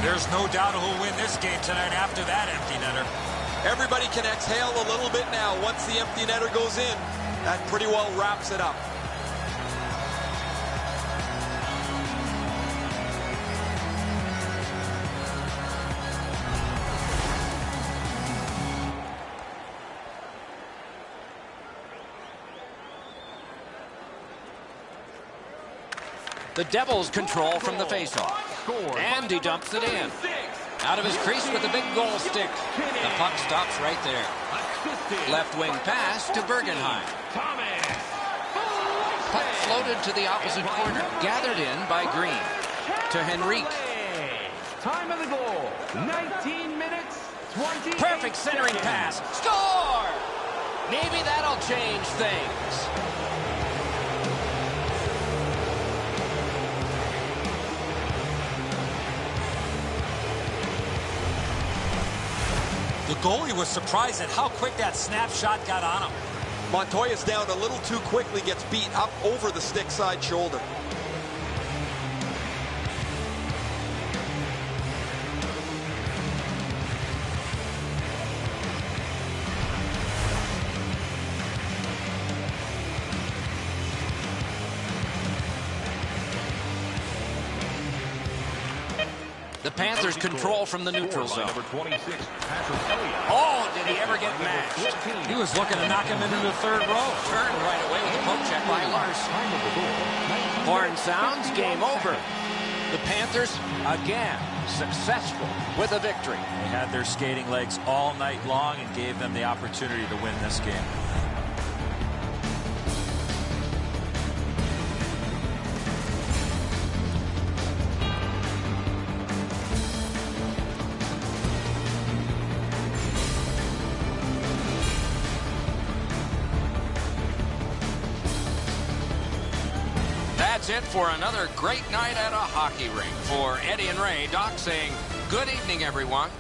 There's no doubt who'll win this game tonight after that empty netter. Everybody can exhale a little bit now. Once the empty netter goes in, that pretty well wraps it up. The Devils control from the faceoff. And he dumps it in. Out of his crease with a big goal stick. The puck stops right there. Left wing pass to Bergenheim. Puck floated to the opposite corner. Gathered in by Green. To Henrique. Time of the goal, 19 minutes, 20. Perfect centering pass. Score! Maybe that'll change things. The goalie was surprised at how quick that snapshot got on him. Montoya's down a little too quickly, gets beat up over the stick side shoulder. The Panthers control from the neutral zone. Number 26, Patrick Elliott. Oh, did he ever get mashed? He was looking to knock him into the third row. Turned right away with the poke check by Larson. Time of the goal, 19 Horn sounds, seconds. game over. The Panthers, again, successful with a victory. They had their skating legs all night long and gave them the opportunity to win this game. That's it for another great night at a hockey rink. For Eddie and Ray, Doc saying good evening, everyone.